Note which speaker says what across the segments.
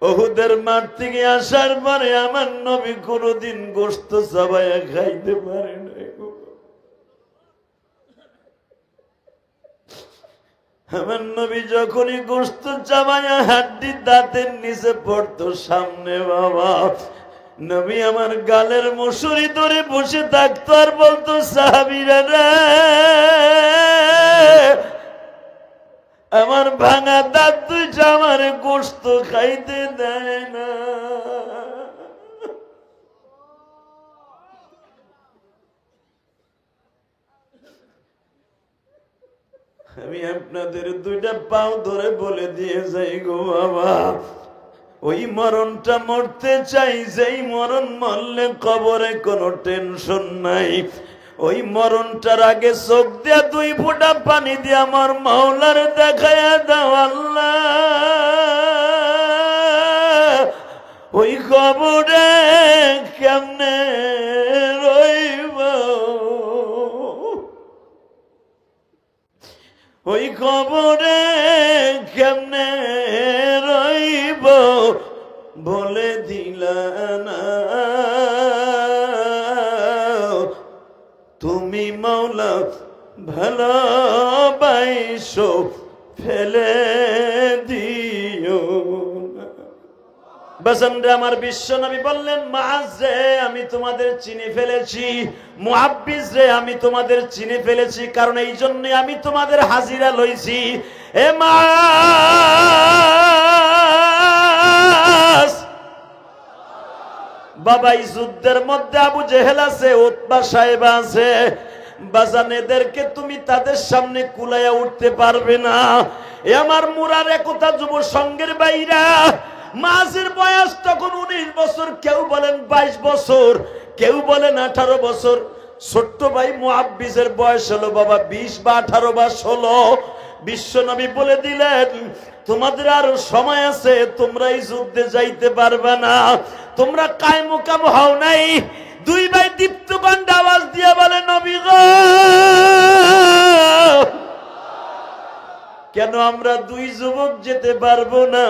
Speaker 1: উহুদের মাঠ থেকে আসার পরে আমার নবী কোনদিন গোশত চাবায়া খাইতে পারে নাই। আমার নবী যখনই গোশত চাবায়া হাড্ডি দাঁতের নিচে পড়তো সামনে, বাবা নবী আমার গালের মশুরি ধরে বসে থাকতো আর বলতো, সাহাবীরা রে, আমার ভাঙা দাঁত দুইটা আমার গোশত খাইতে দেয় না। আমি আপনাদের দুইটা পাও ধরে বলে দিয়ে যাই গো বাবা, ওই মরণটা মরতে চাই যেই মরণ মরলে কবরে কোনো টেনশন নাই। ওই মরণটার আগে চোখ দিয়া 2 ফোঁটা পানি দিয়ে আমার মাওলার দেখায়া দাও আল্লাহ। ওই কবরে কেমনে রইব, ওই কবরে কেমনে রইব বলে দিলা না তুমি মাওলা, ভালোবাসো ফেলে দিও না। বাজানরে আমার বিশ্ব নবী বললেন, মুআজ রে আমি তোমাদের চিনে ফেলেছি, মুআব্বিজ রে আমি তোমাদের চিনে ফেলেছি, কারণ এই জন্য আমি তোমাদের হাজিরা লইছি। এ মুআজ বাবা, এই যুদ্ধের মধ্যে আবু জেহেল আছে, উতবা সাহেব আছে, বাজান এদেরকে তুমি তাদের সামনে কুলাইয়া উঠতে পারবে না। এ আমার মুরার একতা যুব সংঘের বাইরা, মাঝের বয়স তখন 19 বছর, কেউ বলেন 22 বছর, কেউ বলেন 18 বছর। ছোট্ট ভাই মুআব্বিজের বয়স হলো বাবা 20 বা 18 বা 16। বিশ্ব নবী বলে দিলেন, তোমাদের আরো সময় আছে, তোমরা এই যুদ্ধে যাইতে পারবে না, তোমরা কায়মুকাম হও নাই। 2 ভাই দীপ্ত কণ্ঠে আওয়াজ দিয়ে বলে, নবী গো, কেন আমরা 2 যুবক যেতে পারবো না?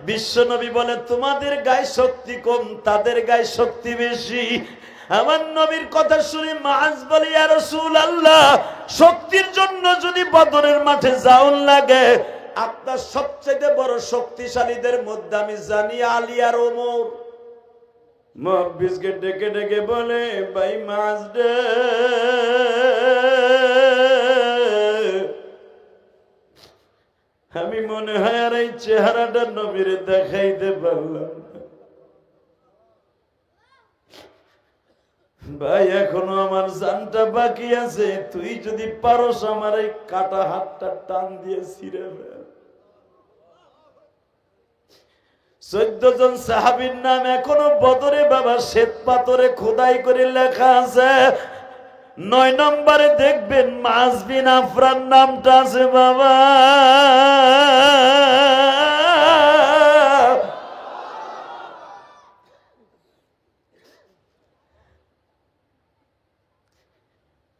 Speaker 1: বিশ্ব নবী বলে, তোমাদের গায়ে শক্তি কম, তাদের গায়ে শক্তি বেশি। আমার নবীর কথা শুনে মুআজ বলে, ইয়া রাসূলুল্লাহ, শক্তির জন্য যদি বদরের মাঠে যাওন লাগে, আপনার সবচেয়ে বড় শক্তিশালীদের মধ্যে আমি জানি আলী আর ওমর। মুআব্বিজকে ডেকে ডেকে বলে, ভাই মুআজ রে, আমি মনে হয় আর এই চেহারাটা নবীর দেখাইতে পারলাম না। ভাই এখনো আমার জানটা বাকি আছে, তুই যদি পারস আমার এই কাটা হাতটা টান দিয়ে ছিঁড়ে ফেল। 14 জন সাহাবীর নাম এখনো বদরে বাবা শ্বেত পাথরে খোদাই করে লেখা আছে। 9 নম্বরে দেখবেন মুআজ বিন আফরান নামটা আছে বাবা।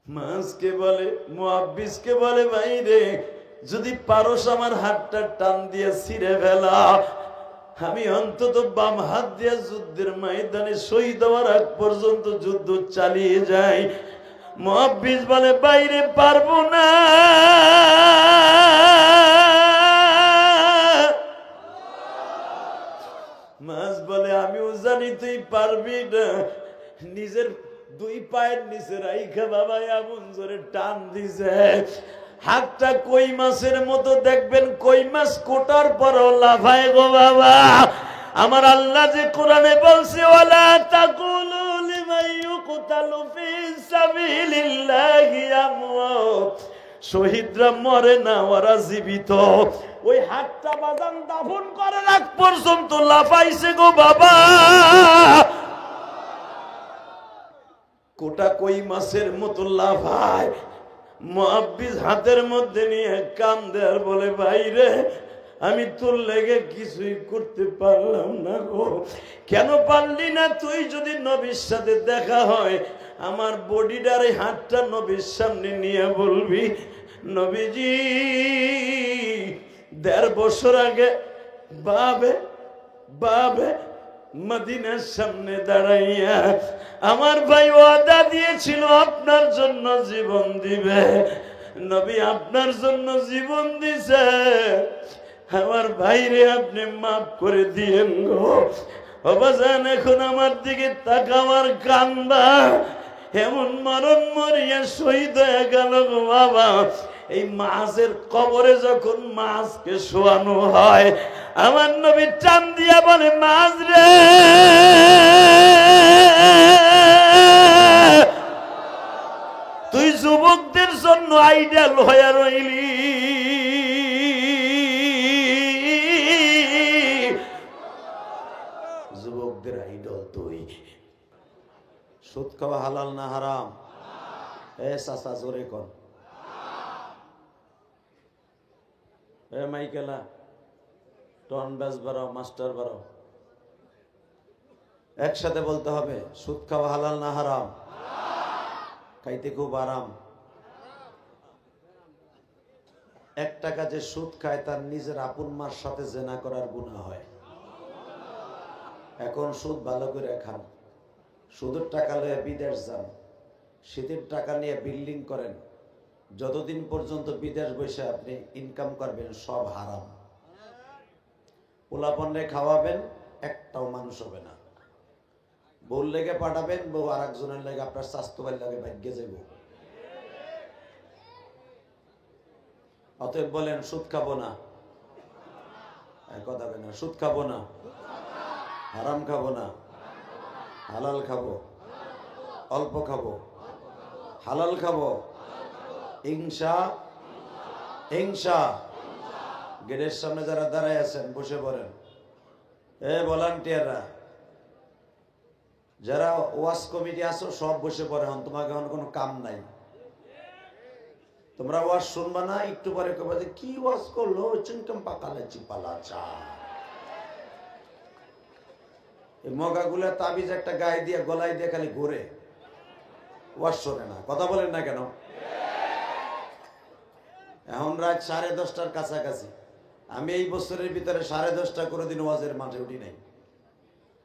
Speaker 1: মুআজকে বলে, মুআব্বিজকে বলে, ভাই রে, যদি পারস আমার হাতটা টান দিয়ে ছিঁড়ে ফেলা, আমি অন্তত বাম হাত দিয়ে যুদ্ধের ময়দানে শহীদ হওয়ার আগ পর্যন্ত যুদ্ধ চালিয়ে যাই। মুআব্বিজ বলে, বাইরে পারবো না। মুআজ বলে, আমিও জানি তুই পারবি না। নিজের 2 পায়ের নিচে রাইখা বাবা এমন জোরে টান দিছে, হাতটা কই মাছের মতো, দেখবেন কই মাছ কোটার পরও লাফায় গো বাবা। আমার আল্লাহ যে কোরআনে বলছে, ওয়ালা তাকুলু লিমান ইউকতালু ফি সাবিলিল্লাহি আমওয়াত, শহীদরা মরে না, ওরা জীবিত। ওই হাতটা বাজান দাফন করার আগ পর্যন্ত লাফাইছে গো বাবা। কোটা কই মাছের মতো লাফায়। মুআব্বিজ হাতের মধ্যে নিয়ে কান্দে আর বলে, ভাই রে, আমি তোর লেগে কিছুই করতে পারলাম না গো। কেন পারলি না? তুই যদি নবীর সাথে দেখা হয়, আমার বডিটার এই হাতটা নবীর সামনে নিয়ে বলবি, নবীজি 1.5 বছর আগে বাবে বাবে মদিনার সামনে দাঁড়াইয়া আমার ভাই ওয়াদা দিয়েছিল আপনার জন্য জীবন দিবে। নবী আপনার জন্য জীবন দিছে, আমার ভাইরে আপনি মাফ করে দিয়েন গো। বাবাজান এখন আমার দিকে তাকাবার কান্দা, এমন মরণ মরিয়া শহীদ হয়ে গেল গো বাবা। এই মাছের কবরে যখন মাছকে শোয়ানো হয়, আমার নবী টান দিয়া বলে, মাছ রে তুই যুবকদের জন্য আইডাল হয়ে রইলি। যুবকদের আইডল তুই। সুদ খাওয়া হালাল না হারাম? এ চাচা জোরে কর। এ মাইকেলা টন ব্যাস বাড়াও, মাস্টার বাড়াও, একসাথে বলতে হবে। সুদ খাওয়া হালাল না হারাম? খাইতে খুব আরাম। এক টাকা যে সুদ খায় তার নিজের আপন মার সাথে জেনা করার গুনাহ হয়। এখন সুদ ভালো করে খান, সুদের টাকা লয়ে বিদেশ যান, শীতের টাকা নিয়ে বিল্ডিং করেন, যতদিন পর্যন্ত বিদেশ বসে আপনি ইনকাম করবেন সব হারাম। পোলাপনরে খাওয়াবেন, একটাও মানুষ হবে না। বউর লেগে পাঠাবেন, বউ আর একজনের লেগে আপনার স্বাস্থ্য ভাই লাগে ভাগ্যে যাইব। অতএব বলেন সুদ খাবো না, কথা বলেন সুদ খাবো না, হারাম খাবো না, হালাল খাবো, অল্প খাবো, হালাল খাবো, হিংসা হিংসা। গেটের সামনে যারা দাঁড়ায় আছেন বসে পড়েন। এ ভলান্টিয়াররা, যারা ওয়াজ কমিটি আছো সব বসে পড়ে। হন তোমাকে এখন কোনো কাম নাই, তোমরা ওয়াজ শুনবা না, একটু পরে কবে যে কি ওয়াজ করলো, চিনকাম পাকালে চিপালা চা। এই মগাগুলা তাবিজ একটা গায়ে দিয়ে গলায় দিয়ে খালি ঘুরে, ওয়াজ শোনে না। কথা বলেন না কেন? এখন রাত 10:30টার কাছাকাছি। আমি এই বছরের ভিতরে 10:30 কোনোদিন ওয়াজের মাঠে উঠি নাই।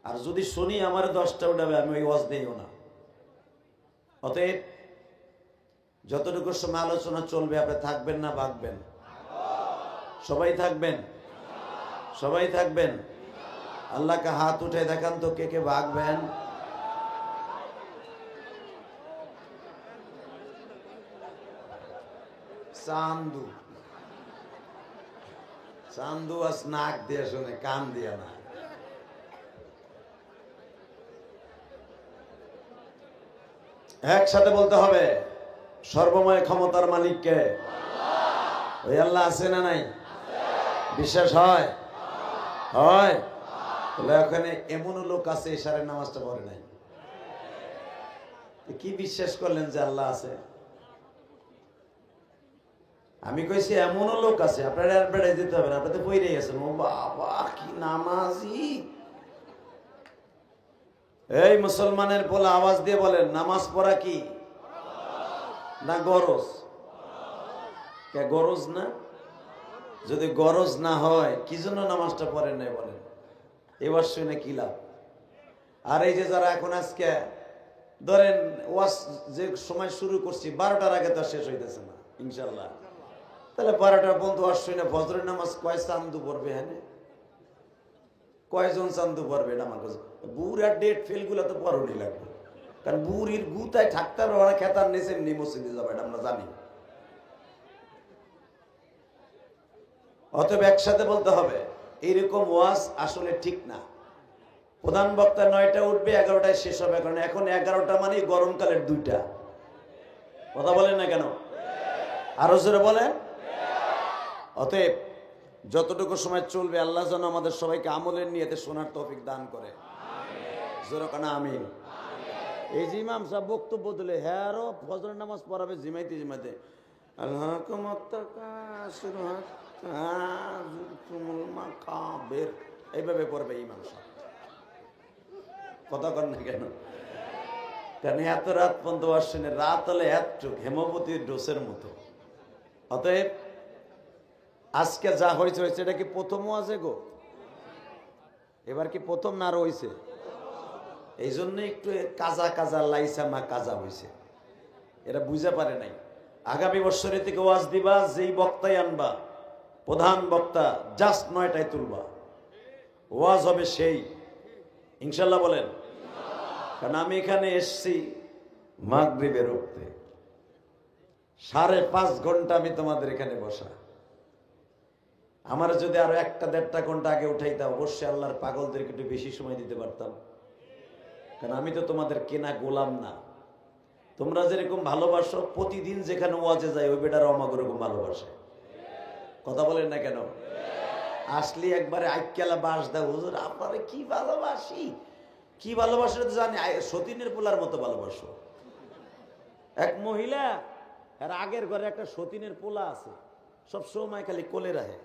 Speaker 1: আর যদি শুনি আমার 10টা উঠাবে, আমি ওই ওয়াজ দিইও না। অতএব যতটুকু সময় আলোচনা চলবে আপনি থাকবেন না ভাগবেন? সবাই থাকবেন, সবাই থাকবেন। আল্লাহকে হাত উঠে দেখান তো কে কে ভাগবেন। চান্দু চান্দু আস নাক দিয়ে শোনে, কান দিয়ে না। একসাথে বলতে হবে, সর্বময় ক্ষমতার মালিক কে? ওই আল্লাহ আছে না নাই? বিশ্বাস হয়? হয়? তাহলে ওখানে এমনও লোক আছে এশারের নামাজটা পড়ে নাই। কি বিশ্বাস করলেন যে আল্লাহ আছে? আমি কইছি এমনও লোক আছে, আপনারা আর বেড়াই দিতে হবে না, আপনাদের বইরে গেছেন। ও বাবা কি নামাজি! এই মুসলমানের পোলা আওয়াজ দিয়ে বলেন, নামাজ পড়া কি না গরজ? কে গরজ না? যদি গরজ না হয় কি জন্য নামাজটা পড়েন নাই বলেন? এবার শুনে কি লাভ? আর এই যে যারা এখন আজকে ধরেন ওয়াজ যে সময় শুরু করছি 12টার আগে তো শেষ হইতেছে না ইনশাল্লাহ, তাহলে 12টা পর্যন্ত ওয়াজ শুনে ফজরের নামাজ কয় চান্দু পড়বে? হ্যাঁ, কয়জন চান্দু পড়বে? এটা আমার কাছে বুড় আর ডেট ফেল গুলা তো পড়াই লাগবে, কারণ বুড়ির গুতায় থাকতে হবে, ওরা খেতার নিচে এমনি মসজিদে যাবে, এটা আমরা জানি। অতএব একসাথে বলতে হবে, এইরকম ওয়াজ আসলে ঠিক না। প্রধান বক্তা 9টায় উঠবে, 11টায় শেষ হবে, কারণ এখন 11টা মানে গরমকালের 2টা। কথা বলেন না কেন? আরো জোরে বলেন। অতএব যতটুকু সময় চলবে আল্লাহ যেন আমাদের সবাইকে আমলের নিয়তে শোনার তৌফিক দান করে। জোরে কানা আমিন। এই যে ইমাম সাহেব বক্তব্য দিলে, হ্যাঁ আরো ফজরের নামাজ পড়াবে জিমাইতে জিমাইতে, আল্লাহ এইভাবে পড়বে ইমাম সাহেব। কথা কর না কেন? কারণ এত রাত পর্যন্ত আসছেন, রাত হলে এতটুক হেমপতির ডোসের মতো। অতএব আজকে যা হয়েছে হয়েছে, এটা কি প্রথম ওয়াজে গো? এবার কি প্রথম না আরো হয়েছে? এই জন্য একটু কাজা কাজা লাইসামা কাজা হয়েছে, এরা বুঝতে পারে নাই। আগামী বছরের থেকে ওয়াজ দিবা, যেই বক্তাই আনবা প্রধান বক্তা জাস্ট 9টায় তুলবা, ওয়াজ হবে সেই, ইনশাল্লাহ বলেন। কারণ আমি এখানে এসছি মাগরিবের উঠতে, 5.5 ঘন্টা আমি তোমাদের এখানে বসা। আমার যদি আরো 1-1.5 ঘন্টা আগে উঠাইতাম, অবশ্যই আল্লাহর পাগলদেরকে একটু বেশি সময় দিতে পারতাম। কারণ আমি তো তোমাদের কেনা গোলাম না। তোমরা যেরকম ভালোবাসো, প্রতিদিন যেখানে ওয়াজে যায় ওই বেটারা আমাকে ওরকম ভালোবাসে। কথা বলেন না কেন? আসলে একবারে আইক্যালা বাস দাও, হুজুর আপনারে কি ভালোবাসি, কি ভালোবাসো তো জানি, সতীনের পোলার মতো ভালোবাসো। এক মহিলা, আর আগের ঘরে একটা সতীনের পোলা আছে, সব সময় খালি কোলে রাখে,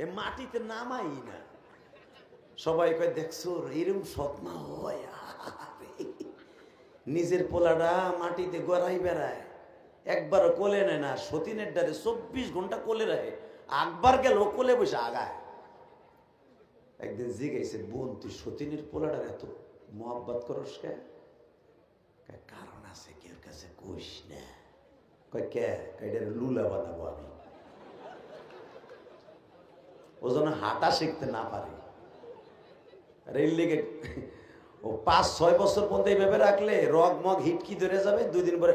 Speaker 1: এ মাটিতে নামাই না। সবাই কয় দেখছো এরকম সৎমা হয়, নিজের পোলাটা মাটিতে গড়াই বেড়ায়, একবারও কোলে নেয় না। সতীনের ডারে 24 ঘন্টা কোলে রাখে, আকবার গেল কোলে বসে আগায়। একদিন জিজ্ঞাসা, বোন তুই সতীনের পোলাটার এত মোহাব্বত করস কে? কারণ আছে, কেউ কাছে কইস না। কয় কে? এটার লুলা বানাবো আমি, ও যেন হাঁটা শিখতে না পারে। রেল লেগে ও 5-6 বছর পর্যন্ত এইভাবে রাখলে রগ মগ হিটকি ধরে যাবে, 2 দিন পরে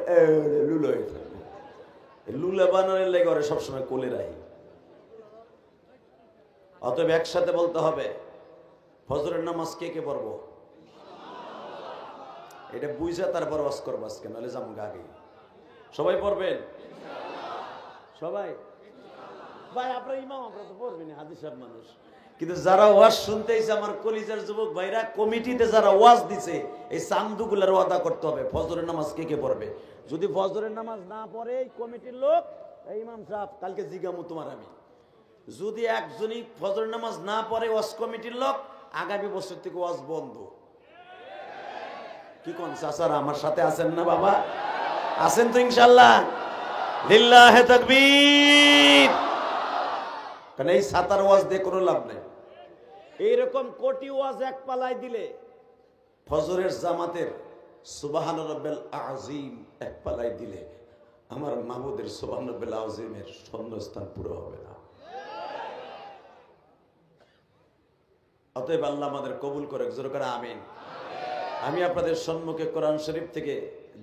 Speaker 1: লুলা হয়ে থাকবে। লুলা বানানোর লেগে ওরা সবসময় কোলে রাখি। অতএব একসাথে বলতে হবে, ফজরের নামাজ কে কে পড়বো? এটা বুঝা তারপর ওয়াজ করবো আজকে, নাহলে যাবো আগে। সবাই পড়বেন? সবাই ভাই আপনার ইমাম, আপনারা তো পড়বেন, হাদিস সাহেব মানুষ। কিন্তু যারা ওয়াজ শুনতে এসে আমার কলিজার যুবক ভাইরা, কমিটিতে যারা ওয়াজ দিছে, এই চান্দুগুলার ওয়াদা করতে হবে ফজরের নামাজ কে কে পড়বে। যদি ফজরের নামাজ না পড়ে এই কমিটির লোক, এই ইমাম সাহেব কালকে জিজ্ঞামু তোমার আমি, যদি একজনই ফজরের নামাজ না পড়ে ওয়াজ কমিটির লোক, আগামী বছর থেকে ওয়াজ বন্ধ। কি কোন চাচারা আমার সাথে আছেন না বাবা? আছেন তো ইনশাআল্লাহ? লিল্লাহে তাকবীর। কারণ এই সাতার ওয়াজ দিয়ে কোনো লাভ নেই। এইরকম কোটি ওয়াজ এক পালায় দিলে, ফজরের জামাতের সুবহান রাব্বিল আযীম এক পালায় দিলে, আমার মাহবুদের সুবহান রাব্বিল আযীমের শূন্যস্থান পুরো হবে না। অতএব আল্লাহ আমাদের কবুল করে, জোরে করে আমিন। আমি আপনাদের সম্মুখে কোরআন শরীফ থেকে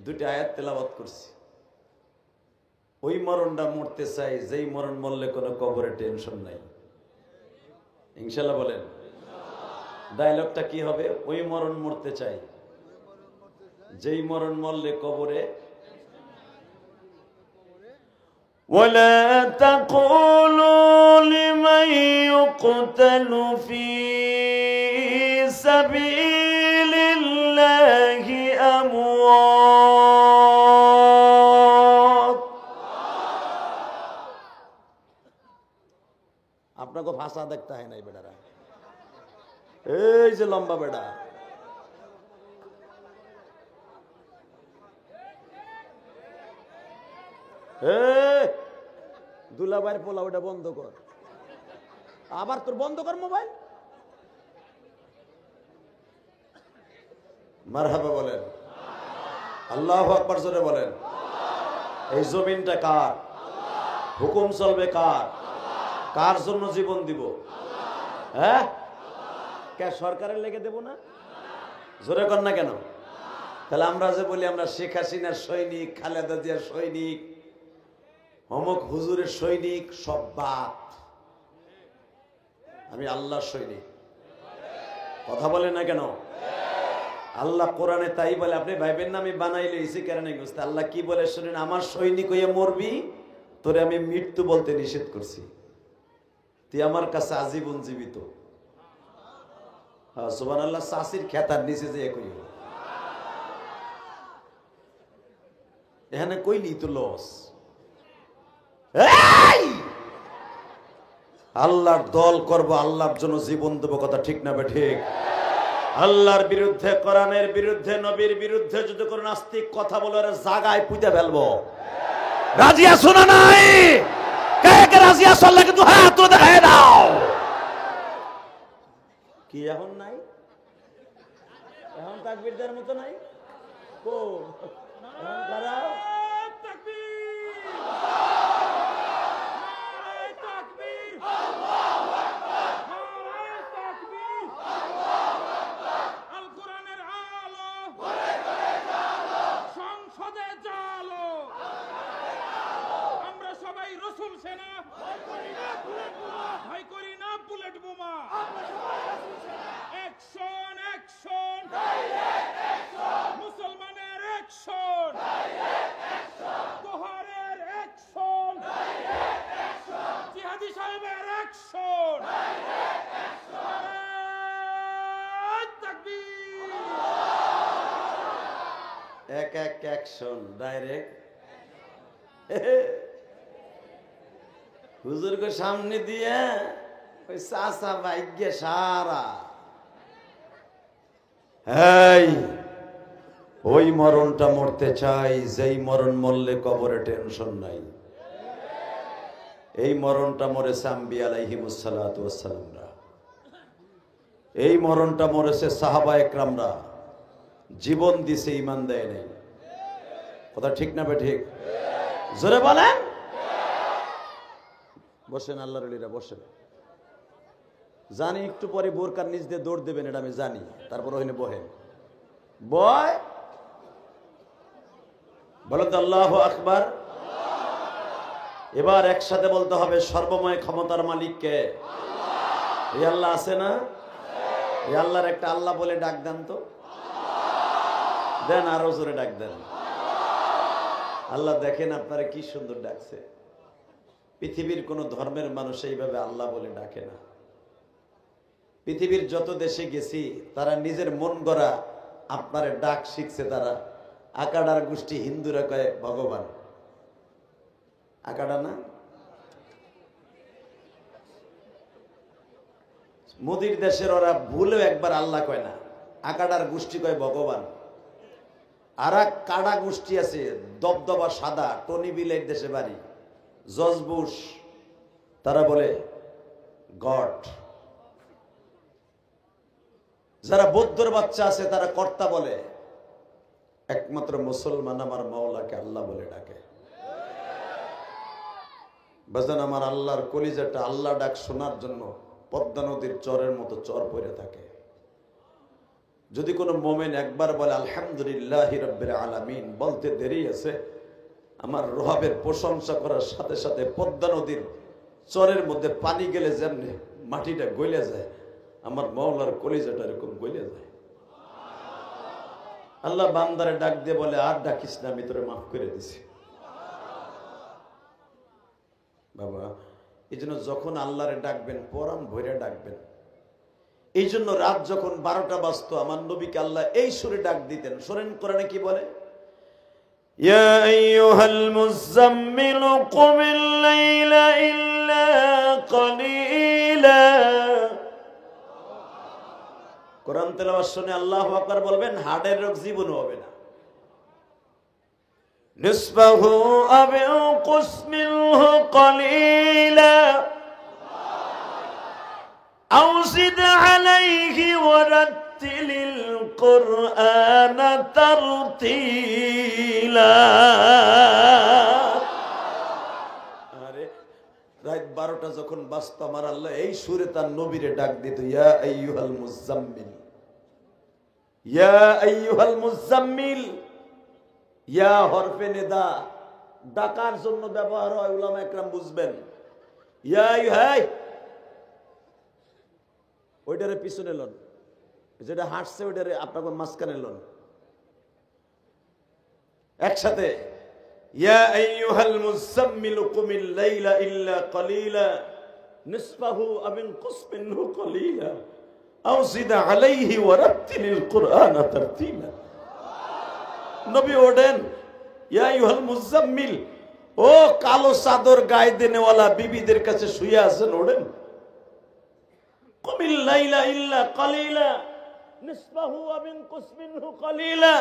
Speaker 1: 2টি আয়াত তেলাওয়াত করছি। ওই মরণটা মরতে চাই যেই মরণ মরলে কোনো কবরে টেনশন নাই, ইনশাআল্লাহ বলেন। ডায়লগটা কি হবে? ওই মরণ মরতে চাই যেই মরণ মরলে কবরে। ولا تقولوا لمن يقتل في سبيل الله أموات। আপনাকে ভাষা দেখতে হয় নাই বেটারা, এই যে লম্বা বেটা, দুলাভাইয়ের পোলা ওটা বন্ধ কর, আবার তোর বন্ধ কর মোবাইল। মারহাবা বলেন, আল্লাহু আকবার জোরে বলেন। এই জমিনটা কার? হুকুম চলবে কার? কার জন্য জীবন দিব? হ্যাঁ, কে সরকারের লেগে দেব না? জোরে কর না কেন? তাহলে আমরা যে বলি আমরা শেখ হাসিনার সৈনিক, খালেদা জিয়ার সৈনিক, অমুক হুজুরের সৈনিক, সব বাদ। আমি আল্লাহর সৈনিক। কথা বলে না কেন? আল্লাহ কোরআনে তাই বলে। আপনি ভাইবেন না আমি বানাইলে এসে কেন বুঝতে। আল্লাহ কি বলে শুনেন, আমার সৈনিক হয়ে মরবি, তোরে আমি মৃত্যু বলতে নিষেধ করছি, তুই আমার কাছে আজীবন জীবিত। হ্যাঁ সুবহানাল্লাহ। চাষির খেতার নিচে যে একই এখানে কইলি তো লস। আল্লাহর দল করব, আল্লাহর জন্য জীবন দেবো, কথা ঠিক না ঠিক? আল্লাহর বিরুদ্ধে, কোরআনের বিরুদ্ধে, নবীর বিরুদ্ধে যদি কোনো নাস্তিক কথা বলে জাগায় পুঁতে ফেলবো। রাজি আছো না নাই? কে কে রাজি আছো? আল্লাহকে তো হাত তুলে দেখায় দাও। কি এখন নাই? এখন তাকবীর দেওয়ার মতো নাই? কোন এখন কারা?
Speaker 2: মুসলমানের অ্যাকশন, তোহারের অ্যাকশন, জিহাদি সাহেবের অ্যাকশন,
Speaker 1: এক এক অ্যাকশন ডাইরেক্ট। হুজুরকে সামনে দিয়ে ওই চাচা ভাগ্যে সারা ওই মরণটা মরতে চাই যেই মরণ মরলে কবরে টেনশন নাই। এই মরণটা মরেছে আম্বিয়া আলাইহিমুস সালাতু ওয়াস সালামরা, এই মরণটা মরেছে সাহাবা একরামরা, জীবন দিছে ঈমান দেয় নাই। কথা ঠিক না বে ঠিক? জোরে বলেন। বসেন আল্লাহর ওলিরা বসেন। জানি একটু পরে বোরকার নিচ দিয়ে দৌড় দেবেন, এটা আমি জানি, তারপর ওখানে বহেন। বয় বলো তো আল্লাহু আকবার। এবার একসাথে বলতে হবে সর্বময় ক্ষমতার মালিক কে? এই আল্লাহ আছে না? এই আল্লাহর একটা আল্লাহ বলে ডাক দেন তো, দেন আরো জোরে ডাক দেন। আল্লাহ দেখেন আপনারা কি সুন্দর ডাকছে। পৃথিবীর কোন ধর্মের মানুষ এইভাবে আল্লাহ বলে ডাকে না। পৃথিবীর যত দেশে গেছি তারা নিজের মন গড়া আপনার ডাক শিখছে। তারা আকাডার গোষ্ঠী হিন্দুরা কয় ভগবান। আকাডা না, মোদির দেশের ওরা ভুলেও একবার আল্লাহ কয় না, আকাডার গোষ্ঠী কয় ভগবান। আর এক কাডা গোষ্ঠী আছে দবদবা সাদা, টনি বিলের দেশে বাড়ি, জর্জ বুশ, তারা বলে গড। যারা বৌদ্ধর বাচ্চা আছে তারা কর্তা বলে। একমাত্র মুসলমান আমার মাওলাকে আল্লাহ বলে ডাকে। বাজান আমার আল্লাহর কলিজাটা আল্লাহ ডাক শোনার জন্য পদ্মা নদীর চরের মতো চর পড়ে থাকে। যদি কোনো মোমেন একবার বলে আলহামদুলিল্লাহি রাব্বিল আলামিন, বলতে দেরি আছে, আমার রহাবের প্রশংসা করার সাথে সাথে পদ্মা নদীর চরের মধ্যে পানি গেলে যেমনি মাটিটা গলে যায়, আমার মাওলার কলিজাটা এরকম গলে যায়। আল্লাহ বান্দারে ডাক দিয়ে বলে আর ডাকিস না, আমি তোরে মাফ করে দিছি। বাবা এই জন্য যখন আল্লাহরে ডাকবেন পরাণ ভরে ডাকবেন। এই জন্য রাত যখন 12টা বাজতো আমার নবীকে আল্লাহ এই সুরে ডাক দিতেন। শোনেন কোরআনে কি বলে, ইয়া আইয়ুহাল মুযাম্মিল কুমিল লাইলা ইল্লা কালিলা। কোরআন তেলাওয়াত শুনে আল্লাহু আকবার বলবেন, হার্টের রোগ জীবনও হবে না। নিসবাহু আও ইনকুস মিনহু কালিলা আও জিদ আলাইহি ওয়ারাত্তিলিল কুরআনা তারতিলা। আরে রাত 12টা যখন বাজতো আমার আল্লাহ এই সুরে তার নবীরে ডাক দিত, ইয়া আইয়ুহাল মুযাম্মিল, ইয়া আইয়ুহাল মুযাম্মিল। ইয়া হরফে নিদা, ডাকার জন্য ব্যবহার হয়, উলামা একরাম বুঝবেন। ইয়া আইয়ুহাই, ওইটারে পিছনে লন, যেটা হাঁটছে ওইটারে আপনাকে মাঝখানে লন। একসাথে, ইয়া আইয়ুহাল মুযাম্মিল কুমিল লাইলা ইল্লা কালিলা নিসফাহু আও ইনকুস মিনহু কালিলা আও জিদ আলাইহি ওয়ারাত্তিলিল কুরআনা তারতিলা। নবী ওঠেন, ইয়া আইয়ুহাল মুযাম্মিল, ও কালো চাদর গায়ে দেনেওয়ালা বিবিদের কাছে শুয়ে আছেন, ওঠেন। কুমিল লাইলা ইল্লা কালিলা নিসফাহু আও ইনকুস মিনহু কালিলা।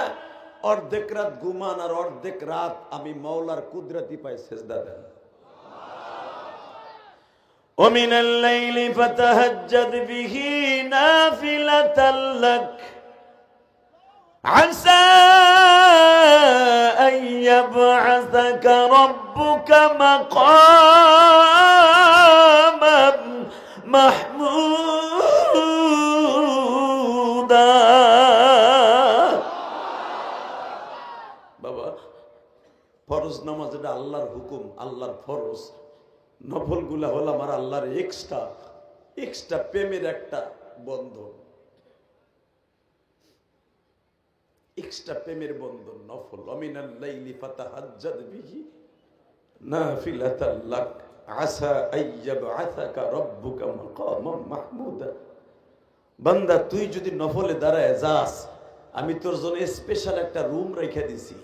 Speaker 1: অর্ধেক রাত ঘুমান আর অর্ধেক রাত আমি মাওলার কুদরতি পায়ে সেজদা দেন। ومن الليل فتهجد به نافلة لك عسى أن يبعثك ربك مقاما محمودا বাবা ফরজ নামাজ এটা আল্লাহর হুকুম, আল্লাহর ফরজ। নফল গুলা হলো আমার আল্লাহর এক্সট্রা প্রেমের একটা বন্ধন, এক্সট্রা প্রেমের বন্ধন নফল। অমিনাল লাইলি ফাতাহাজ্জাদ বিহি নাফিলাতাল লাক আসা আইয়াবআসাকা রাব্বুকা মাকামান মাহমুদা। বান্দা তুই যদি নফলে দাঁড়ায় যাস, আমি তোর জন্য স্পেশাল একটা রুম রেখে দিয়েছি,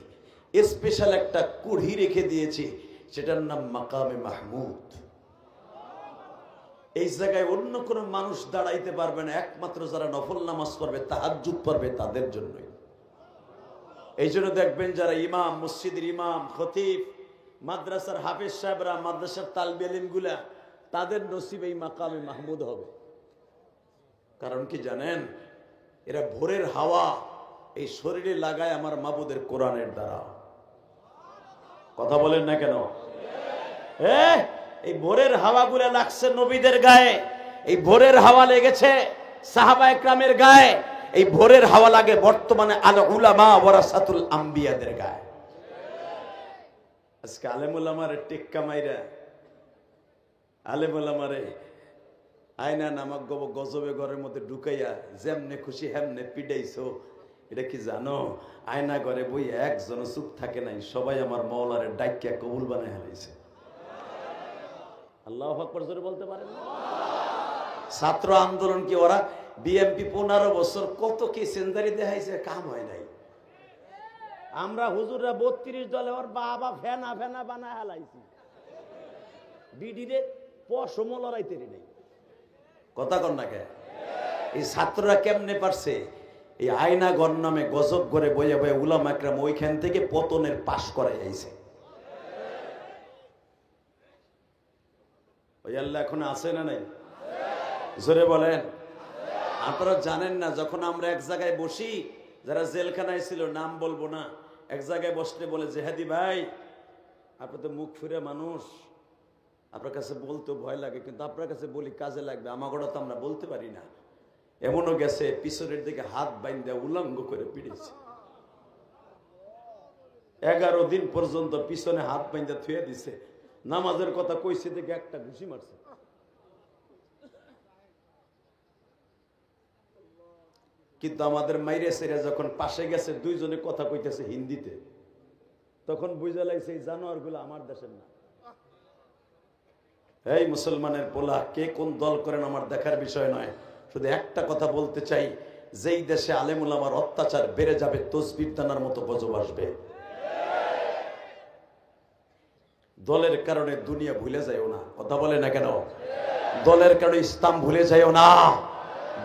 Speaker 1: স্পেশাল একটা কুড়ি রেখে দিয়েছি, সেটার নাম মাকামে মাহমুদ। এই জায়গায় অন্য কোন মানুষ দাঁড়াইতে পারবে না, একমাত্র যারা নফল নামাজ পড়বে, তাহাজ্জুদ পড়বে, তাদের জন্যই। এই জন্য দেখবেন যারা ইমাম, মসজিদের ইমাম, খতিব, মাদ্রাসার হাফেজ সাহেবরা, মাদ্রাসার তালবে ইলম গুলা, তাদের নসিব এই মাকামে মাহমুদ হবে। কারণ কি জানেন, এরা ভোরের হাওয়া এই শরীরে লাগায় আমার মাবুদের কোরআনের দ্বারা। কথা বলেন না কেন? এই ভোরের হাওয়া গুলা লাগছে নবীদের গায়ে, এই ভোরের হাওয়া লেগেছে সাহাবা একরামের গায়ে, এই ভোরের হাওয়া লাগে বর্তমানে আল উলামা ওয়ারাসাতুল আম্বিয়াদের গায়ে। আজকে আলেম উলামারে টেক্কা মাইরা, আলেম উলামারে আয়না নামক গজবে ঘরের মধ্যে ঢুকাইয়া যেমনে খুশি হেমনে পিডাইছো। এটা কি জানো, আয়না ঘরে বই একজন চুপ থাকে নাই, সবাই আমার মওলারে ডাইক্যা কবুল বানায় হারাইছে। আল্লাহু আকবার জোরে বলতে পারেন? ছাত্র আন্দোলন কি ওরা বিএমপি 15 বছর কত কি সেন্দারি দেখাইছে, কাম হয় নাই। আমরা হুজুররা 32 দলে ওর বাবা ফেনা ফেনা বানায় হালাইছি, বিডিরে পশম লড়াইতে নেই। কথা কন না কে? এই ছাত্ররা কেমনে পারছে এই আয়না ঘর নামে গজব করে বইয়া বইয়া উলামা একরাম ওইখান থেকে পতনের পাশ করাই আইছে। ওই আল্লাহ এখন আছে না নাই? জোরে বলেন। আপনারা জানেন না, যখন আমরা এক জায়গায় বসি, যারা জেলখানায় ছিল, নাম বলবো না, এক জায়গায় বসলে বলে জেহাদি ভাই, আপনি তো মুখ ফিরে মানুষ, আপনার কাছে বলতে ভয় লাগে, কিন্তু আপনার কাছে বলি কাজে লাগবে, আমাগোটা তো আমরা বলতে পারি না। এমনও গেছে পিছনের দিকে হাত বাইন্দা উলঙ্গ করে পিড়েছে, 11 দিন পর্যন্ত পিছনে হাত বাইন্দা থুয়ে দিছে। নামাজের কথা কইছে দেখে একটা ঘুষি মারছে। কিন্তু আমাদের মাইরে সেরা যখন পাশে গেছে, দুইজনে কথা কইতেছে হিন্দিতে, তখন বুঝা লাগছে এই জানোয়ার গুলো আমার দেশের না। এই মুসলমানের পোলা, কে কোন দল করেন আমার দেখার বিষয় নয়, শুধু একটা কথা বলতে চাই, যেই দেশে আলেম উলামার অত্যাচার বেড়ে যাবে, তসবির দানার মতো গজব আসবে। দলের কারণে দুনিয়া ভুলে যাইও না। কথা বলে না কেন? দলের কারণে ইসলাম ভুলে যাইও না।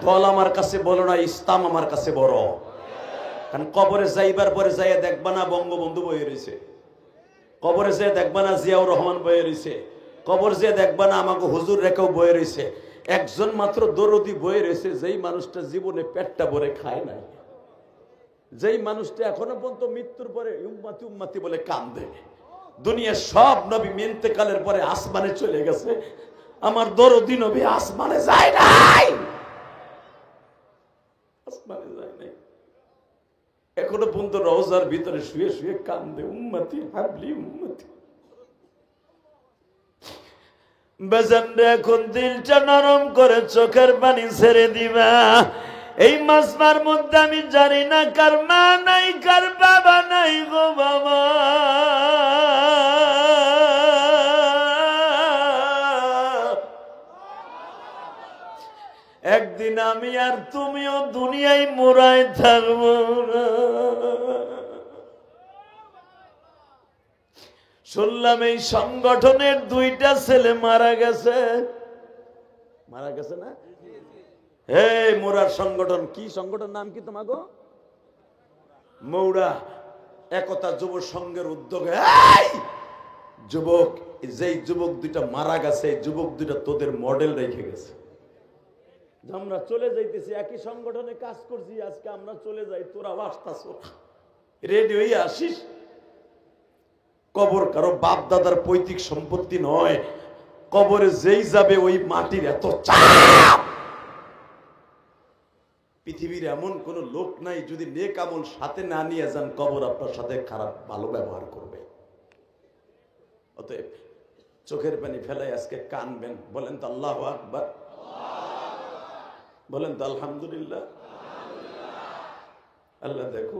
Speaker 1: দল আমার কাছে বলো না, ইসলাম আমার কাছে বড়। কারণ কবরে যাইবার পরে যাইয়া দেখবা না বঙ্গবন্ধু বয়ে রয়েছে, কবরে যেয়ে দেখবা না জিয়াউর রহমান বয়ে রয়েছে, কবর যেয়ে দেখবা না আমাকে হুজুর রেখাও বয়ে রয়েছে। একজন মাত্র দরদি বয়ে রয়েছে, যেই মানুষটা জীবনে পেটটা ভরে খায় নাই, যেই মানুষটা এখনো পর্যন্ত মৃত্যুর পরে উম্মতি উম্মতি বলে কান্দে। দুনিয়ার সব নবী ইন্তেকালের পরে আসমানে চলে গেছে, আমার দরদি নবী আসমানে যায় নাই, আসমানে যায় নাই, এখনো পর্যন্ত রওজার ভিতরে শুয়ে শুয়ে কান্দে, উম্মতি হাবলি উম্মতি। বেজানরে এখন দিলটা নরম করে চোখের পানি ছেড়ে দিবা। এই মাসমার মধ্যে আমি জানি না কার মা নাই, কার বাবা নাই গো বাবা। একদিন আমি আর তুমিও দুনিয়ায় মোরায় থাকবো না। শুনলাম এই সংগঠনের 2টা ছেলে মারা গেছে। মারা গেছে না? হে মোরার সংগঠন, কি সংগঠন নাম কি তোমার গো? মৌড়া একতা যুব সংঘের উদ্যোগে যুবক, যেই যুবক দুইটা মারা গেছে, এই যুবক দুইটা তোদের মডেল রেখে গেছে। আমরা চলে যাইতেছি, একই সংগঠনে কাজ করছি, আজকে আমরা চলে যাই, তোরা আসতাছ, রেডি হয়ে আসিস। কবর কারো বাপ দাদার পৈতৃক সম্পত্তি নয়, কবরে যেই যাবে ওই মাটির এত চাপ। পৃথিবীর এমন কোন লোক নাই যদি নেক আমল সাথে না নিয়ে যান, কবর আপনার সাথে খারাপ ভালো ব্যবহার করবে। অতএব চোখের পানি ফেলাই আজকে কানবেন, বলেন তো আল্লাহু আকবার, বলেন তো আলহামদুলিল্লাহ। আল্লাহ দেখো,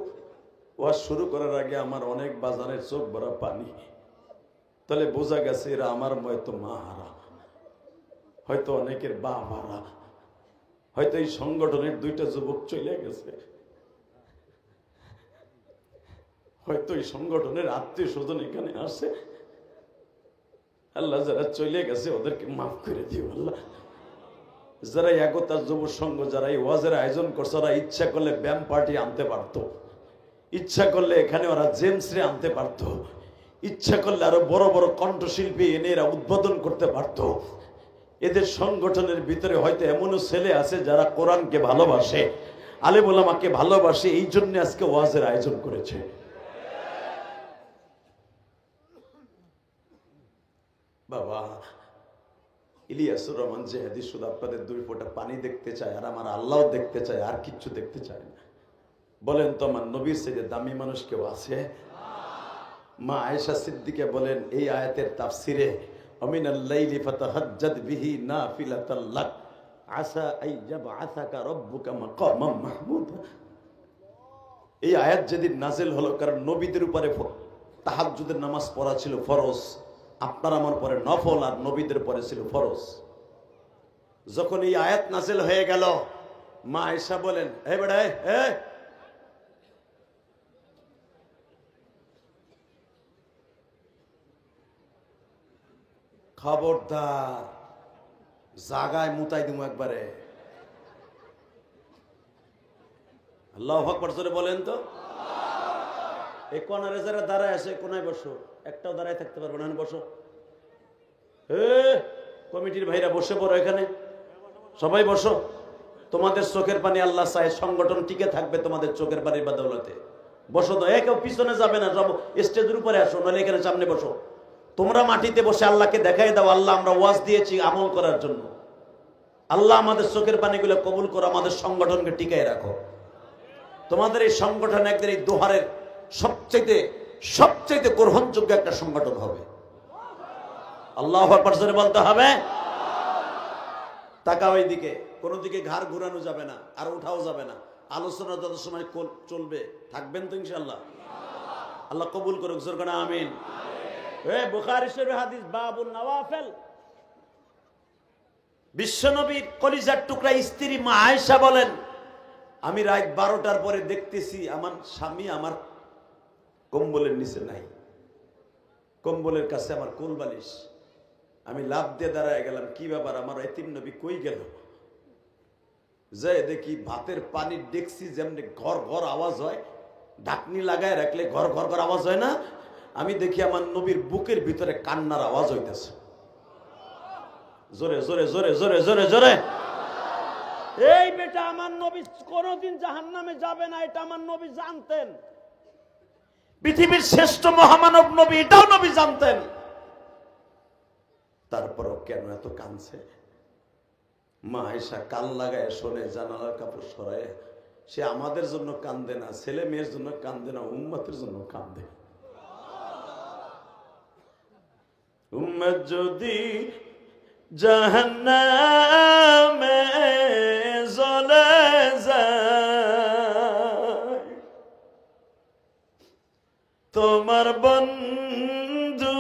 Speaker 1: ওয়াজ শুরু করার আগে আমার অনেক বাজানের চোখ ভরা পানি, তাহলে বোঝা গেছে এরা আমার হয়তো মা হারা, হয়তো অনেকের বাপ হারা, হয়তো এই সংগঠনের দুইটা যুবক চলে গেছে, হয়তো এই সংগঠনের আত্মীয় স্বজন এখানে আসে। আল্লাহ যারা চলে গেছে ওদেরকে মাফ করে দিও আল্লাহ। যারা একতার যুব সংঘ, যারা এই ওয়াজের আয়োজন করছে, ওরা ইচ্ছা করলে ব্যায়াম পার্টি আনতে পারতো, ইচ্ছা করলে এখানে ওরা জেমস রে আনতে পারতো, ইচ্ছা করলে আরো বড় বড় কণ্ঠশিল্পী এনে এরা উদ্বোধন করতে পারতো। এদের সংগঠনের ভিতরে হয়তো এমনও ছেলে আছে যারা কোরআনকে ভালোবাসে, আলেম ওলামাকে ভালোবাসে, এই জন্য আজকে ওয়াজের আয়োজন করেছে। বাবা ইলিয়াসুর রহমান জেহাদি শুধু আপনাদের দুই ফোঁটা পানি দেখতে চায়, আর আমার আল্লাহ দেখতে চায়, আর কিচ্ছু দেখতে চায় না। বলেন তো আমার নবীর চেয়ে দামি মানুষ কেউ আছে? মা আয়েশা সিদ্দিকা বলেন এই আয়াতের তাফসিরে, আমিনাল লাইলি ফাতাহাজ্জাদ বিহি নাফিলাতাল লাক আসা আইয়াবআসাকা রাব্বুকা মাকামাম মাহমুদা। এই আয়াত যেদিন নাজিল হলো, কারণ নবীদের উপরে তাহাজ্জুদের নামাজ পড়া ছিল ফরজ, আপনার আমার পরে নফল, আর নবীদের পরে ছিল ফরজ। যখন এই আয়াত নাজিল হয়ে গেল, মা আয়েশা বলেন, এই বেটা এই খবরদার, জাগায় মুতাই দিমু একবারে। আল্লাহু আকবার জোরে বলেন তো। এই কোনারে যারা দাঁড়ায় আছে কোনায় বসো, একটাও দাঁড়ায় থাকতে পারবে না, বসো। কমিটির ভাইরা বসে পড়ো, এখানে সবাই বসো। তোমাদের চোখের পানি আল্লাহ চায় সংগঠন টিকে থাকবে তোমাদের চোখের পানির বদৌলতে। বসো তো, কেউ পিছনে যাবে না, সব স্টেজের উপরে আসো, নাহলে এখানে সামনে বসো। তোমরা মাটিতে বসে আল্লাহকে দেখাই দাও, আল্লাহ আমরা ওয়াজ দিয়েছি আমল করার জন্য। আল্লাহ আমাদের চোখের পানিগুলো কবুল করো, আমাদের সংগঠনকে টিকায় রাখো। তোমাদের এই সংগঠন একদিন এই দোহারের সবচেয়ে গ্রহণযোগ্য একটা সংগঠন হবে। আল্লাহু আকবার জোরে বলতে হবে। তাকাও এই দিকে, কোনো দিকে ঘাড় ঘুরানো যাবে না, আর উঠাও যাবে না। আলোচনা যত সময় চলবে থাকবেন তো ইনশাআল্লাহ। আল্লাহ কবুল করুক, জোর করে আমিন। বুখারী শরীফের হাদিস বাবুন নওয়াফিল। বিশ্বনবীর কলিজার টুকরা স্ত্রী মা আয়েশা বলেন, আমি রাত 12টার পরে দেখতেছি আমার স্বামী আমার কম্বলের নিচে নাই, কম্বলের কাছে আমার কোল বালিশ। আমি লাফ দিয়ে দাঁড়ায় গেলাম, কি ব্যাপার, আমার এতিম নবী কই গেল? যে দেখি ভাতের পানির ডেকসি যেমনি ঘর ঘর আওয়াজ হয়, ঢাকনি লাগায় রাখলে ঘর ঘর ঘর আওয়াজ হয় না, আমি দেখি আমার নবীর বুকের ভিতরে কান্নার আওয়াজ হইতেছে। জোরে জোরে জোরে জোরে জোরে জোরে। এই বেটা, আমার নবী কোনদিন জাহান্নামে যাবে না, এটা আমার নবী জানতেন। পৃথিবীর শ্রেষ্ঠ মহামানব নবী, এটাও নবী জানতেন। তারপরও কেন এত কাঁদছে? মা আয়েশা কান লাগায় শোনে, জানালার কাপড় সরায়। সে আমাদের জন্য কান্দে না, ছেলে মেয়ের জন্য কান্দে না, উম্মতের জন্য কান্দে। উম্মত যদি জাহান্নামে জ্বলে যায়, তোমার বন্ধুর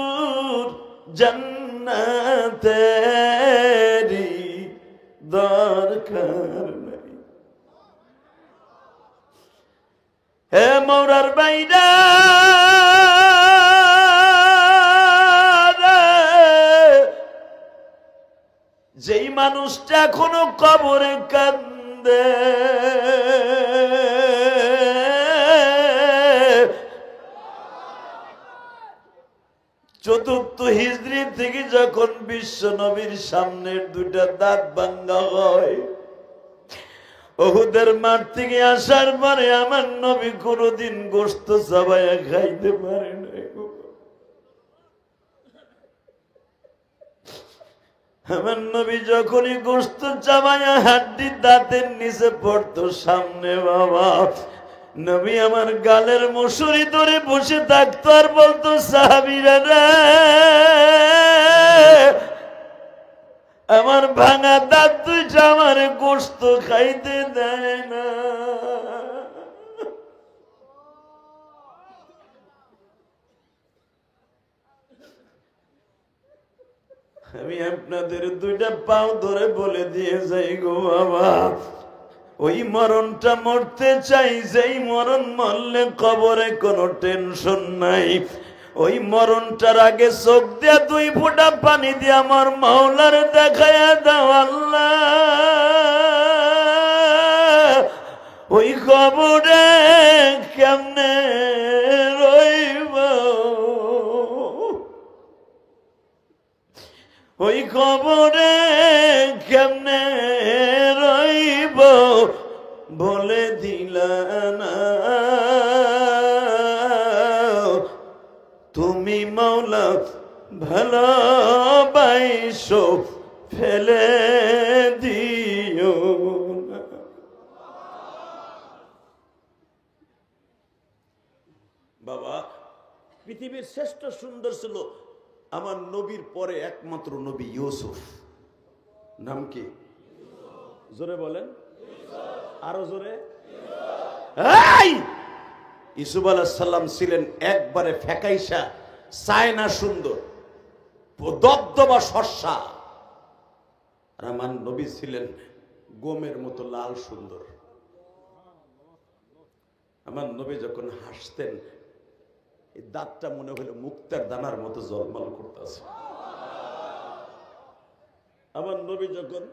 Speaker 1: জান্নাতেরই দরকার নাই। হে মৌরার বাইরা, যেই মানুষটা এখনো কবরে কান্দে, চতুর্থ থেকে যখন বিশ্ব নবীর সামনের দুইটা দাঁত ভাঙা হয়, উহুদের মাঠ থেকে আসার পরে আমার নবী কোনদিন গোশত চাবাইয়া খাইতে পারে নাই। আমার নবী যখনই গোশত চাবাইয়া হাড্ডি দাঁতের নিচে পড়তো সামনে, বাবা নবী আমার গালের মশুরি ধরে বসে থাকতো আর বলতো, সাহাবীরা রে, আমার ভাঙা দাঁত দুইটা আমার গোশত খাইতে দেয় না। আমি আপনাদের দুইটা পাও ধরে বলে দিয়ে যাই গো বাবা, ওই মরণটা মরতে চাই যেই মরণ মরলে কবরে কোনো টেনশন নাই। ওই মরণটার আগে চোখ দিয়া 2 ফোঁটা পানি দিয়ে আমার মাওলার দেখায়া দাও আল্লাহ। ওই কবরে কেমনে রইব, ওই কবরে কেমনে রইব বলে দিলা না তুমি মাওলা, ভালোবাসো ফেলে দিও না। বাবা পৃথিবীর শ্রেষ্ঠ সুন্দর ছিল আমার নবীর পরে একমাত্র নবী ইউসুফ। নাম কি? জোরে বলেন, আরো জোরে। ইউসুফ আলাইহিস সালাম ছিলেন একবারে ফেকাইসা চায়না সুন্দর, দবদবা সর্ষা, আর আমার নবী ছিলেন গমের মতো লাল সুন্দর। আমার নবী যখন হাসতেন এই দাঁতটা মনে হলো মুক্তার দানার মতো জলমল করতেছে। আমার নবী যখন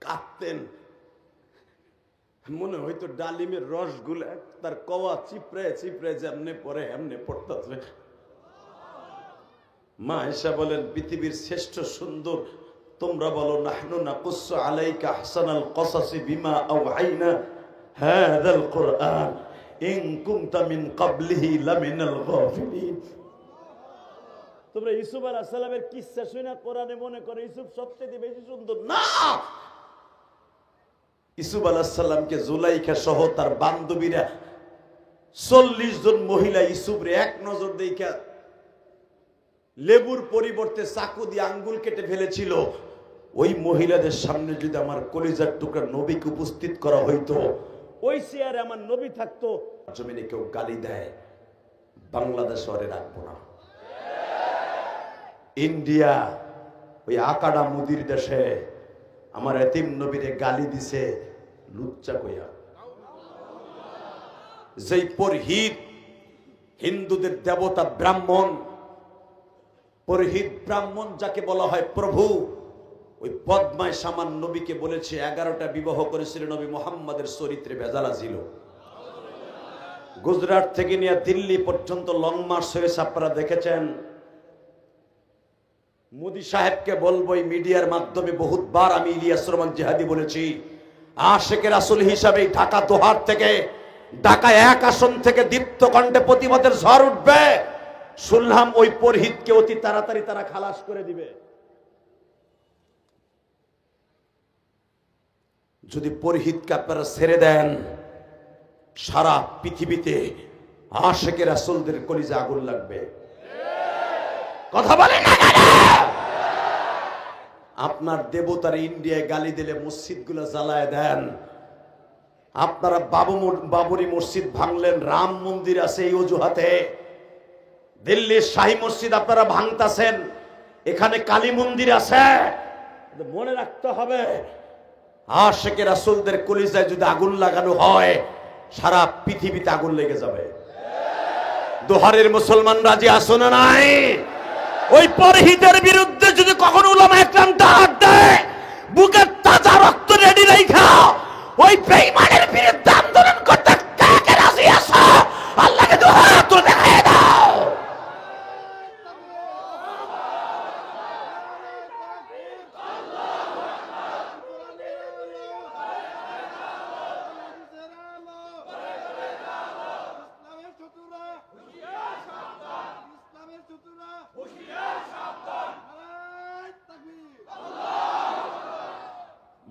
Speaker 1: কাঁদতেন মনে হয়তো ডালিমের রসগুলা তার কওয়া চিপড়ে চিপড়ে যেমনে পরে এমনে পড়তেছে। মা আয়েশা বলেন, পৃথিবীর শ্রেষ্ঠ সুন্দর তোমরা বলো, নাহনু নাকুসসু আলাইকা আহসানাল কসাসি বিমা আওহাইনা হাযাল কুরআন ইন কুনতা মিন ক্বাবলিহি লামিনাল গাফিলিন। তোমরা ইউসুফ আলাইহিস সালামের কিসসা শুনে কোরআনে মনে করে ইউসুফ সবচেয়ে বেশি সুন্দর। না, ইউসুফ আলাইহিস সালামকে জুলাইখা সহ তার বান্ধবীরা 40 জন মহিলা ইউসুফরে এক নজর দেখা লেবুর পরিবর্তে চাকু দিয়ে আঙ্গুল কেটে ফেলেছিল। ওই মহিলাদের সামনে যদি আমার কলিজার টুকরা নবীকে উপস্থিত করা হইতো, ওই চেয়ারে আমার নবী থাকতো। জমিনে কেউ গালি দেয়, বাংলাদেশ শহরে রাখবো না। ইন্ডিয়া ওই আকাডা মুদির দেশে আমার এতিম নবীরে গালি দিছে লুচ্চা কইয়া। যেই পরহিত হিন্দুদের দেবতা ব্রাহ্মণ, পরহিত ব্রাহ্মণ যাকে বলা হয় প্রভু, ওই বদমাইশ আমার নবীকে বলেছে 11টা বিবাহ করেছিল, নবী মুহাম্মাদের চরিত্রে ভেজাল ছিল। গুজরাট থেকে নিয়ে দিল্লি পর্যন্ত লং মার্চ হয়েছে, আপনারা দেখেছেন। মোদী সাহেবকে বলবো, এই মিডিয়ার মাধ্যমে বহুতবার আমি ইলিয়াস রহমান জিহাদি বলেছি, আশেকে রাসূল হিসাবে ঢাকা দোহার থেকে, ঢাকা 1 আসন থেকে দীপ্ত কণ্ঠে প্রতিবাদের ঝড় উঠবে। শুনলাম ওই পরহিতকে অতি তাড়াতাড়ি তারা খালাস করে দিবে। যদি পরহিতকে আপনারা ছেড়ে দেন, সারা পৃথিবীতে আশেকে রাসূলদের কলিজা আগুন লাগবে। কথা বলে না কেন? আপনার দেবতার ইন্ডিয়ায় গালি দিলে মসজিদগুলো জ্বালায় দেন। আপনারা বাবরি মসজিদ ভাঙলেন, রাম মন্দির আছে এই অজুহাতে। দিল্লির শাহী মসজিদ আপনারা ভাঙতাছেন, এখানে কালী মন্দির আছে। মনে রাখতে হবে, আশেকে রাসূলদের কলিজায় যদি আগুন লাগানো হয়, সারা পৃথিবীতে আগুন লেগে যাবে। দোহারের মুসলমান রাজি আছো না নাই? ওই পরহিতের বিরুদ্ধে যদি কখনো উলামায়ে কেরাম ডাক দেয়, বুকের তাজা রক্ত রেডি রাখা ওই বেঈমানের বিরুদ্ধে আন্দোলন করতে কে কে রাজি আছো? আল্লাহকে দুই হাত তুলে দেখায় দাও।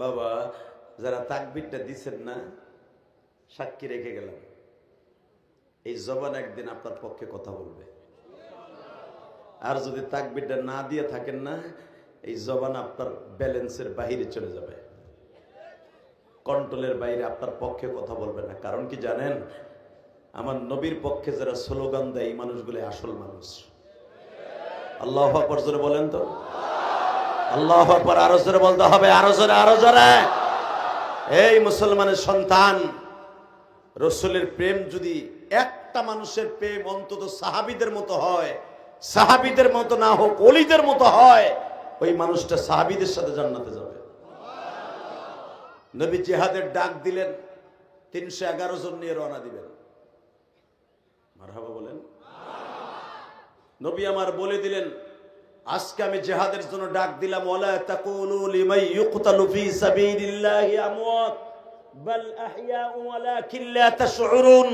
Speaker 1: বাবা যারা তাকবীরটা দিচ্ছেন না, সাক্ষী রেখে গেলাম, এই জবান একদিন আপনার পক্ষে কথা বলবে। আর যদি তাকবীরটা না দিয়ে থাকেন না, এই জবান আপনার ব্যালেন্সের বাইরে চলে যাবে, কন্ট্রোলের বাইরে, আপনার পক্ষে কথা বলবে না। কারণ কি জানেন? আমার নবীর পক্ষে যারা স্লোগান দেয় এই মানুষগুলো আসল মানুষ। আল্লাহু আকবার জোরে বলেন তো, আল্লাহু আকবার আরো জোরে বলতে হবে, আরো জোরে, আরো জোরে। এই মুসলমানের সন্তান, রাসূলের প্রেম যদি একটা মানুষের প্রেম অন্তত সাহাবীদের মতো হয়, সাহাবীদের মতো না হোক ওলিদের মতো হয়, ওই মানুষটা সাহাবীদের সাথে জান্নাতে যাবে। নবী জিহাদের ডাক দিলেন, 311 জন নিয়ে রওনা দিবেন। মারহাবা বলেন। নবী আমার বলে দিলেন, আজকে আমি জিহাদের জন্য ডাক দিলাম, ওয়ালা তাকুলু লিমান ইউকতালু ফি সাবিলিল্লাহি আমওয়াত বাল আহইয়াউ ওয়ালাকিন লা তাশউরুন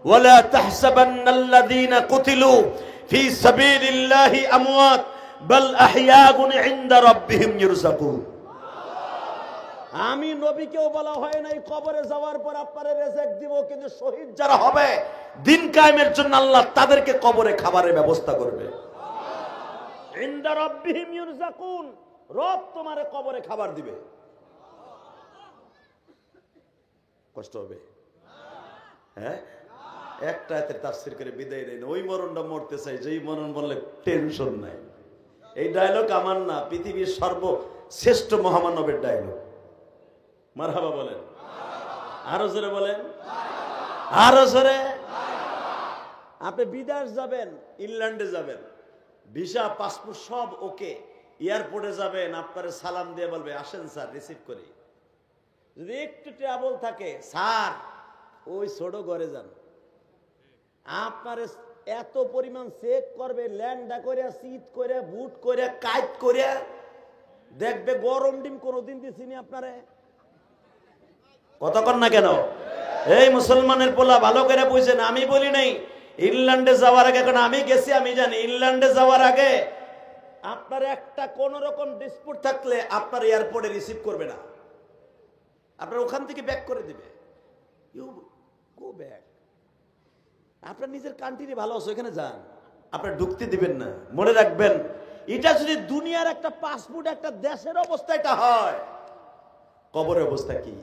Speaker 1: ওয়ালা তাহসাবান্নাল্লাযীনা কুতিলু ফি সাবিলিল্লাহি আমওয়াত বাল আহইয়াউন ইনদা রাব্বিহিম ইরযাকুন। আমি নবীকেও বলা হয় নাই কবরে যাওয়ার পর আপনারে রিজিক দিব, কিন্তু শহীদ যারা হবে দিন কায়েমের জন্য আল্লাহ তাদেরকে কবরে খাবারের ব্যবস্থা করবে। ইনদা রাব্বিহিম ইরযাকুন, রব তোমারে কবরে খাবার দিবে। কষ্ট হবে? হ্যাঁ, একটা আয়াতের তাফসীর করে বিদায় নেন। ওই মরণটা মরতে চাই, যেই মরণ বললে টেনশন নাই। এই ডায়লগ আমার না, পৃথিবীর সর্বশ্রেষ্ঠ মহামানবের ডায়লগ। মারহাবা বলেন, আরো জোরে বলেন, আরো জোরে। আপনি বিদেশ যাবেন, ইংল্যান্ডে যাবেন, ভিসা পাসপোর্ট সব ওকে, এয়ারপোর্টে যাবেন, আপনার সালাম দিয়ে বলবে আসেন স্যার, রিসিভ করি। যদি একটু ট্রাবল থাকে, স্যার ওই ছোট ঘরে যান, আপনার এত পরিমাণ চেক করবে, ল্যান্ডা করে, শীত করে, বুট করে, কাইট করে, দেখবে গরম ডিম কোনোদিন দিছিনি আপনারে। কতক্ষণ না কেন? এই মুসলমানের পোলা ভালো করে বুঝছেন, আমি বলি নাই ইংল্যান্ডে যাওয়ার আগে, কারণ আমি গেছি, আমি জানি ইংল্যান্ডে যাওয়ার আগে আপনার একটা কোন রকম ডিসপুট থাকলে আপনার এয়ারপোর্টে রিসিভ করবে না, আপনার ওখান থেকে ব্যাক করে দিবে। ইউ গো ব্যাক, আপনার নিজের কান্ট্রি ভালো আছে, ওখানে যান, আপনার ঢুকতে দিবেন না। মনে রাখবেন, এটা যদি দুনিয়ার একটা পাসপোর্ট একটা দেশের অবস্থা এটা হয়, কবরের অবস্থা কি?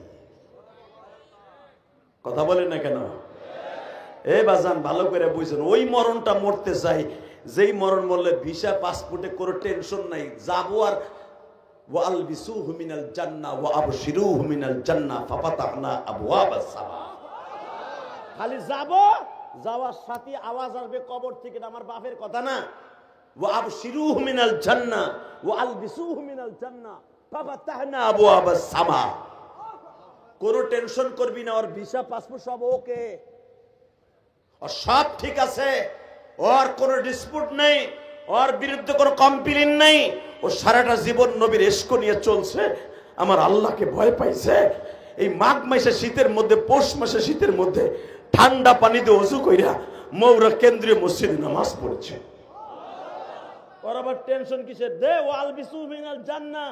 Speaker 1: কথা বলেন না কেন? এ বাজান ভালো করে বুঝছেন, ওই মরণটা মরতে চাই, যেই মরণ মরলে ভিসা পাসপোর্টে কোনো টেনশন নাই, যাবো আর ওয়ালবিসুহু মিনাল জান্নাহ ওয়া আবশিরুহু মিনাল জান্নাহ ফাফাতাহনা আবওয়াবাস সামা। খালি যাবো, যাওয়ার সাথে আওয়াজ আসবে কবর থেকে, আমার বাপের কথা না, ওয়া আবশিরুহু মিনাল জান্নাহ ওয়া আলবিসুহু মিনাল জান্নাহ ফাফাতাহনা আবওয়াবাস সামা। কোনো টেনশন করবি না, ওর ভিসা পাসপোর্ট সব ওকে, আর সব ঠিক আছে, ওর কোনো ডিসপুট নেই, ওর বিরুদ্ধে কোনো কমপ্লেইন নেই, ও সারাটা জীবন নবীর ইশক নিয়ে চলছে, আমার আল্লাহকে ভয় পাইছে। এই মাঘ মাসে শীতের মধ্যে, পৌষ মাসে শীতের মধ্যে ঠান্ডা পানি দিয়ে ওযু কইরা মৌরা কেন্দ্রীয় মসজিদে নামাজ পড়েছে। ওর আবার টেনশন কিসের? দে ওয়াল বিসু মিনাল জান্নাহ,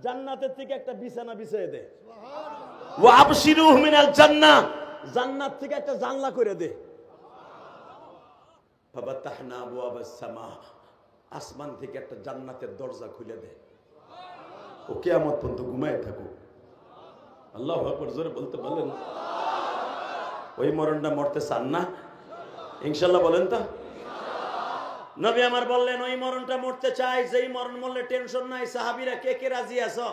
Speaker 1: জান্নাতের থেকে একটা বিছানা বিছিয়ে দে। ওয়া আবশিরুহু মিনাল জান্নাহ, জান্নাত থেকে একটা জানলা করে দে। ফাফাতাহনা আবওয়াবাস সামা, আসমান থেকে একটা জান্নাতের দরজা খুলে দে। ও কিয়ামত পর্যন্ত ঘুমায় থাকুক। আল্লাহু আকবার জোরে বলতে বলেন। ওই মরণটা মরতে চান না? ইনশাআল্লাহ বলেন তো। নবী আমার বললেন, ওই মরণটা মরতে চাই, যেই মরণ মরলে টেনশন নাই। সাহাবীরা কে কে রাজি আছো?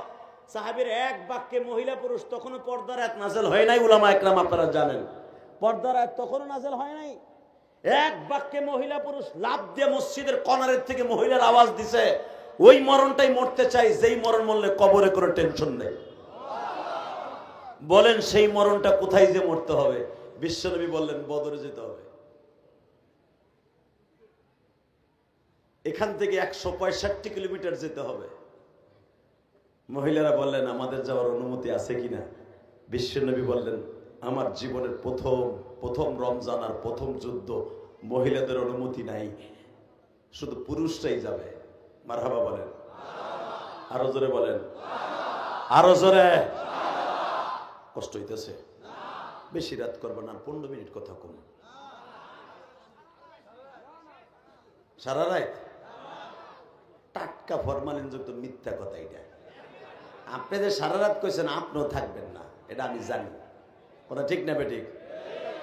Speaker 1: সাহাবীর এক বাক্যে মহিলা পুরুষ, তখনও পর্দার আয়াত নাযিল হয় নাই। উলামা ইকরাম আপনারা জানেন, পর্দার আয়াত তখনও নাযিল হয় নাই। এক বাক্যে মহিলা পুরুষ লাফ দিয়ে মসজিদের কর্নারের থেকে মহিলার আওয়াজ দিছে, ওই মরণটাই মরতে চাই, যেই মরণ মরলে কবরে কোনো টেনশন নেই। বলেন সেই মরণটা কোথায় যে মরতে হবে? বিশ্বনবী বললেন বদরে যেতে হবে। এখান থেকে 165 কিলোমিটার যেতে হবে। মহিলারা বললেন আমাদের যাওয়ার অনুমতি আছে কিনা? বিশ্বনবী বললেন, আমার জীবনের প্রথম রমজান আর প্রথম যুদ্ধ, মহিলাদের অনুমতি নাই, শুধু পুরুষরাই যাবে। মারহাবা বলেন, আরো জোরে বলেন, আরো জোরে। কষ্ট হইতেছে? বেশি রাত করবো না, 15 মিনিট কথা কম। সারা রাত টাটকা ফরমালিন যুক্ত মিথ্যা কথা এটা। আপনি যে সারা রাত কইছেন আপনিও থাকবেন না, এটা আমি জানি। কথা ঠিক না বেঠিক?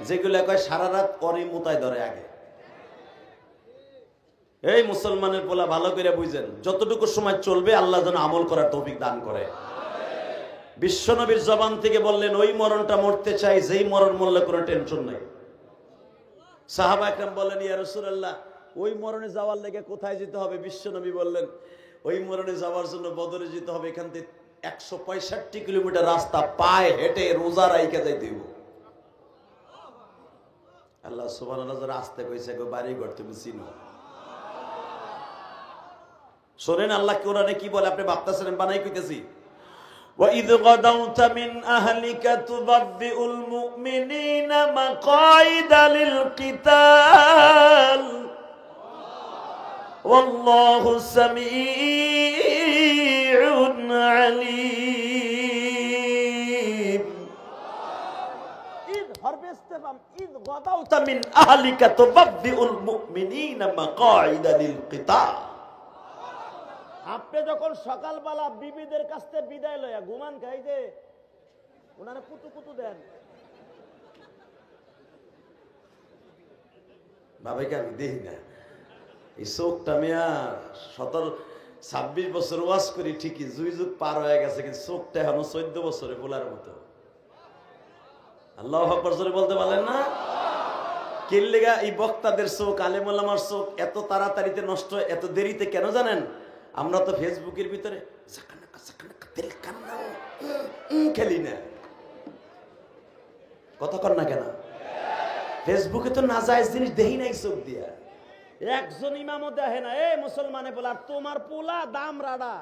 Speaker 1: যেগুলো কয় সারা রাত অনিমুতায় ধরে আগে। এই মুসলমানের পোলা ভালো করে বুঝেন, যতটুকু সময় চলবে আল্লাহ যেন আমল করার তৌফিক দান করে। বিশ্বনবীর জবান থেকে বললেন, ওই মরণটা মরতে চাই যেই মরণ মরলে কোনো টেনশন নাই। সাহাবা একরাম বললেন, ইয়া রাসূলুল্লাহ, ওই মরণে যাওয়ার লেগে কোথায় যেতে হবে? বিশ্বনবী বললেন, ওই মরণে যাওয়ার জন্য বদরে যেতে হবে। এখান থেকে 165 কিলোমিটার রাস্তা পায়ে হেঁটে রোজা রাইখা যাইতে হইব। আল্লাহ সুবহানাল্লাহ যারা আসতে কইছে গো বাড়ি ঘর তুমি চিনো। শোনেন আল্লাহ কোরআনে কি বলে, আপনি ভাবতেছেন বানাই কইতেছি। وَإِذْ غَدَوْتَ مِنْ أَهْلِكَ تُبَوِّئُ الْمُؤْمِنِينَ مَقَاعِدَ لِلْقِتَالِ وَاللَّهُ سَمِيعٌ عَلِيمٌ إِذْ هَرْبَسْتَفَمْ إِذْ غَدَوْتَ مِنْ أَهْلِكَ تُبَوِّئُ الْمُؤْمِنِينَ مَقَاعِدَ لِلْقِتَالِ। আপনি যখন সকালবেলা বিবিদের কাছ থেকে বিদায় লইয়া ঘুমান খাই যে ওনারা কুতু কুতু দেন, বাবাইকে আমি দেখি না। এই চোখটা মিয়া 26 বছর ওয়াজ করি ঠিকই, যুগ যুগ পার হয়ে গেছে, কিন্তু চোখটা এখনো 14 বছরে বলার মতো। আল্লাহু আকবার জোরে বলতে পারলেন না? কিল্লিগা এই বক্তাদের চোখ, আলেম ওলামার চোখ এত তাড়াতাড়িতে নষ্ট, এত দেরিতে কেন জানেন? আমরা তো ফেসবুকের ভিতরে খেলি না, কথা কর না কেন? ফেসবুকে তো নাজায়েজ জিনিস দেখি নাই চোখ দিয়া। একজন ইমামও দেখে না। এই মুসলমানে বলে, আর তোমার পোলা দাম রাডা,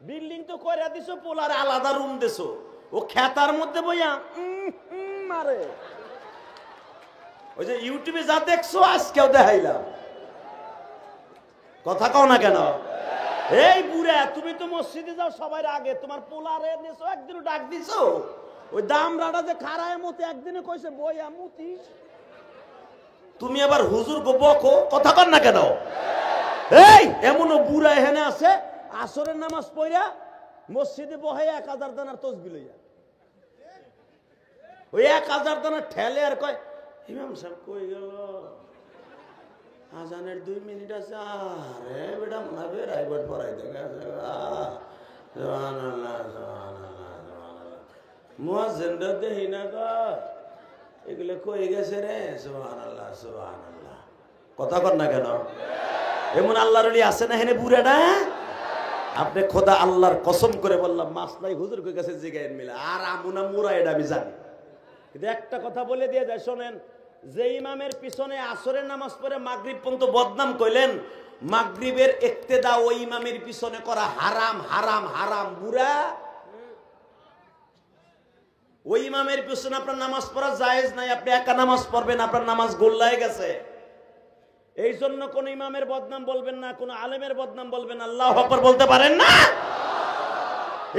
Speaker 1: বিল্ডিং তো কইরা দিছো, পোলার আলাদা রুম দিছো, ও খেতার মধ্যে বইয়া মারে। ওই যে ইউটিউবে যা দেখছো আজকেও দেখাইলাম, কথা কও না কেন? এই বুড়া, তুমি তো মসজিদে যাও সবার আগে, তোমার পোলারে নিছো, একদিনও ডাক দিছো? ওই দাম রাডা যে খারায় মতে একদিনে কইছে বইয়া মুতি, তুমি আবার হুজুর গো বকো, কথা কর না কেন? এই এমনও বুড়া এখানে আছে, আসরের নামাজ পড়া মসজিদে বহে 1000 দানার তসবিহ লইয়া, ওই 1000 দানা ঠেলে আর কয় ইমাম সাহেব কই গেল, আজানের 2 মিনিট আছে। আরে বেটা মনে হবে রাইবট পড়াইতে গেছে। সুবহানাল্লাহ সুবহানাল্লাহ সুবহানাল্লাহ, মুয়াজ্জিনরা দেই না গো, এগুলো কই গেছে রে? সুবহানাল্লাহ সুবহানাল্লাহ, কথা কর না কেন? এমন আল্লাহর ওলি আছে না হেনে বুড়াটা? আপনি খোদা আল্লাহর কসম করে বললাম, মাসলাই হুজুর কই গেছে জিগায়েন মিলা, আর আমুনা মুরা এটা আমি জানি। কিন্তু একটা কথা বলে দিয়ে যায়, শোনেন, যে ইমামের পিছনে আসরের নামাজ পড়ে মাগরিব পর্যন্ত বদনাম কইলেন, মাগরিবের ইক্তেদা ওই ইমামের পিছনে করা হারাম হারাম হারাম। বুড়া, ওই ইমামের পিছনে আপনার নামাজ পড়া জায়েজ নাই, আপনি একা নামাজ পড়বেন, আপনার নামাজ গোল্লায় গেছে। এই জন্য কোন ইমামের বদনাম বলবেন না, কোন আলেমের বদনাম বলবেন, আল্লাহু আকবার বলতে পারেন না?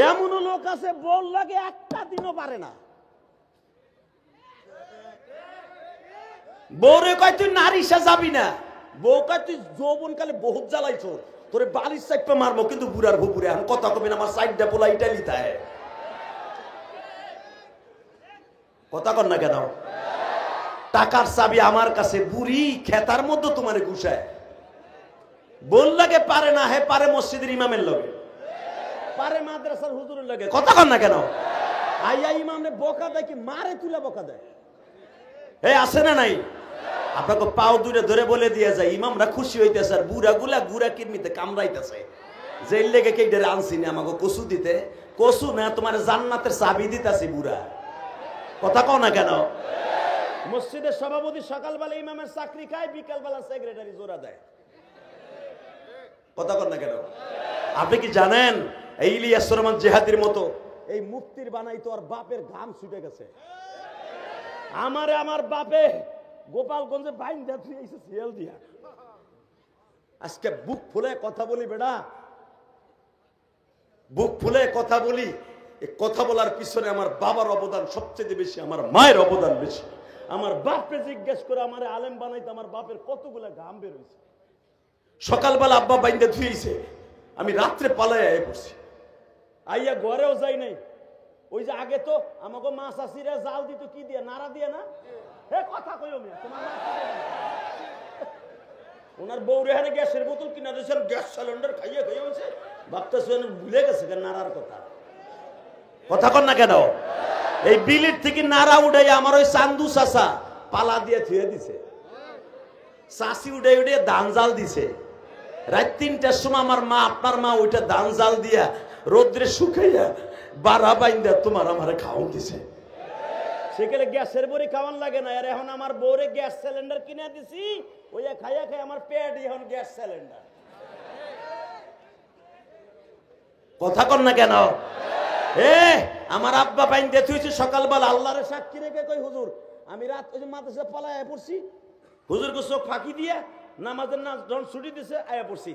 Speaker 1: এমনও লোক আছে বল লাগে একটা দিনও পারে না। বউরে কয় তুই নারীসা যাবি না, বউ কয় তুই যৌবন কালে বহুত জ্বালাইছ, তোরে বালিশ চাইপা মারবো, কিন্তু বুড়ার ভুপুরে এখন কথা কবি না, আমার সাইডটা পোলা ইটালিতে হয়, কথা কর না কেন? টাকার চাবি আমার কাছে, বুড়ি খেতার মধ্যে তোমার ঘুষায়। বল লাগে পারে না, হে পারে মসজিদের ইমামের লগে, পারে মাদ্রাসার হুজুরের লগে, কথা কর না কেন? আইয়া ইমামে বকা দেয়, কি মারে তুলে বকা দেয়। এই আছে না নাই? আপনাকে পাও দূরে ধরে বলে দিয়ে যায়, ইমামরা খুশি হইতেছে, আর বুড়া গুলা গুড়া কিরমিতে কামড়াইতেছে, যে লেগে কে আনছি না আমাকে কসু দিতে, কসু না তোমার জান্নাতের চাবি দিতেছি বুড়া, কথা কও না কেন? মসজিদের সভাপতি সকালবেলা ইমামের চাকরি খায়, বিকালবেলা সেক্রেটারি জোড়া দেয়, কথা কর না কেন? আপনি কি জানেন এই ইলিয়াস রহমান জেহাদির মতো এই মুফতির বানাইতো আর বাপের ঘাম ছুটে গেছে। আমারে আমার বাপে গোপালগঞ্জে বাইন দিয়েছে সিএল দিয়া, আজকে বুক ফুলে কথা বলি বেড়া, বুক ফুলে কথা বলি, এই কথা বলার পিছনে আমার বাবার অবদান সবচেয়ে বেশি, আমার মায়ের অবদান বেশি। আমার বাপকে জিজ্ঞেস করে আমার আলেম বানাইতে আমার বাপের কতগুলা ঘাম বের হয়েছে। সকালবেলা আব্বা বাইন্দা ধুয়েছে, আমি রাত্রে পালায় আয় পড়ছি, আইয়া ঘরেও যাই নাই। ওই যে আগে তো আমাকে মা চাষিরা জাল দিত কি দিয়ে, নাড়া দিয়ে না, হে কথা কইও মিয়া তোমার মা কি দিয়ে? ওনার বউ রেহানে গ্যাসের বোতল কিনা দিয়েছেন, গ্যাস সিলিন্ডার খাইয়ে খাইয়ে হয়েছে, ভাবতেছে ভুলে গেছে কেন নাড়ার কথা। কথা কন না কেন? এই বিলির থেকে নাড়া উঠাই আমার ওই চান্দু চাষা পালা দিয়ে থুয়ে দিছে, চাষি উঠে উঠে ধান জাল দিছে। রাত 3টার সময় আমার মা, আপনার মা ওইটা ধান জাল দিয়া রোদ্রে শুকাইয়া বাড়া বাইন্দা তোমার আমারে খাওয়ান দিছে। সেখানে গ্যাসের বড়ি খাওয়ান লাগে না। আর এখন আমার বউরে গ্যাস সিলিন্ডার কিনে দিছি, ওই খাইয়া খাই আমার পেট এখন গ্যাস সিলিন্ডার। কথা কন না কেন? আমার আব্বা বাইন্দা থুইছে সকালবেলা, আল্লাহরে সাক্ষী রেখে কই হুজুর আমি রাত ওই যে মাদ্রাসা পালায় পড়ছি, হুজুর গো চোখ ফাঁকি দিয়া নামাজের না যখন ছুটি দিছে আয়া পড়ছি।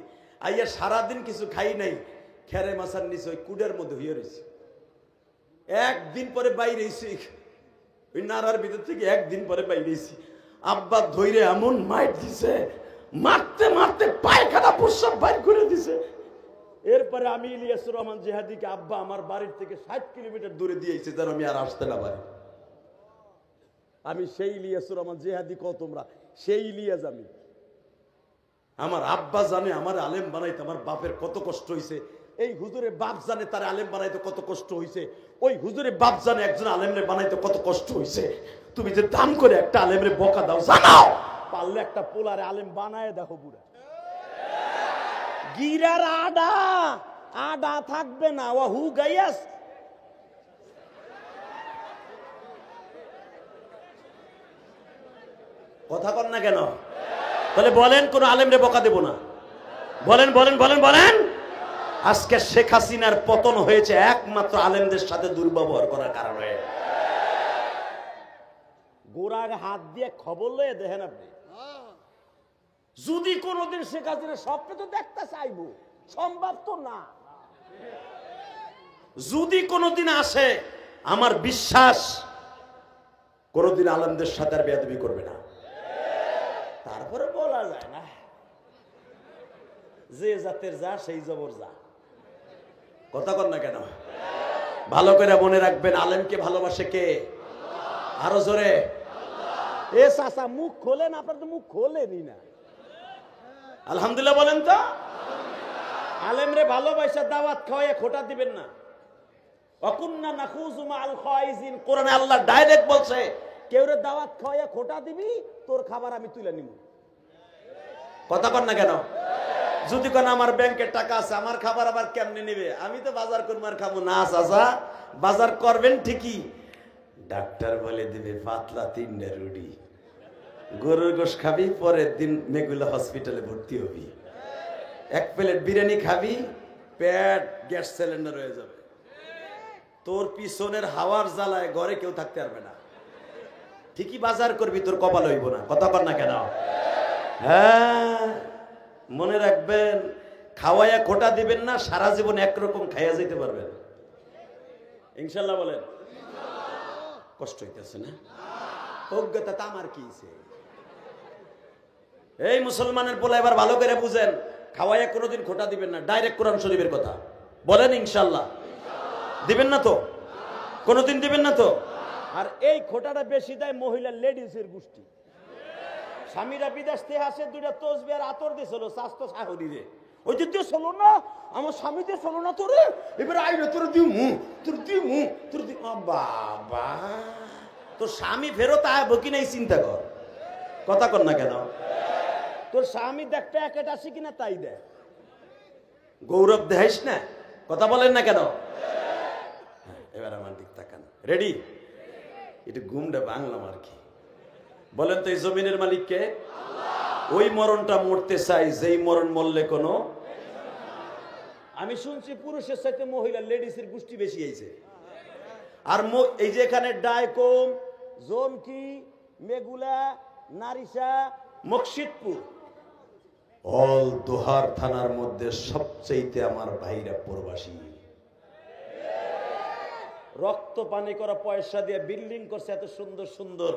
Speaker 1: আইয়া সারাদিন কিছু খাই নাই, খেরে মাছার নিচে ওই কুডের মধ্যে হইয়া রয়েছে। একদিন পরে বাইরে এসে ওই নাড়ার ভিতর থেকে একদিন পরে বাইরে এসি, আব্বা ধৈরে এমন মাইট দিছে, মারতে মারতে পায়খানা প্রস্রাব বাইর করে দিছে। এরপরে আমি ইলিয়াসুর রহমান জিহাদিকে আব্বা আমার বাড়ির থেকে 60 কিলোমিটার দূরে দিয়েছে যেন আমি আর আসতে না পারি। আমি সেই ইলিয়াসুর রহমান জিহাদি কও তোমরা, সেই ইলিয়াস আমি। আমার আব্বা জানে আমার আলেম বানাইতে আমার বাপের কত কষ্ট হয়েছে। এই হুজুরে বাপ জানে তার আলেম বানাইতে কত কষ্ট হয়েছে। ওই হুজুরে বাপ জানে একজন আলেমরে বানাইতে কত কষ্ট হয়েছে। তুমি যে দাম করে একটা আলেমরে বকা দাও, জানাও পারলে একটা পোলারে আলেম বানায় দেখো বুড়া। গিরার আডা আডা থাকবে না, ও হু গাইয়াস। কথা কন না কেন? তাহলে বলেন কোন আলেমরে বকা দেব না? বলেন বলেন বলেন বলেন। আজকে শেখ হাসিনার পতন হয়েছে একমাত্র আলেমদের সাথে দুর্ব্যবহার করার কারণে। গোড়ার হাত দিয়ে খবর লয়ে দেখেন আপনি, যদি কোনদিন শেখ হাসিনা স্বপ্নে তো দেখতে চাইব, সম্ভব তো না। যদি কোনদিন আসে, আমার বিশ্বাস কোনদিন আলেমদের সাথে আর বেয়াদবি করবে না। তারপরে বলা যায় না, যে জাতের যা সেই জবর যা। কথা কর না কেন? ভালো করে মনে রাখবেন, আলেমকে ভালোবাসে কে? আরো জোরে। এ চাচা মুখ খোলেন, আপনার তো মুখ খোলেনই না। আলহামদুলিল্লাহ বলেন তো। আলেমরে ভালোবাসা দাওয়াত খাওয়ায় খোটা দিবেন না। অকুন্না নাখুযু মাআল খায়িজিন, কোরআনে আল্লাহ ডাইরেক্ট বলছে, কেউরে দাওয়াত খাওয়ায় খোটা দিবি, তোর খাবার আমি তুলে নিব। কথা কর না কেন? যদি কোন আমার ব্যাংকে টাকা আছে, আমার খাবার আবার কেমনে নিবে? আমি তো বাজার করবো আর খাবো না। চাচা বাজার করবেন ঠিকই, ডাক্তার বলে দিবে পাতলা 3টা রুটি, গরুর গোশ খাবি, পরের দিন মেগুলা হসপিটালে ভর্তি হবি। 1 প্লেট বিরিয়ানি খাবি, পেট গ্যাস সিলিন্ডার হয়ে যাবে। তোর পিছনের হাওয়ার জ্বালায় ঘরে কেউ থাকতে পারবে না। ঠিকই বাজার করবি, তোর কপাল হইব না। কথা কর না কেন? হ্যাঁ মনে রাখবেন, খাওয়াইয়া খোটা দিবেন না, সারা জীবন একরকম খাইয়া যেতে পারবেন ইনশাল্লাহ। বলেন কষ্ট হইতেছে না? অজ্ঞতা তা আমার কি? এই মুসলমানের পোলা এবার ভালো করে বুঝেন, খাওয়াইয়া কোনোদিন খোটা দিবেন না, ডাইরেক্ট কোরআন শরীফের কথা বলেন। ইনশাল্লাহ দিবেন না তো? কোনোদিন দিবেন না তো? আর এই খোটাটা বেশি দেয় মহিলা লেডিসের গোষ্ঠী। স্বামীরা বিদেশ থেকে আসে, 2টা তসবি আর আতর দিয়েছিল, স্বাস্থ্য সাহরি রে, ওই যে চলো না আমার স্বামী দিয়ে চলো না তোরে, এবার আইবে তোর দিমু, তোর দিমু, তোর দি। বাবা তোর স্বামী ফেরত আয় কি নাই চিন্তা কর। কথা কর না কেন? তোর স্বামী দেখ প্যাকেট আসি কিনা তাই দেখ, গৌরব দেখাইস না। কথা বলেন না কেন? এবার আমার দিক তাকান। রেডি? এটা ঘুমটা বাংলাম আর কি। বলেন তো এই জমিনের মালিক কে? ওই মরণটা মরতে চাই যেই মরণ মরলে কোনো। আমি শুনছি পুরুষের সাথে মহিলা লেডিসের গোষ্ঠী বেশি হয়েছে। আর এই যে এখানে ডায়কম, জোনকি, মেগুলা, নারিশা, মকসিদপুর, অল দোহার থানার মধ্যে সবচেয়ে আমার ভাইরা প্রবাসী। রক্ত পানি করা পয়সা দিয়ে বিল্ডিং করছে এত সুন্দর সুন্দর,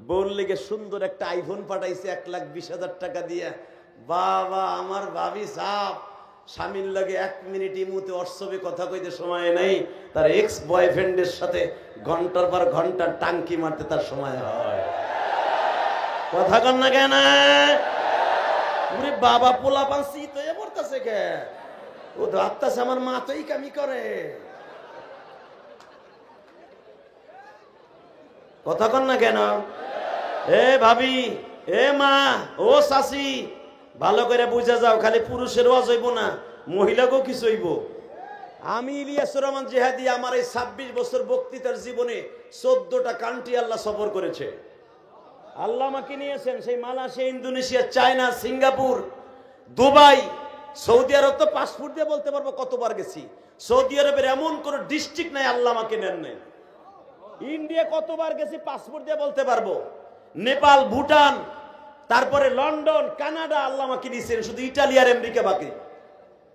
Speaker 1: বউর লেগে সুন্দর একটা আইফোন পাঠাইছে 1,20,000 টাকা দিয়ে। বাবা আমার ভাবি সাপ স্বামীর লাগে 1 মিনিট ইমুতে হোয়াটসঅ্যাপে কথা কইতে সময় নেই, তার এক্স বয়ফ্রেন্ডের সাথে ঘন্টার পর ঘন্টা টাঙ্কি মারতে তার সময় হয়। কথা কন না কেন? বাবা পোলা পাঁচি তো এ পড়তেছে কে, ও ভাবতেছে আমার মা তো এই কামি করে। কথা কন না কেন? এ ভাবি, এ মা, ও শাশি, ভালো করে বুঝা যাও, খালি পুরুষের ওয়াজ হইব না, মহিলাকেও কিছু হইব। আমি ইলিয়াসুর রহমান জিহাদি আমার এই 26 বছর বক্তৃতার জীবনে 14টা কান্ট্রি আল্লাহ সফর করেছে। আল্লাহ আমাকে নিয়েছেন সেই Malaysia, Indonesia, China, Singapore, Dubai, Saudi Arab. তো পাসপোর্ট দিয়ে বলতে পারবো কতবার গেছি। সৌদি আরবের এমন কোন ডিস্ট্রিক্ট নাই আল্লাহ আমাকে নেন নাই। ইন্ডিয়া কতবার গেছি পাসপোর্ট দিয়ে বলতে পারবো। নেপাল, ভুটান, তারপরে লন্ডন, কানাডা আল্লাহ আমাকে দিয়েছেন, শুধু ইটালি আর আমেরিকা বাকি।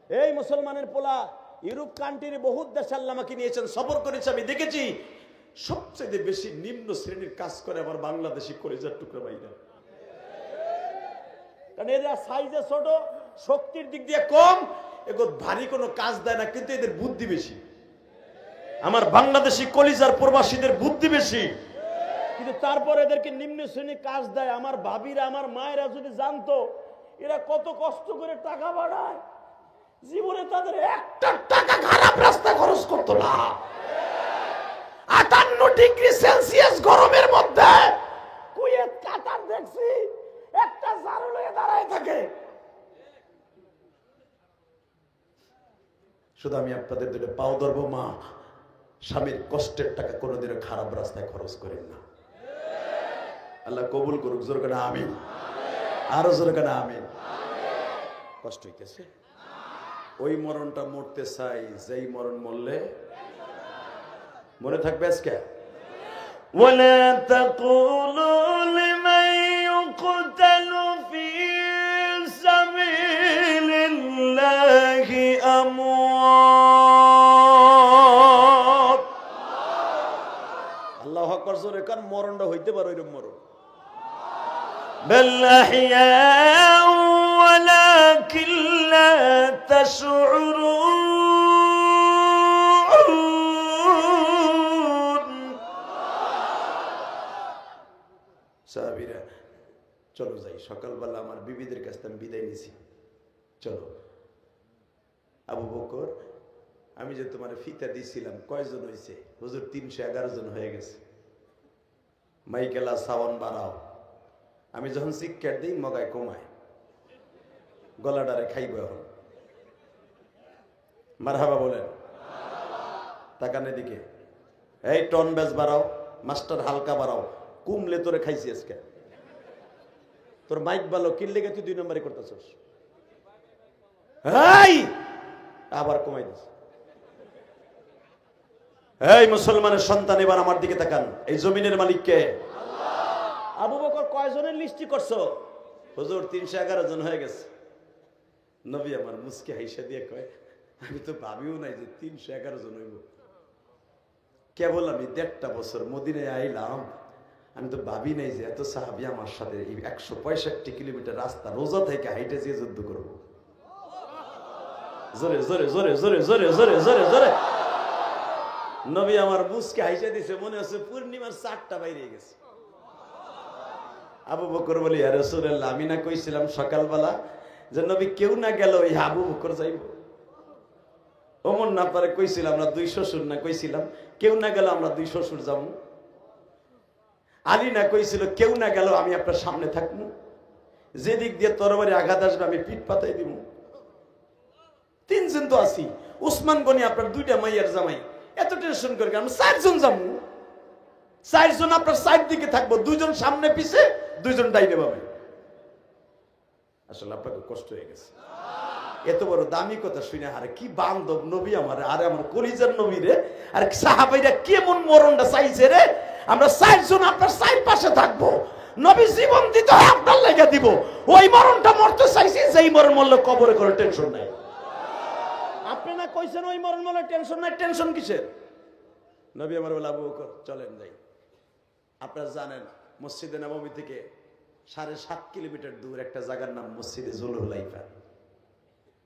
Speaker 1: এই মুসলমানের পোলা ইউরোপ কান্ট্রির বহুত দেশ আল্লাহ আমাকে নিয়েছেন, সফর করেছে। আমি দেখেছি সবচেয়ে বেশি নিম্ন শ্রেণীর কাজ করে আমার বাংলাদেশি কলিজার টুকরা ভাইরা, কারণ এরা সাইজে ছোট, শক্তির দিক দিয়ে কম, এগুলো ভারী কোনো কাজ দেয় না, কিন্তু এদের বুদ্ধি বেশি। আমার বাংলাদেশি কলিজার প্রবাসীদের বুদ্ধি বেশি, কিন্তু তারপর এদেরকে নিম্ন শ্রেণীর কাজ দেয়। আমার ভাবিরা, আমার মায়েরা যদি জানতো এরা কত কষ্ট করে টাকা বাড়ায়, জীবনে তাদের একটা টাকা খারাপ রাস্তা খরচ করতো না। 58 ডিগ্রি সেলসিয়াস গরমের মধ্যে কুয়েত, কাতার দেখছি একটা ঝাড়ু লয়ে দাঁড়ায় থাকে। শুধু আমি আপনাদের দুটো পাও ধরবো, মা, স্বামীর কষ্টের টাকা কোনোদিনও খারাপ রাস্তায় খরচ করেন না। আল্লাহ কবুল করুক। জোর করে আমিন, আরো জোর করে আমিন। কষ্ট হইতেছে, ওই মরণটা মরতে চাই যেই মরণ মরলে মনে থাকবে। আজকে ولا تقولوا لمن يقتل في سبيل الله أموات। আল্লাহু আকবার। জোরে কান, মরণটা হইতে পারে ওইরকম মরণ। بل أحياء ولكن لا تشعرون। সাহাবীরা চলো যাই, সকালবেলা আমার বিবিদের কাছ থেকে আমি বিদায় নিছি, চলো। আবু বকর, আমি যে তোমার ফিতা দিছিলাম কয়জন হয়েছে? হুজুর 311 জন হয়ে গেছে। মাইকেলা সাউন্ড বাড়াও। আমি যখন সিক্কেট দিই মগায় কমায়, গলাডারে খাইব। এখন মারহাবা বলেন, তাকান এদিকে। এই টন বেজ বাড়াও, মাস্টার হালকা বাড়াও, কুমলে তোরে খাইছি আজকে। তোর মাইক ভালো, কিনলে তুই 2 নম্বরে করতেছস। আবার কমাই দিস। এই মুসলমানের সন্তান, এবার আমার দিকে তাকান। এই জমিনের মালিক কে? আবু বকর কয়জনের লিস্টি করছো? হুজুর 311 জন হয়ে গেছে। নবী আমার মুস্কি হাইসা দিয়ে কয়, আমি তো ভাবিও নাই যে 311 জন হইব। কেবল আমি 1.5 বছর মদিনায় আইলাম, আমি তো ভাবি নাই যে এত সাহাবী আমার সাথে 165 কিলোমিটার রাস্তা রোজা থেকে হাইটে যেয়ে যুদ্ধ করবো। জোরে জোরে জোরে জোরে জোরে জোরে জোরে জোরে নবী আমার মুস্কি হাইসা দিছে, মনে হচ্ছে পূর্ণিমার 4টা বাইরে গেছে। আবু বকর বলি, ইয়া রাসূলুল্লাহ, আমি না কইছিলাম সকালবেলা যে নবী কেউ না গেল ওই আবু বকর যাইব। ওমর না পারে কইছিলাম আমরা 2 শ্বশুর না কইছিলাম কেউ না গেল আমরা 2 শ্বশুর যাব। আলী না কইছিল কেউ না গেল আমি আপনার সামনে থাকবো, যেদিক দিয়ে তরবারি আঘাত আসবে আমি পিঠ পাতাই দিব। 3 জন তো আছি। উসমান গনি আপনার 2টা মাইয়ার জামাই, এত টেনশন করে আমরা 4 জন যাবো। 4 জন আপনার সাইড দিকে থাকবো, 2 জন সামনে পিছে, 2 জন ডাইনে বামে। আসলে আপনাকে কষ্ট হয়ে গেছে এত বড় দামি কথা শুনে। আরে কি বান্ধব নবী আমার, আরে আমার কলিজার নবী রে, আর সাহাবাইরা কেমন মরণটা চাইছে রে। আমরা 4 জন আপনার সাইড পাশে থাকবো, নবী জীবন দিতে হয় আপনার লেগে দিব। ওই মরণটা মরতে চাইছি যেই মরণ মরলে কবরে করে টেনশন নাই। আপনি না কইছেন ওই মরণ মরলে টেনশন নাই, টেনশন কিসের? নবী আমার বলে, আবু বকর চলেন যাই। আপনারা জানেন মসজিদে নববী থেকে 7.5 কিলোমিটার দূর একটা জায়গার নাম মসজিদে জুলহুলাইফা,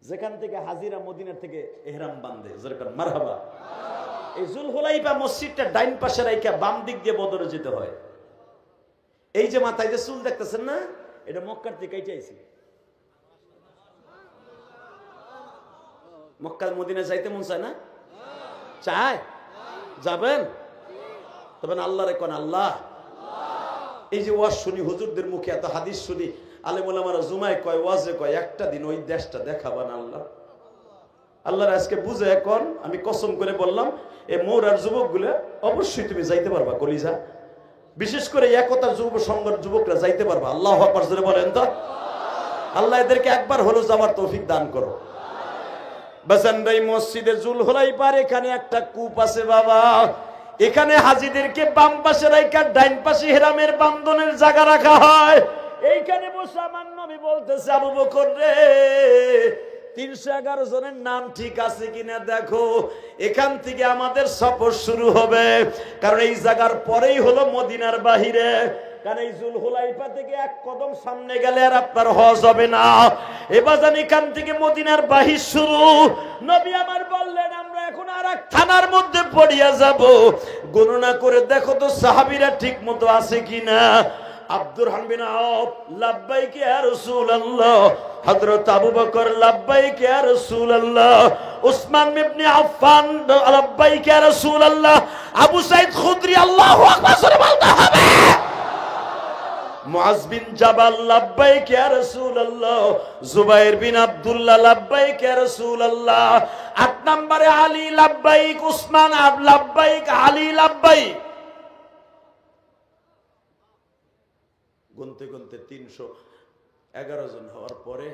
Speaker 1: যেখান থেকে হাজিরা মদিনার থেকে এহরাম বাঁধে, যেরকম মারহাবা। এই জুলহুলাইফা মসজিদটা ডাইন পাশে রাইখা বাম দিক দিয়ে বদরে যেতে হয়। এই যে মাথায় যে চুল দেখতেছেন না, এটা মক্কার থেকে চাইছি। মক্কা মদিনা যাইতে মন চায় না? চায়? যাবেন? তবে আল্লাহরে কোন আল্লাহ, এই যে ওয়াজ শুনি হুজুরদের মুখে, এত হাদিস শুনি, আলেম ওলামারা জুমায় কয়, ওয়াজে কয়, একটা দিন ওই দেশটা দেখাবান আল্লাহ। আল্লাহর আজকে বুঝে এখন আমি কসম করে বললাম, এই মৌরার যুবকগুলো অবশ্যই তুমি যাইতে পারবা কলিজা, বিশেষ করে একতার যুব সংঘের যুবকরা যাইতে পারবা। আল্লাহু আকবার জোরে বলেন তো। আল্লাহ এদেরকে একবার হলো যাওয়ার তৌফিক দান করো। বাজানরাই মসজিদে জুলহুলাইফার এখানে একটা কূপ আছে বাবা। এখানে হাজীদেরকে বাম পাশে রাইখা ডাইন পাশে ইহরামের বান্ধনের জায়গা রাখা হয়। এইখানে বসে আমার নবী বলতেছে, আবু বকর রে, 311 জনের নাম ঠিক আছে কিনা দেখো, এখান থেকে আমাদের সফর শুরু হবে। কারণ এই জায়গার পরেই হলো মদিনার বাহিরে। কারণ এই জুলহুলাইফা থেকে এক কদম সামনে গেলে আর আপনার হজ হবে না। এবার এখান থেকে মদিনার বাহির শুরু। নবী আমার বললেন, আমরা এখন আর এক থানার মধ্যে পড়িয়া যাব, গণনা করে দেখো তো সাহাবীরা ঠিক মতো আছে কিনা। আব্দুর রহমান বিন আওফ, লাব্বাইক ইয়া রাসূলুল্লাহ। হযরত আবু বকর, লাব্বাইক ইয়া রাসূলুল্লাহ। উসমান ইবনে আফফান, লাব্বাইক ইয়া রাসূলুল্লাহ। আবু সাঈদ খুদরি, আল্লাহু আকবার জোরে বলতে হবে। মুআজ বিন জাবাল, লাব্বাইক ইয়া রাসূলুল্লাহ। জুবাইর বিন আব্দুল্লাহ, লাব্বাইক ইয়া রাসূলুল্লাহ। 8 নম্বরে আলী, লাব্বাইক। উসমান, লাব্বাইক। আলী, লাব্বাইক। গুনতে গুনতে 311 জন হওয়ার পরে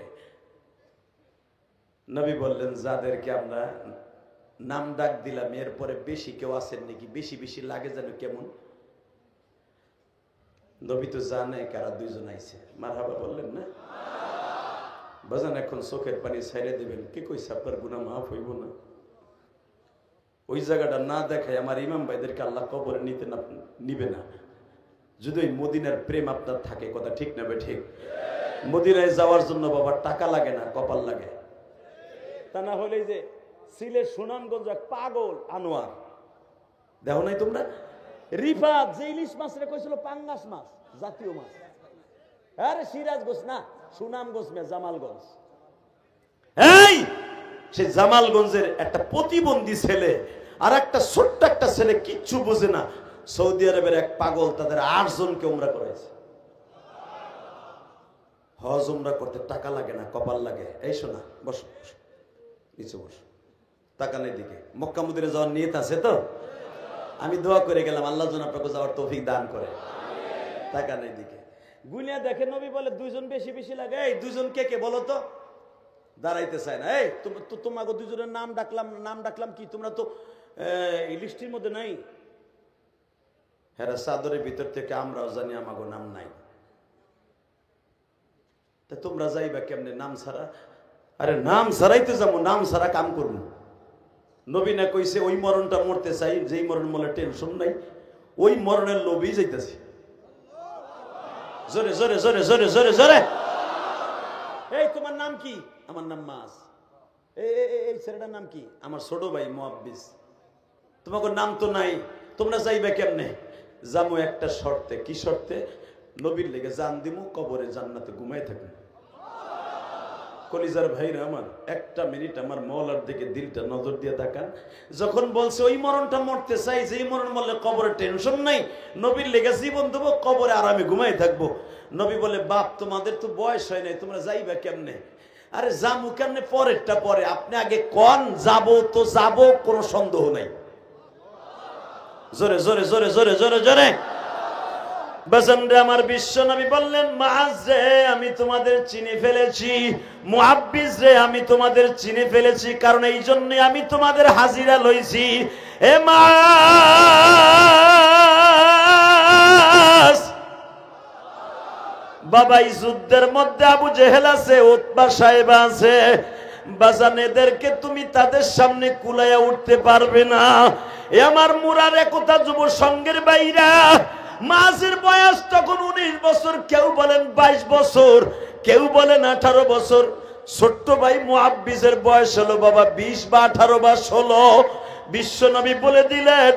Speaker 1: নবী বললেন, যাদেরকে আমরা নাম ডাক দিলাম এরপরে বেশি কেউ আছেন নাকি? বেশি বেশি লাগে যেন কেমন। নবী তো জানে কারা 2 জন আইছে। মারহাবা বললেন না? বাজান এখন চোখের পানি ছাইড়ে দিবেন। কি কইছে, আপনার গুনাহ মাফ হইব না? ওই জায়গাটা না দেখায় আমার ইমাম ভাইদেরকে আল্লাহ কবরে নিবে না। যদি ওই মদিনার প্রেম আপনার থাকে, কথা ঠিক না বে ঠিক? মদিনায় যাওয়ার জন্য বাবা টাকা লাগে না, কপাল লাগে। তা না হলে যে সিলেট সুনামগঞ্জ এক পাগল আনোয়ার, দেখো নাই তোমরা? রিফাত যে ইলিশ মাছ রে কইছিল পাঙ্গাস মাছ, জাতীয় মাছ। আরে সিরাজগঞ্জ না, সুনামগঞ্জ না, জামালগঞ্জ। এই সেই জামালগঞ্জের একটা প্রতিবন্ধী ছেলে আর একটা ছোট্ট একটা ছেলে কিচ্ছু বোঝে না, সৌদি আরবের এক পাগল তাদের 8 জনকে উমরা করাইছে। হজ উমরা করতে টাকা লাগে না, কপাল লাগে। এই শোনা, বসো নিচে বসো, তাকানের দিকে। মক্কা মদিনা যাওয়ার নিয়ত আছে তো? আমি দোয়া করে গেলাম, আল্লাহ যেন আপনাকে যাওয়ার তৌফিক দান করে। তাকানের দিকে গুনিয়া দেখে নবী বলে, 2 জন বেশি বেশি লাগে। এই 2 জন কে কে বলো তো? দাঁড়াইতে চায় না। এই তোমাকে 2 জনের নাম ডাকলাম কি? তোমরা তো এই লিস্টের মধ্যে নাই। হ্যাঁ, চাদরের ভিতর থেকে আমরাও জানি আমাকে নাম নাই। তা তোমরা যাইবা কেমনে নাম ছাড়া? আরে নাম ছাড়াইতে যাবো, নাম ছাড়া কাম করবো। নবী না কইছে, ওই মরণটা মরতে চাই যেই মরণ মরলে টেনশন নাই, ওই মরণের লোভেই যাইতেছি। জোরে জোরে জোরে জোরে জোরে জোরে। এই তোমার নাম কি? আমার নাম মাস। এই ছেলেটার নাম কি? আমার ছোট ভাই মুআব্বিস। তোমাকে নাম তো নাই, তোমরা যাইবা কেমনে? যাবো একটা শর্তে। কি শর্তে? নবীর লেগে জান দিমু, কবরে জান্নাতে ঘুমাই থাকবো। কলিজার ভাইরা আমার, একটা মিনিট আমার মওলার দিকে দিলটা নজর দিয়ে তাকান। যখন বলছে ওই মরণটা মরতে চাই যেই মরণ মরলে কবরে টেনশন নাই, নবীর লেগে জীবন দেবো, কবরে আরামে ঘুমাই থাকবো। নবী বলে, বাপ তোমাদের তো বয়স হয় নাই, তোমরা যাইবা কেমনে? আরে যাবো কেমনে পরেরটা পরে, আপনি আগে কোন যাবো তো যাবো, কোনো সন্দেহ নাই। জোরে জোরে জোরে জোরে জোরে জোরে। বাজানরে আমার বিশ্ব নবী বললেন, মুআজ রে আমি তোমাদের চিনে ফেলেছি, মুআব্বিস রে আমি তোমাদের চিনে ফেলেছি, কারণ এই জন্য আমি তোমাদের হাজিরা লইছি। এ মুআজ বাবা, এই যুদ্ধের মধ্যে আবু জেহেল আছে, উতবা সাহেবা আছে। বাজান এদেরকে তুমি তাদের সামনে কুলাইয়া উঠতে পারবে না। এ আমার মুরার একতা যুব সংঘের বাইরা, মাঝের বয়স তখন 19 বছর, কেউ বলেন 22 বছর, কেউ বলেন 18 বছর। ছোট্ট ভাই মুআব্বিজের বয়স হলো বাবা 20 বা 18 বা 16। বিশ্বনবী বলে দিলেন,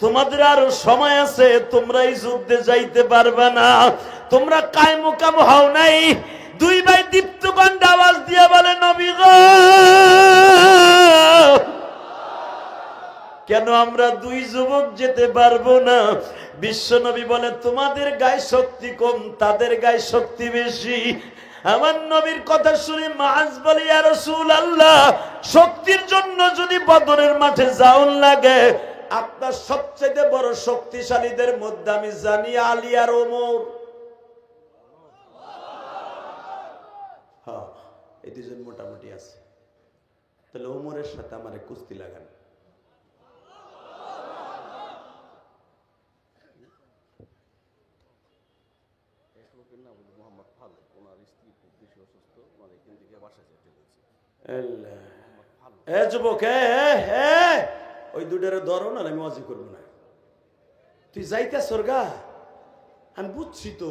Speaker 1: তোমাদের আরো সময় আছে, তোমরা এই যুদ্ধে যাইতে পারবে না, তোমরা কায়মুকাম হও নাই। দুই ভাই দীপ্ত কণ্ঠে আওয়াজ দিয়ে বলে, নবী গো, কেন আমরা দুই যুবক যেতে পারবো না? বিশ্বনবী বলে, তোমাদের গায়ে শক্তি কম, তাদের গায়ে শক্তি বেশি। আমার নবীর কথা শুনে মাআজ বলে, ইয়া রাসূলুল্লাহ, শক্তির জন্য যদি বদরের মাঠে যাওন লাগে, আপনার সবচেয়ে বড় শক্তিশালীদের মধ্যে আমি জানি আলী আর ওমর। হ্যাঁ, এই দুজন মোটামুটি আছে। তাহলে ওমরের সাথে আমার কুস্তি লাগান। যুবক, ওই দুটারে ধরো না, আমি ওয়াজি করবো না। তুই যাইতে সরগা, আমি বুঝছি তো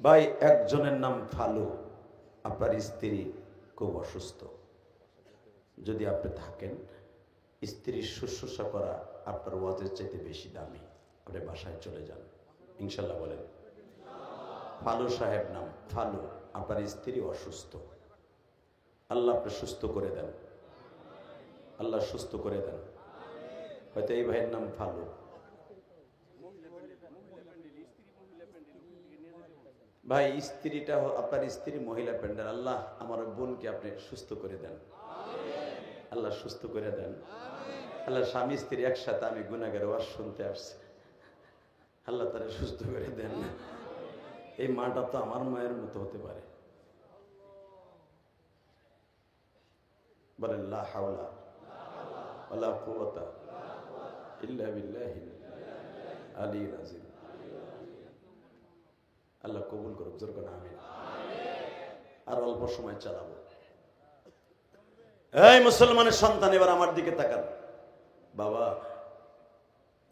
Speaker 1: ভাই। একজনের নাম ফালু, আপনার স্ত্রী খুব অসুস্থ। যদি আপনি থাকেন, স্ত্রীর শুশ্রূষা করা আপনার ওয়াজের চাইতে বেশি দামি। আপনি বাসায় চলে যান, ইনশাল্লাহ বলেন। ফালু সাহেব নাম, ফালু, আপনার স্ত্রী অসুস্থ, আল্লাহ আপনি সুস্থ করে দেন, আল্লাহ সুস্থ করে দেন। হয়তো এই ভাইয়ের নাম ফালু। ভাই, স্ত্রীটা আপনার স্ত্রী মহিলা প্যান্ডেল, আল্লাহ আমার বোনকে আপনি সুস্থ করে দেন, আল্লাহ সুস্থ করে দেন। আল্লাহ স্বামী স্ত্রী একসাথে, আমি গুনাহগার ওয়াজ শুনতে আসছি, আল্লাহ তারা সুস্থ করে দেন। এই মাটা তো আমার মায়ের মতো হতে পারে। বলেন লা হাওলা ওয়ালা কুওয়াতা ইল্লা বিল্লাহিল আলিয়্যিল আযীম। আল্লাহ কবুল করুক, জোর করে আমিন। আর অল্প সময় চালাবো। এই মুসলমানের সন্তান, এবার আমার দিকে তাকান। বাবা,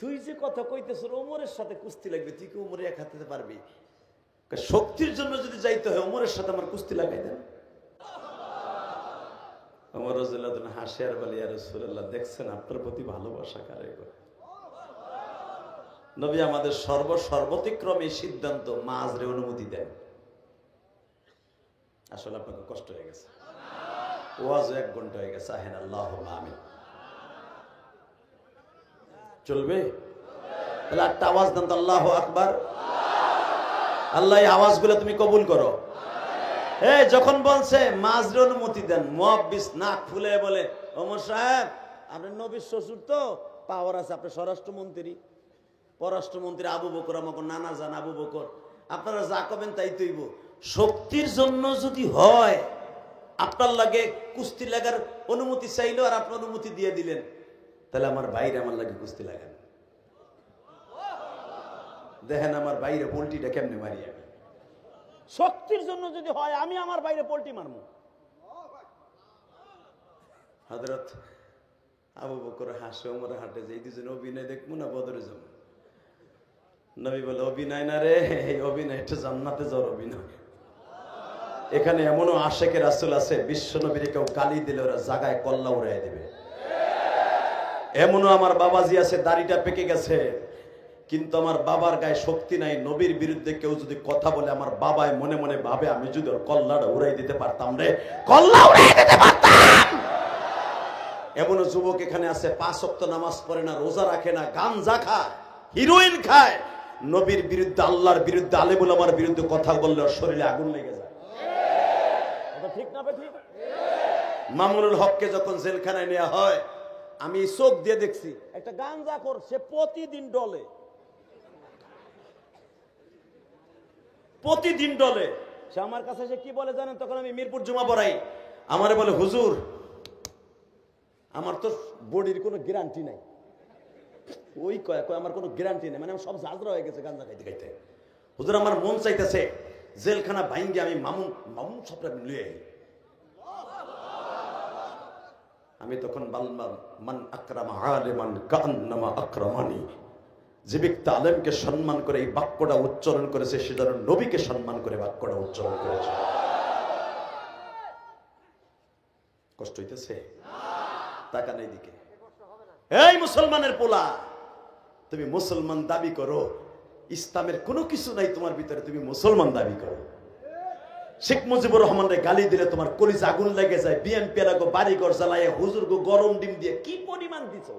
Speaker 1: তুই যে কথা কইতেছ ওমরের সাথে কুস্তি লাগবে, তুই কি ওমরে এক হাতে পারবি? শক্তির জন্য যদি যাইতে হয়, ওমরের সাথে আমার কুস্তি লাগাই দেন। ওমর রাদিয়াল্লাহু আনহু হাসে আর বলে, ইয়া রাসূলুল্লাহ, দেখছেন আপনার প্রতি ভালোবাসা কারে করে। নবী আমাদের সর্বতিক্রমী সিদ্ধান্ত, মাঝরে অনুমতি দেন। আসলে আপনাকে কষ্ট হয়ে গেছে, ওয়াজ 1 ঘন্টা হয়ে গেছে। আহেন আল্লাহুম্মা আমিন। চলবে? তাহলে একটা আওয়াজ দেন তো, আল্লাহু আকবার। আল্লাহ, এই আওয়াজগুলো তুমি কবুল করো। যখন বলছে মাঝরে অনুমতি দেন, মুআব্বিস নাক ফুলে বলে, ওমর সাহেব, আপনার নবীর শ্বশুর তো পাওয়ার আছে, আপনি স্বরাষ্ট্রমন্ত্রী, পররাষ্ট্রমন্ত্রী আবু বকর, আমাকে নানা জান আবু বকর, আপনারা যা করবেন তাই তৈব। শক্তির জন্য যদি হয়, আপনার লাগে কুস্তি লাগার অনুমতি চাইলো আর আপনি অনুমতি দিয়ে দিলেন, তাহলে আমার বাইরে আমার লাগে কুস্তি লাগান। দেখেন আমার বাইরে পোল্ট্রিটা কেমনে মারি আমি। শক্তির জন্য যদি হয়, আমি আমার বাইরে পোল্ট্রি মারবো। হযরত আবু বকর হাসে, ওমর হাঁটে, যে এই দুজনে অভিনয় দেখবো না বদরে যাবো। নবী বলে, অভিনয় না রে, এই অভিনয়টা জান্নাতে যাওয়ার অভিনয়। এখানে এমনও আশেকে রাসূল আছে, বিশ্ব নবীর কেউ গালি দিলে ওরা জাগায় কল্লা উড়াই দেবে। এমনও আমার বাবাজি আছে, দাড়িটা পেকে গেছে, কিন্তু আমার বাবার গায়ে শক্তি নাই। নবীর বিরুদ্ধে কেউ যদি কথা বলে, আমার বাবাই মনে মনে ভাবে, আমি যদি ওর কল্লাটা উড়াই দিতে পারতাম রে, কল্লা উড়াই দিতে পারতাম। এমনও যুবক এখানে আছে, 5 ওয়াক্ত নামাজ পড়ে না, রোজা রাখে না, গাঞ্জা খায়, হিরোইন খায়, নবীর বিরুদ্ধে, আল্লাহর বিরুদ্ধে, আলেমুল আমার বিরুদ্ধে কথা বললে ওর শরীরে আগুন লেগে যায়। ঠিক না ঠিক? মামুনুল হককে যখন জেলখানায় নেওয়া হয়, আমি চোখ দিয়ে দেখছি, একটা গাঞ্জাখোর, সে প্রতিদিন ডলে, প্রতিদিন ডলে। সে আমার কাছে এসে কি বলে জানেন? তখন আমি মিরপুর জুমা পড়াই, আমারে বলে, হুজুর, আমার তো বডির কোনো গ্যারান্টি নাই। ওই কয় আমার কোনো গ্যারান্টি নেই, মানে আমার সব ঝাঁঝরা হয়ে গেছে গাঞ্জা খাইতে খাইতে। হুজুর, আমার মন চাইতেছে জেলখানা ভাঙ্গে আমি মামুন সবটা লুয়ে আই। আমি তখন বললাম, মান আকরামা আলিমান কান্নামা আকরামানি। যে ব্যক্তি আলেমকে সম্মান করে এই বাক্যটা উচ্চারণ করেছে, সে যেন নবীকে সম্মান করে বাক্যটা উচ্চারণ করেছে। কষ্ট হইতেছে? তাকান এইদিকে। এই মুসলমানের পোলা, তুমি মুসলমান দাবি করো, ইসলামের কোনো কিছু নাই তোমার ভিতরে, তুমি মুসলমান দাবি করো। শেখ মুজিবুর রহমানের গালি দিলে তোমার কলিজা আগুন লেগে যায়। বিএনপি লাগো বাড়িঘর জ্বালায়, হুজুর গো গরম ডিম দিয়ে কি পরিমাণ দিছো।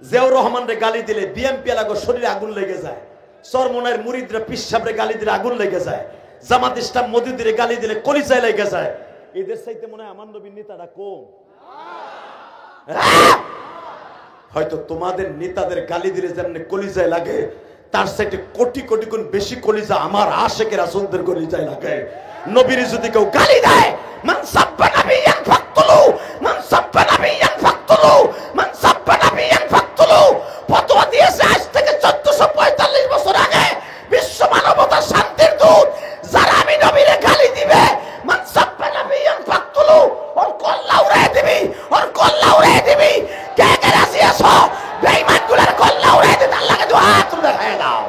Speaker 1: জিয়াউর রহমানের গালি দিলে বিএনপি লাগো শরীরে আগুন লেগে যায়। চরমনার মুরিদরা পিসাবরে গালি দিলে আগুন লেগে যায়। জামাত ইসলাম মওদুদিরে গালি দিলে কলিজায় লেগে যায়। এদের চাইতে মনে হয় আমার নবীর নেতারা কম। হয়তো তোমাদের নেতাদের গালি দিলে যেমন কলিজায় লাগে, তার সাথে কোটি কোটি গুণ বেশি কলিজা আমার আশেকের রাসূলদের কলিজায় লাগে। নবীর যদি কেউ গালি দেয়, মান সাব্বা নাবিয়ান ফাকতুলু, মান সাব্বা নাবিয়ান ফাকতুলু, মান সাব্বা নাবিয়ান ফাকতুলু। ফতোয়া দিয়েছে আজ থেকে 1445 বছর আগে বিশ্ব মানবতার শান্তির দূত, যারা আমি নবীরে গালি দিবে, মান সাব্বা নাবিয়ান ফাকতুলু, ওর কল্লা উড়ায় দিবি, ওর কল্লা উড়ায় দিবি। কে কে রাজি আছো বেঈমানগুলোর কল্লা উড়ায় দিতে? আল্লাহকে দুআ তুমি দেখায় দাও।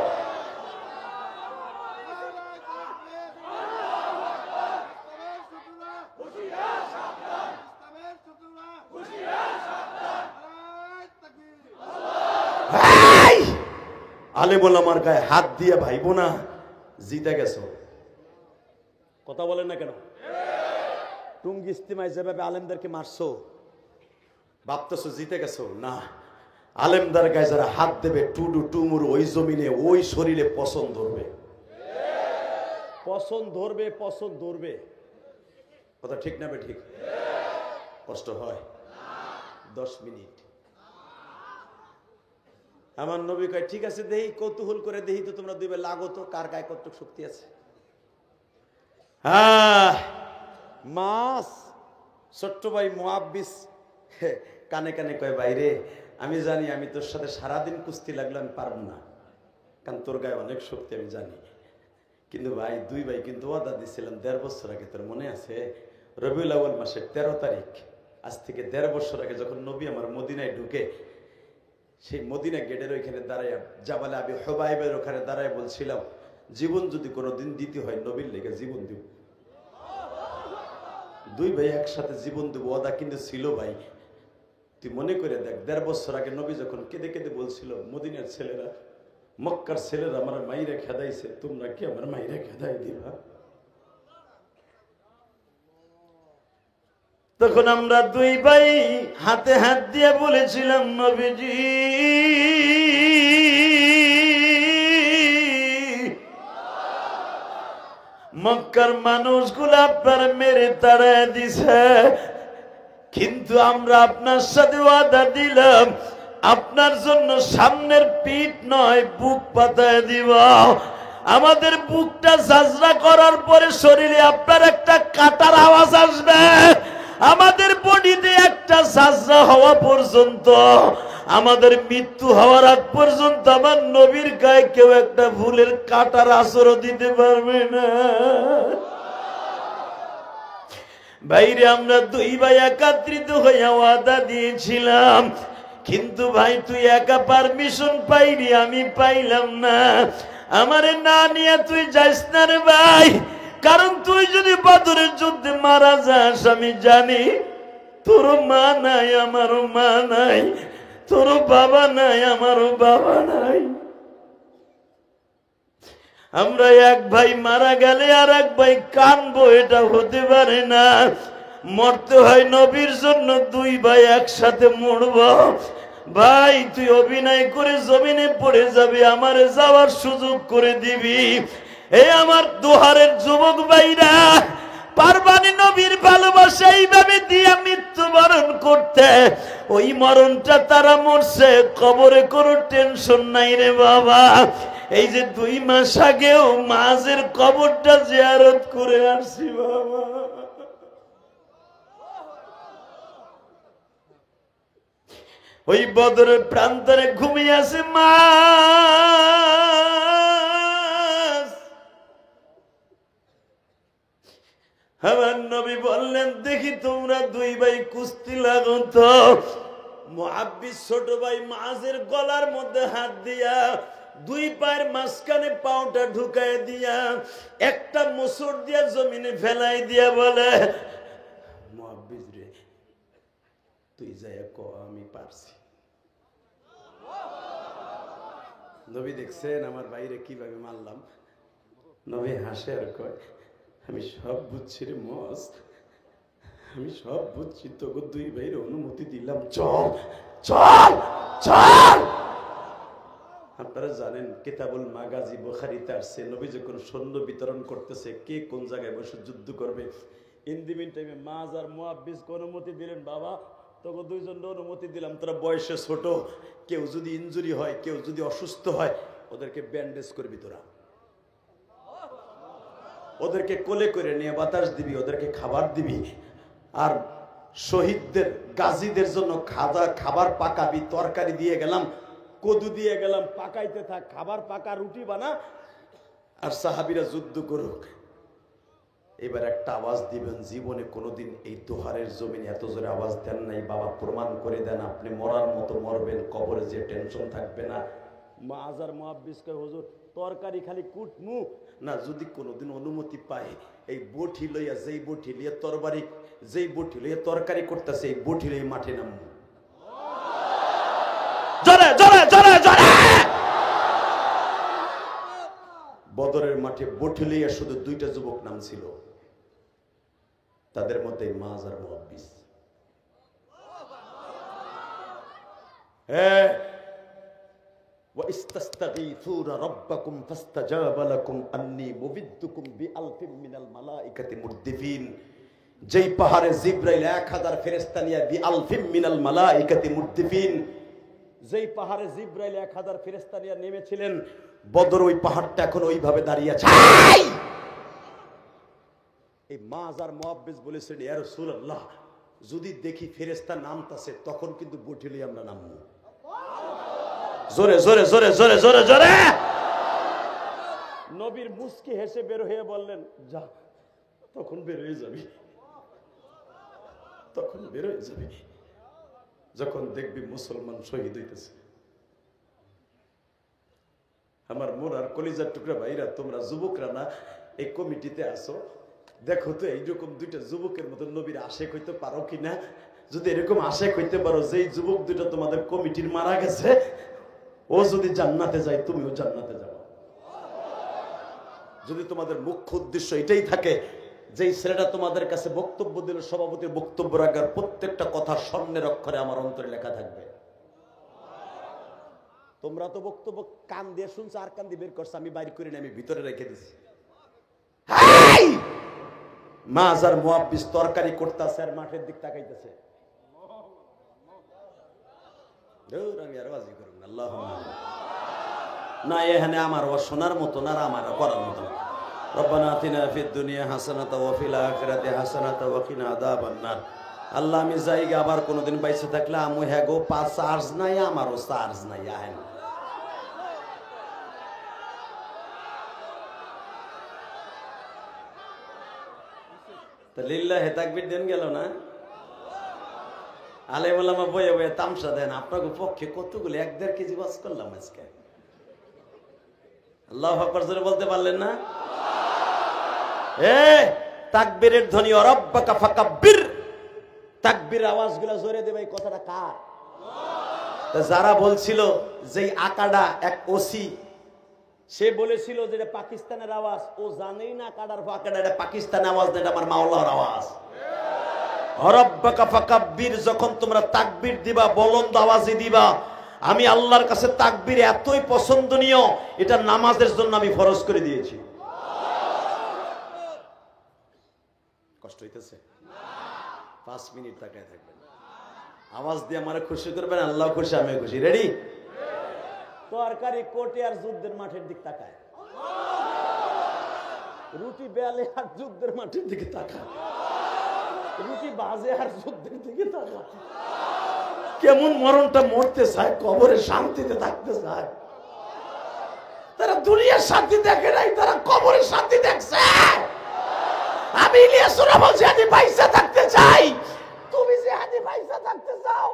Speaker 1: আলেম ওলামার গায়ে হাত দিয়ে ভাইবো না, জিতে গেছো। কথা বলেন না কেন? টুঙ্গি ইস্তেমায় যেভাবে আলেমদেরকে মারছো, ভাবতেছো জিতে গেছো? না, আলেমদার গায়ে যারা হাত দেবে, টুডু টুমুর ওই জমিনে ওই শরীরে পছন্দ ধরবে, পছন্দ ধরবে, পছন্দ ধরবে। কথা ঠিক না বে ঠিক? কষ্ট হয় 10 মিনিট। আমার নবী কয় ঠিক আছে, দেহি কৌতূহল করে দেহি তো তোমরা দুইবার লাগো তো, কার গায়ে কতটুকু শক্তি আছে। মাস ছোট্ট ভাই মুআব্বিস কানে কানে কয়, বাইরে আমি জানি আমি তোর সাথে সারাদিন কুস্তি লাগলে আমি পারবো না, কারণ তোর গায়ে অনেক শক্তি আমি জানি। কিন্তু ভাই, দুই ভাই কিন্তু ওয়াদা দিছিলাম 1.5 বছর আগে, তোর মনে আছে? রবিউল আউয়াল মাসের 13 তারিখ, আজ থেকে 1.5 বছর আগে যখন নবী আমার মদিনায় ঢুকে, সেই মদিনা গেটের ওইখানে দাঁড়ায়, জাবালে আবি হুবাইবের ওখানে দাঁড়ায় বলছিলাম, জীবন যদি কোনোদিন দিতে হয় নবীর লেগে জীবন দিব। দুই ভাই একসাথে জীবন দেবো, ওয়াদা কিন্তু ছিল ভাই। তুই মনে করে দেখ, 1.5 বছর আগে নবী যখন কেঁদে কেঁদে বলছিল, মদিনার ছেলেরা, মক্কার ছেলেরা আমার মাইরা খেদাইছে, তোমরা কি আমার মাইরা খেদাই দিবা? তখন আমরা দুই ভাই হাতে হাত দিয়ে বলেছিলাম, নবীজি মক্কার মানুষগুলো আপনার মেরে তাড়ায় দিছে, কিন্তু আমরা আপনার সাথে ওয়াদা দিলাম, আপনার জন্য সামনের পিঠ নয় বুক পাতায় দিব। আমাদের বুকটা ঝাঁঝরা করার পরে শরীরে আপনার একটা কাটার আওয়াজ আসবে, আমাদের বডিতে একটা ঝাঁঝরা হওয়া পর্যন্ত, আমাদের মৃত্যু হওয়ার আগ পর্যন্ত আমার নবীর গায়ে কেউ একটা ভুলের কাটার আঁচড়ও দিতে পারবে না। ভাইরে, আমরা দুই ভাই একত্রিত হইয়া ওয়াদা দিয়েছিলাম, কিন্তু ভাই তুই একা পারমিশন পাইনি, আমি পাইলাম না। আমারে না নিয়ে তুই যাইস না রে ভাই, কারণ তুই যদি বদরের যুদ্ধে মারা যাস, আমি জানি তোর মা নাই আমারও মা নাই, তোর বাবা নাই আমারও বাবা নাই। আমরা এক ভাই মারা গেলে আর এক ভাই কানবো, এটা হতে পারে না। মরতে হয় নবীর জন্য, দুই ভাই একসাথে মরব। ভাই তুই অভিনয় করে জমিনে পড়ে যাবি, আমারে যাওয়ার সুযোগ করে দিবি। এই আমার দুহারের যুবক ভাইরা, পারবানি নবীর ভালোবাসা এইভাবে দিয়ে মৃত্যুবরণ করতে, ওই মরণটা তারা মরছে, কবরে কোনো টেনশন নাই রে বাবা। এই যে 2 মাস আগেও মাঝের কবরটা জিয়ারত করে আসছি বাবা। ওই বদরের প্রান্তরে ঘুমিয়ে আছে মা। আমার নবী বললেন, দেখি তোমরা দুই ভাই কুস্তি লাগো তো। মুআব্বিস ছোট ভাই মাঝের গলার মধ্যে হাত দিয়া দুই পায়ের মাঝখানে পাউটা ঢুকায় দিয়া একটা মোচড় দিয়া জমিনে ফেলাই দিয়া বলে, মুআব্বিস রে, তুই যাই ক, আমি পারছি। নবী দেখছেন আমার বাইরে কিভাবে মারলাম। নবী হাসে আর কয়, আমি সব বুঝছি রে মস, আমি সব বুঝছি, তোকে দুই ভাইয়ের অনুমতি দিলাম, চল চল চল। আপনারা জানেন কিতাবুল মাগাজি বুখারীতে আসছে, নবী যখন সৈন্য বিতরণ করতেছে কে কোন জায়গায় বসে যুদ্ধ করবে, ইন দি মিন টাইমে মাজ আর মুআব্বিসকে অনুমতি দিলেন, বাবা তোকে দুইজন অনুমতি দিলাম, তোরা বয়সে ছোট, কেউ যদি ইনজুরি হয়, কেউ যদি অসুস্থ হয়, ওদেরকে ব্যান্ডেজ করবি, তোরা ওদেরকে কোলে করে নিয়ে বাতাস দিবি, ওদেরকে খাবার দিবি, আর শহীদদের গাজীদের জন্য খাবার পাকাবি, তরকারি দিয়ে গেলাম, কদু দিয়ে গেলাম, পাকাইতে থাক, খাবার পাকা, রুটি বানা, আর সাহাবীরা যুদ্ধ করুক। এবার একটা আওয়াজ দিবেন, জীবনে কোনোদিন এই দোহারের জমিনে এত জোরে আওয়াজ দেন নাই, বাবা প্রমাণ করে দেন আপনি মরার মতো মরবেন, কবরে যে টেনশন থাকবে না। মাজ আর মুআব্বিস কয়, হুজুর তরকারি খালি কুটমু না, যদি কোনোদিন অনুমতি পায় এই বটি লইয়া, যেই বটি লইয়া তরবারি, যেই বটি লইয়া তরকারি করতেছে, এই বটি লইয়া মাঠে নামবো। জোরে জোরে জোরে জোরে। বদরের মাঠে বটি লইয়া শুধু দুইটা যুবক নামছিল, তাদের মধ্যে মাজ আর মুআব্বিস। হ্যাঁ, وَإِسْتَسْتَغِيثُونَ رَبَّكُمْ فَاسْتَجَابَ لَكُمْ أَنِّي مُمِدُّكُمْ بِأَلْفٍ مِّنَ الْمَلَائِكَةِ مُرْدِفِينَ। যেই পাহাড়ে জিবরাইল 1000 ফেরেশতা নিয়ে বিআলফিম মিনাল মালাইকাতি মুরদিফিন, যেই পাহাড়ে জিবরাইল 1000 ফেরেশতা নিয়ে নেমেছিলেন, বদর ওই পাহাড়টা এখন ওইভাবে দাঁড়িয়ে আছে। এই মাজ আর মুআব্বিস বলেছেন, ইয়া রাসূলুল্লাহ, যদি দেখি ফেরেশতা নামতাছে তখন কিন্তু বটি লইয়া আমরা নামবো। জোরে জোরে জোরে জোরে জোরে জোরে। নবীর মুস্কি হেসে বের হয়ে বললেন, যা, তখন বের হয়ে যাবি, তখন বের হয়ে যাবি যখন দেখবি মুসলমান শহীদ হইতেছে। আমার মোরার কলিজার টুকরা ভাইরা, তোমরা যুবকরা না এই কমিটিতে আসো, দেখো তো এইরকম দুইটা যুবকের মতো নবীর আশেক হইতে পারো কিনা। যদি এরকম আশেক হইতে পারো, যেই যুবক দুইটা তোমাদের কমিটির মারা গেছে, ও যদি জান্নাতে যায়, তুমিও জান্নাতে যাও। যদি তোমাদের মুখ্য উদ্দেশ্য এটাই থাকে, যেই ছেলেটা তোমাদের কাছে বক্তব্য দিল, সভাপতির বক্তব্য রাখার প্রত্যেকটা কথা স্বর্ণের অক্ষরে আমার অন্তরে লেখা থাকবে। তোমরা তো বক্তব্য কান দিয়ে শুনছো, আর কান দিয়ে বের করছো, আমি বাইর করিনি, আমি ভিতরে রেখে দিছি। মাজ আর মুআব্বিস তরকারি করতেছে আর মাঠের দিক তাকাইতেছে। আমি আর বাজি করব না, আল্লাহুম্মা না, এখানে আমার ও শোনার মতো না, আমার করার মতো। রব্বানা আতিনা ফিদ দুনিয়া হাসানাতা ওয়া ফিল আখিরাতি হাসানাতা ওয়া কিনা আযাবান নার। আল্লাহ, আমি যাইগা আবার কোনোদিন বাইসে থাকলে আমু হ্যাঁ গো, পা চার্জ নাই, আমারও চার্জ নাই, আহেন তো লিল্লাহি তাকবীর দেন গেল না। আলেম ওলামা বয়ে বয়ে তামসা দেন, আপনাকে পক্ষে কতগুলো 1-1.5 কেজি বাস করলাম আজকে। আল্লাহু আকবার জোরে বলতে পারলেন না? তাকবীরের ধ্বনি, রব্বাকা ফাকাব্বির, তাকবীর আওয়াজগুলো জোরে দেবে। এই কথাটা কার? যারা বলছিল যে আকাডা এক ওসি, সে বলেছিল যে এটা পাকিস্তানের আওয়াজ, ও জানেই না আকাডার ফাকাডা এটা পাকিস্তানের আওয়াজ না, এটা আমার মাওলার আওয়াজ। রব্বাকা ফাকাব্বির, যখন তোমরা তাকবীর দিবা বুলন্দ আওয়াজে দিবা। আমি আল্লাহর কাছে তাকবীর এতই পছন্দনীয়, এটা নামাজের জন্য আমি ফরজ করে দিয়েছি। কষ্ট হইতেছে? 5 মিনিট তাকায় থাকবেন, আওয়াজ দিয়ে আমারে খুশি করবেন, আল্লাহ খুশি, আমি খুশি। রেডি? তরকারি কোটে আর যুদ্ধের মাঠের দিক তাকায়, রুটি বেলে আর যুদ্ধের মাঠের দিকে তাকায়, রুটি বাজে আর যুদ্ধের দিকে তাকায়। কেমন মরণটা মরতে চায়, কবরে শান্তিতে থাকতে চায়। তারা দুনিয়ার শান্তি দেখে নাই, তারা কবরের শান্তি দেখছে। আমি ইলিয়াসুরা বলছি আমি পয়সা থাকতে চাই, তুমি জিহাদি পয়সা থাকতে চাও,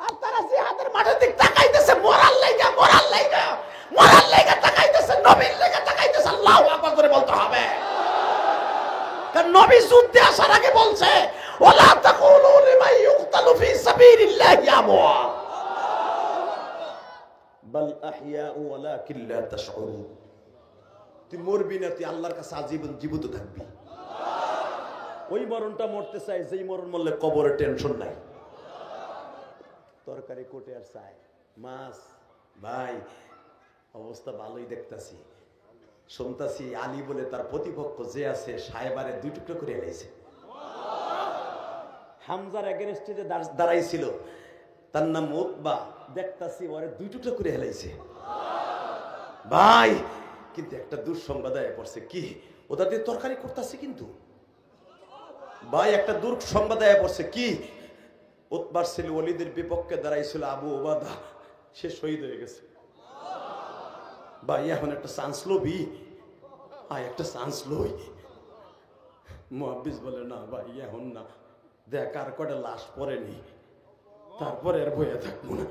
Speaker 1: আর তারা জিহাদের মাঠের দিক তাকাইতেছে মরার লাগা, মরার লাগা, মরার লাগা তাকাইতেছে, নবীর লাগা তাকাইতেছে। আল্লাহু আকবার করে বলতে হবে, কারণ নবী যুদ্ধে আসার আগে বলছে ওয়ালা তাকুলু লিমান ইউকতালু ফি সাবিলিল্লাহি আমওয়াত বাল আহইয়াউ ওয়ালাকিন লা তাশউরুন। তুই মরবি না, তুই আল্লাহর কাছে আজীবন জীবিত থাকবি। ওই মরণটা মরতে চাই যেই মরণ মরলে কবরে টেনশন নাই। তরকারি কোটে আর চাই মাছ, ভাই অবস্থা ভালোই দেখতাছি, শুনতাছি আলী বলে তার প্রতিপক্ষ যে আছে সাহেবারে 2 টুকরো করে এলাইছে। হামজার এগেনস্টে যে দাঁড়াইছিল তার নাম উতবা, দেখতাছি ওরে 2 টুকরো করে এলাইছে। ভাই কিন্তু একটা দুঃসংবাদ পড়ছে, কি ওটা দিয়ে তরকারি করতেছে, কিন্তু ভাই একটা দুঃসংবাদ পড়ছে, কি উতবার ছেলে ওলীদের বিপক্ষে দাঁড়াইছিল আবু ওবাদা, সে শহীদ হয়ে গেছে। ভাই এখন একটা চান্স লবি, একটা চান্স লই। মুহাদ্দিস বলে না ভাই এখন না, দেখ আর কটা লাশ পড়েনি, তারপরে আর বইয়া থাকবো না।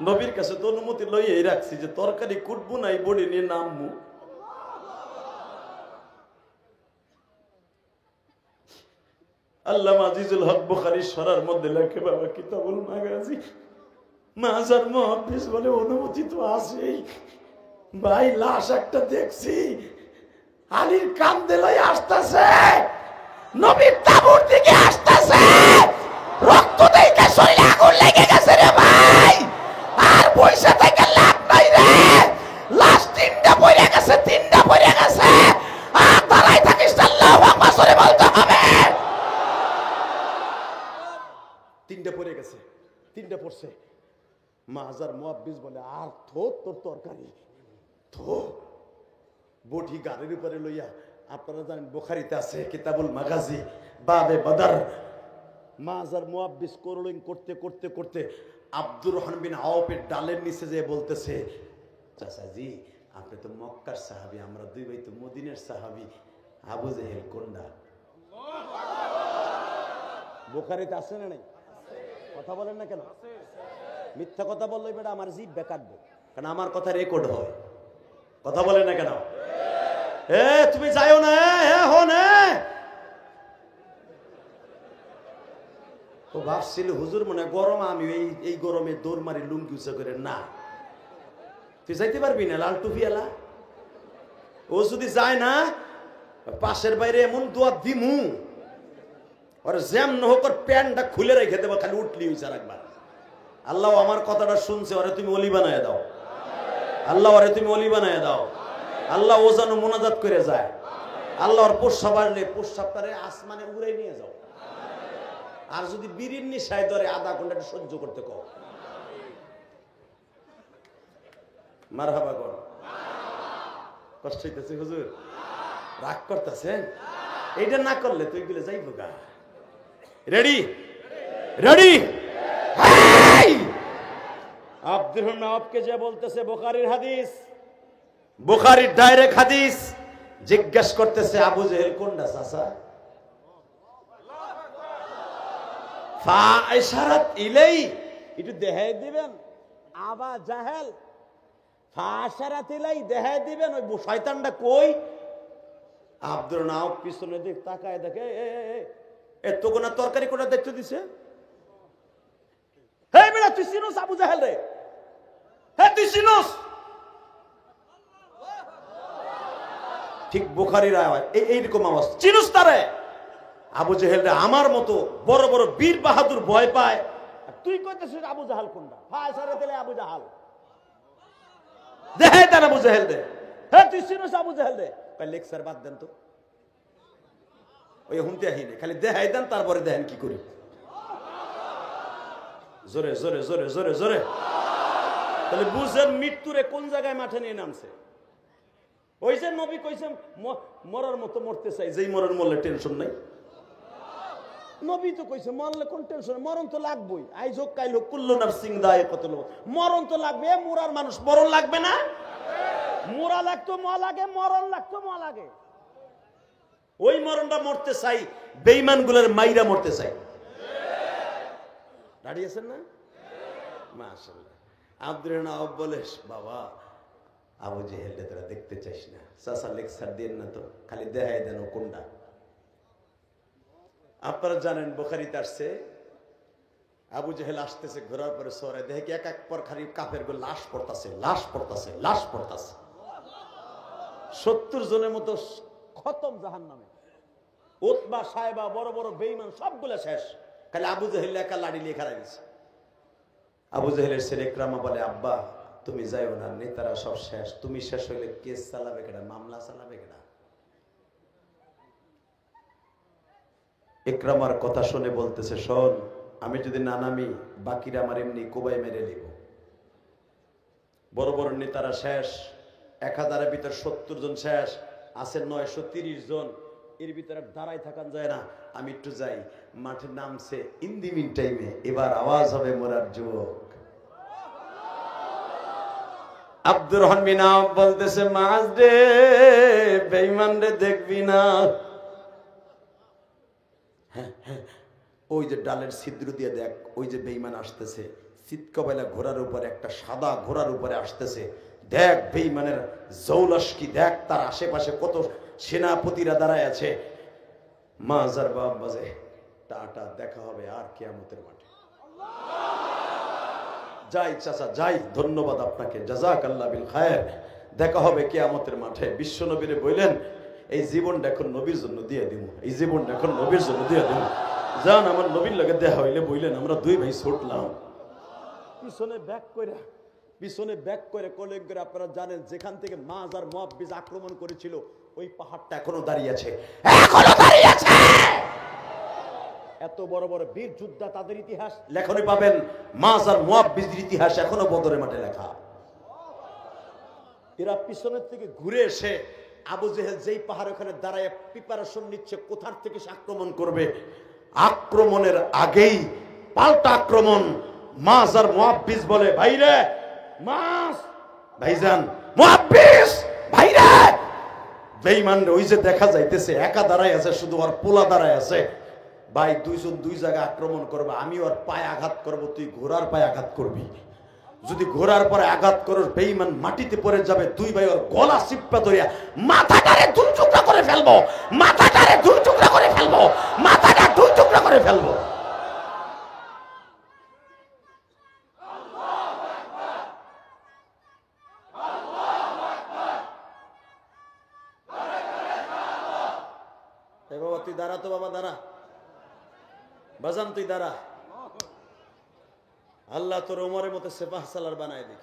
Speaker 1: নবীর কাছে তো অনুমতি লইয়াই রাখছি যে তরকারি কুটবো না, এই বডি নিয়ে নামবো। আল্লামা আজিজুল হক বুখারী শরার মধ্যে লেখে বাবা কিতাবুল মাগাজি মাজার মুহাদ্দিস বলে অনুমতি তো আছেই। ভাই লাশ একটা দেখছি আলীর কান্দে লই আসতেছে, নবীর তাবুর দিকে আসতেছে, রক্ত দেখে শরীরে আগুন লেগে গেছে রে ভাই, আর পয়সা থেকে লাভ নাই রে। লাশ 3টা পড়ে গেছে, 3টা পড়ে গেছে, আর দাঁড়াই থাকিস আল্লাহু আকবার করে বলতে হবে। 3টা পড়ে গেছে, 3টা পড়ছে। মাজার মুহাদ্দিস বলে আর তোর তরকারি তো বটি গাড়ির উপরে লইয়া, আপনারা জানেন বুখারীতে আছে কিতাবুল মাগাজি বাবে বদর। মাজার মুহাদ্দিস করলিং করতে করতে করতে আব্দুর রহমান বিন আওফের ডালের নিচে যে বলতেছে, চাচাজি আপনি তো মক্কার সাহাবী, আমরা 2 ভাই তো মদিনার সাহাবী, আবু জেহেল কোনটা? বুখারীতে আছে না নাই? কথা বলেন না কেন? মিথ্যা কথা বললেই বেটা আমার জিভ বেকাটবো, কারণ আমার কথা রেকর্ড হয়। কথা বলেন না কেন? তুমি যাইও না, ও ভাবছিল হুজুর মনে গরম, আমি এই গরমে দৌড় মারি লুঙ্গি উঁচা করে, না তুই যাইতে পারবি না, লাল টুপি এলা। ও যদি যায় না, পাশের বাইরে এমন দোয়া দিমু ওর জ্যাম হোক, ওর প্যান্টটা খুলে রেখে দেবো, খালি উঠলি হয়েছে একবার। আল্লাহ আমার কথাটা শুনছে, ওরে তুমি অলি বানায় দাও, আল্লাহ ওরে তুমি অলি বানায় দাও। আল্লাহ ও যেন মোনাজাত করে যায়, আল্লাহ ওর প্রস্রাব আসলে প্রস্রাবটারে আসমানে উড়ে নিয়ে যাও। আর যদি বিড়ির নিশায় ধরে আধা ঘন্টা সহ্য করতে কও, মারহাবা কর। কষ্ট হইতেছে হুজুর, রাগ করতেছেন? এইটা না করলে তুই গুলো যাইব গা। Ready ready. আব্দুর রহমান আওফকে যে বলতেছে বুখারীর হাদিস, বুখারীর ডাইরেক্ট হাদিস, জিজ্ঞাসা করতেছে আবু জেহেল কোনটা চাচা? ফাইশারাত ইলাই, একটু দেখাই দিবেন আবা জাহেল, ফাইশারাত ইলাই দেখাই দিবেন ওই শয়তানটা কই। আব্দুর রহমান আওফ পিছনে দিক তাকায় দেখে, এত কোনা তরকারি কোনা দেখতে দিছে। হে বেটা তুই চিনোস আবু জাহেল রে? হ্যাঁ তুই চিনোস? ঠিক বুখারীর আওয়াজ, এইরকম আওয়াজ, চিনোস তারে? আবু জেহেল রে আমার মতো বড় বড় বীর বাহাদুর ভয় পায়, তুই কইতেছিস আবু জাহাল কোনটা? ফায়সারা দিলে আবু জাহাল দেখাই দেন আবু জেহেল রে। হ্যাঁ তুই চিনোস আবু জেহেল রে? লেকচার বাদ দেন তো, ওই হুমতে আহিনে খালি দেখাই দেন, তারপরে দেখেন কি করি। জোরে জোরে জোরে জোরে জোরে। তাহলে বুঝেন মৃত্যুরে কোন জায়গায় মাঠে নিয়ে নামছে। ওই যে নবী কইছে মরার মতো মরতে চাই, যেই মরণ মরলে টেনশন নাই। নবী তো কইছে মরলে কোন টেনশন, মরণ তো লাগবেই, আইজ হোক কাইল হোক, কুল্লু নাফসিন যায়িকাতুল মউত, মরণ তো লাগবে। মুরার মানুষ মরণ লাগবে না? মুরা লাগতো ম লাগে, মরণ লাগতো ম লাগে। ওই মরণটা মরতে চাই, বেঈমান গুলার মাইরা মরতে চাই। দাঁড়িয়েছেন না? মাশাআল্লাহ। আব্দুর রহমান বলে, বাবা আবু জেহেলকে তোরা দেখতে চাইস না, চাচা লেকচার দেন না তো, খালি দেখাই দেন ও কোনটা। আপনারা জানেন বুখারীতে আসছে, আবু জেহেল আসতেছে ঘোরার পরে সরে দেখে কি এক এক পর খালি কাফের গো লাশ পড়তাছে, লাশ পড়তাছে, লাশ পড়তাছে। 70 জনের মতো খতম জাহান্নামে। উতবা সাহেবা বড় বড় বেঈমান সবগুলো শেষ, খালি আবু জেহেল একা লাড়ি নিয়ে খাড়া গেছে। আবু জেহেলের ছেলে ইকরামা বলে, আব্বা তুমি যাইও না, নেতারা সব শেষ, তুমি শেষ হইলে কেস চালাবে কেডা, মামলা চালাবে কেডা? ইকরামার কথা শুনে বলতেছে, শোন, আমি যদি না নামি বাকিরা আমার এমনি কোবাই মেরে নিব। বড় বড় নেতারা শেষ, 1000-এর ভিতর 70 জন শেষ, আছে 930 জন, এর ভিতরে দাঁড়াই থাকান যায় না, আমি একটু যাই। মাঠে নামছে, ইন দি মিন টাইমে এবার আওয়াজ হবে মোরার যুবক। আব্দুর রহমান মিনা বলতেছে, মাছ রে বেঈমান রে দেখবি না। হ্যাঁ হ্যাঁ, ওই যে ডালের ছিদ্র দিয়ে দেখ, ওই যে বেঈমান আসতেছে, চিৎকবেলা ঘোড়ার উপরে, একটা সাদা ঘোড়ার উপরে আসতেছে, দেখ বেঈমানের জৌলস কি, দেখ তার আশেপাশে কত সেনাপতিরা দাঁড়ায় আছে। মাজার বাপ বাজে, টাটা, দেখা হবে আর কিয়ামতের মাঠে। যাই চাচা যাই, ধন্যবাদ আপনাকে, জাযাকাল্লাহ বিল খায়ের, দেখা হবে কিয়ামতের মাঠে। বিশ্ব নবীরে বললেন, এই জীবনটা এখন নবীর জন্য দিয়ে দিব, এই জীবনটা এখন নবীর জন্য দিয়ে দিব। যান আমার নবীর লগে দেখা হইলে বললেন, আমরা দুই ভাই ছুটলাম পিছনে ব্যাক করে কলিং করে। আপনারা জানেন যেখান থেকে মাজার মুআব্বিজ আক্রমণ করেছিল, ওই পাহাড়টা এখনো দাঁড়িয়ে আছে, এখনো দাঁড়িয়ে আছে। এত বড় বড় বীর যোদ্ধা, তাদের ইতিহাস লেখনি পাবেন, মাজার মুআব্বিজের ইতিহাস এখনো বদরের মাঠে লেখা। এরা পিছনের থেকে ঘুরে এসে আবু জেহেল যেই পাহাড় ওখানে দাঁড়ায় প্রিপারেশন নিচ্ছে কোথার থেকে সে আক্রমণ করবে। আক্রমণের আগেই পাল্টা আক্রমণ। মাজার মুআব্বিজ বলে, ভাইরে মাস, ভাইজান মুআব্বিজ, ভাইরে বেঈমান ওই যে দেখা যাইতেছে একা দাঁড়ায় আছে, শুধু আর পোলা দাঁড়ায় আছে। ভাই দুইজন দুই জায়গায় আক্রমণ করবে, আমি ওর পায়ে আঘাত করব, তুই ঘোড়ার পায়ে আঘাত করবি। যদি ঘোড়ার পরে আঘাত করো, বেঈমান মাটিতে পড়ে যাবে, দুই ভাই ওর গলা চিপ্পা ধরিয়া মাথাটারে দুই টুকরা করে ফেলবো, মাথাটারে দুই টুকরা করে ফেলবো, মাথাটা দুই টুকরা করে ফেলবো। বাবা তুই দাঁড়া তো, বাবা দাঁড়া, বাজান তুই দাঁড়া। আল্লাহ তোর ওমরের মতো সেপাহ সালার বানায় দিক।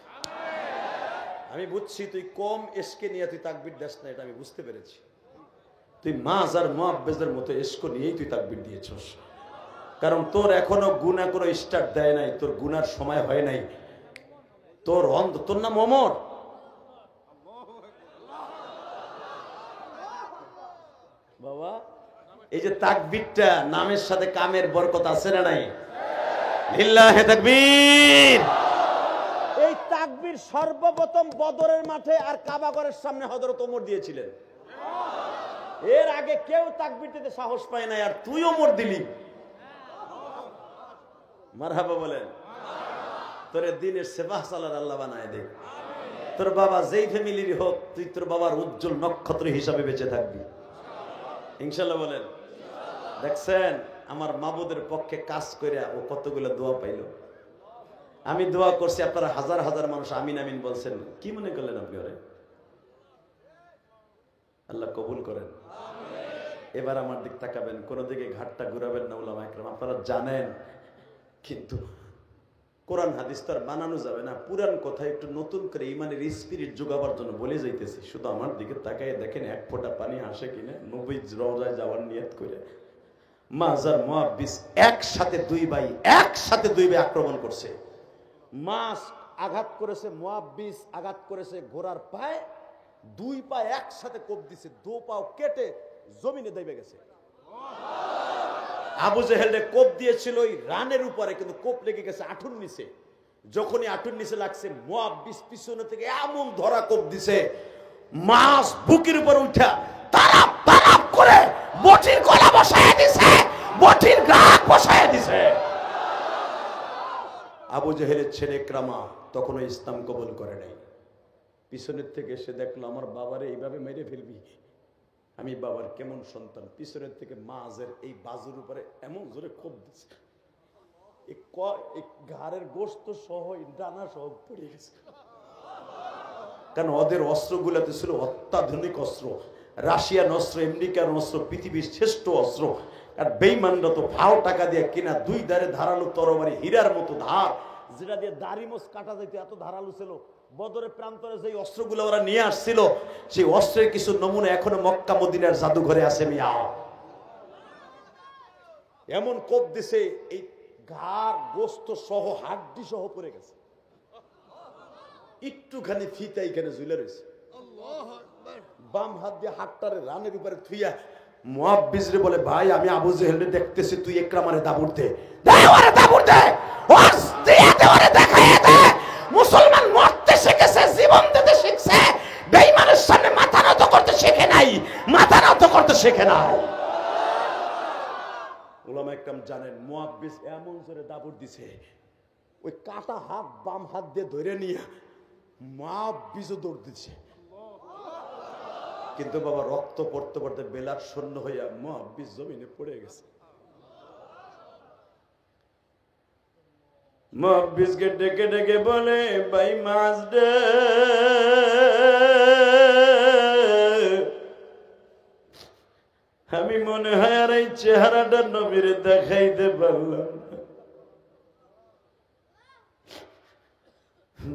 Speaker 1: আমি বুঝছি তুই কম এসকে নিয়ে তুই তাকবীর দেস না, এটা আমি বুঝতে পেরেছি। তুই মাজার মুআব্বিজের মতো এসকো নিয়েই তুই তাকবীর দিয়েছস, কারণ তোর এখনো গুনাহ কোনো স্টার্ট দেয় নাই, তোর গুনার সময় হয় নাই। তোর নাম ওমর, বাবা এই যে তাকবীরটা নামের সাথে কামের বরকত আছে না নাই? লিল্লাহি তাকবীর। এই তাকবীর সর্বপ্রথম বদরের মাঠে আর কাবাগরের সামনে হযরত ওমর দিয়েছিলেন। এর আগে কেউ তাকবীর দিতে সাহস পায় না, আর তুই ওমর দিলি। মারহাবা বলেন। তোরে দিনের সেবাহ সালার আল্লাহ বানায় দে। তোর বাবা যেই ফ্যামিলির হোক, তুই তোর বাবার উজ্জ্বল নক্ষত্র হিসাবে বেঁচে থাকবি ইনশাআল্লাহ বলেন। দেখছেন আমার মাবুদের পক্ষে কাজ করে ও কতগুলো দোয়া পাইল। আমি দোয়া করছি, আপনারা হাজার হাজার মানুষ আমিন আমিন বলছেন। কি মনে করলেন আপনি? ওরে আল্লাহ কবুল করেন। এবার আমার দিক তাকাবেন, কোন দিকে ঘাটটা ঘুরাবেন না উলামা ইকরাম, আপনারা জানেন। কিন্তু কোরআন হাদিস তো আর বানানো যাবে না, পুরান কথা একটু নতুন করে ইমানের স্পিরিট যোগাবার জন্য বলে যাইতেছি। শুধু আমার দিকে তাকায় দেখেন এক ফোঁটা পানি আসে কিনা। নবী রওজায় যাওয়ার নিয়ত করে মাজার মুআব্বিজ একসাথে দুই ভাই আক্রমণ করছে। মাস আঘাত করেছে, মুআব্বিজ আঘাত করেছে ঘোড়ার পায়ে, দুই পা একসাথে কোপ দিছে, দু পাও কেটে জমিনে দেবে গেছে। আবু জেহেল কোপ দিয়েছিল ওই রানের উপরে, কিন্তু কোপ লেগে গেছে আঁঠুর নিচে। যখনই আঁঠুর নিচে লাগছে, মুআব্বিজ পিছনে থেকে এমন ধরা কোপ দিছে, মাস বুকের উপর উঠা তারাপ তারাপ করে বটির গলা বসায় দিছে, বটির গ্রাহক বসায় দিছে। আবু জেহেলের ছেলে ইকরামা তখনও ইসলাম কবুল করে নাই। পিছনের থেকে এসে দেখলো আমার বাবারে এইভাবে মেরে ফেলবি, আমি বাবার কেমন সন্তান। পিছনের থেকে মাঝের এই বাজুর উপরে এমন জোরে কোপ দিচ্ছে, ঘাড়ের গোস্ত সহ ডানা সহ পড়ে গেছে। কারণ ওদের অস্ত্রগুলোতে ছিল অত্যাধুনিক অস্ত্র, রাশিয়ান অস্ত্র, আমেরিকান অস্ত্র, পৃথিবীর শ্রেষ্ঠ অস্ত্র। আর বেঈমানরা তো ভাও টাকা দিয়ে কিনা দুই ধারে ধারালো তরবারি, হীরার মতো ধার, যেটা দিয়ে দাড়ি মোচ কাটা যেত, এত ধারালো ছিল। বদরের প্রান্তরে যে অস্ত্রগুলো ওরা নিয়ে আসছিল, সেই অস্ত্রের কিছু নমুনা এখনো মক্কা মদিনার জাদুঘরে আছে। মিয়া এমন কোপ দিছে, এই ঘাড় গোস্ত সহ হাড্ডি সহ পড়ে গেছে। একটুখানি ফিতা এখানে ঝুলে রয়েছে। বাম হাত দিয়ে হাতটারে রানের উপরে থুইয়া মুআব্বিজ রে বলে, ভাই আমি আবু জেহেলরে দেখতেছি, তুই ইকরামারে দাবুর দে, ওরে দাবুর দে, ওরে দেখায় দে। মুসলমান মরতে শিখেছে, জীবন দিতে শিখছে, বেঈমানের সামনে মাথা নত করতে শিখে নাই, মাথা নত করতে শিখে নাই। উলামা একরাম জানেন, মুআব্বিজ এমন জোরে দাবুর দিছে, ওই কাটা হাত বাম হাত দিয়ে ধরে নিয়ে মুআব্বিজও দৌড় দিচ্ছে। কিন্তু বাবা রক্ত পড়তে পড়তে বেলার শূন্য হইয়া মুআব্বিজ জমিনে পড়ে গেছে। মুআব্বিজকে ডেকে ডেকে বলে, ভাই মাছ দে, আমি মনে হয় আর এই চেহারাটা নবীরে দেখাইতে পারলাম না।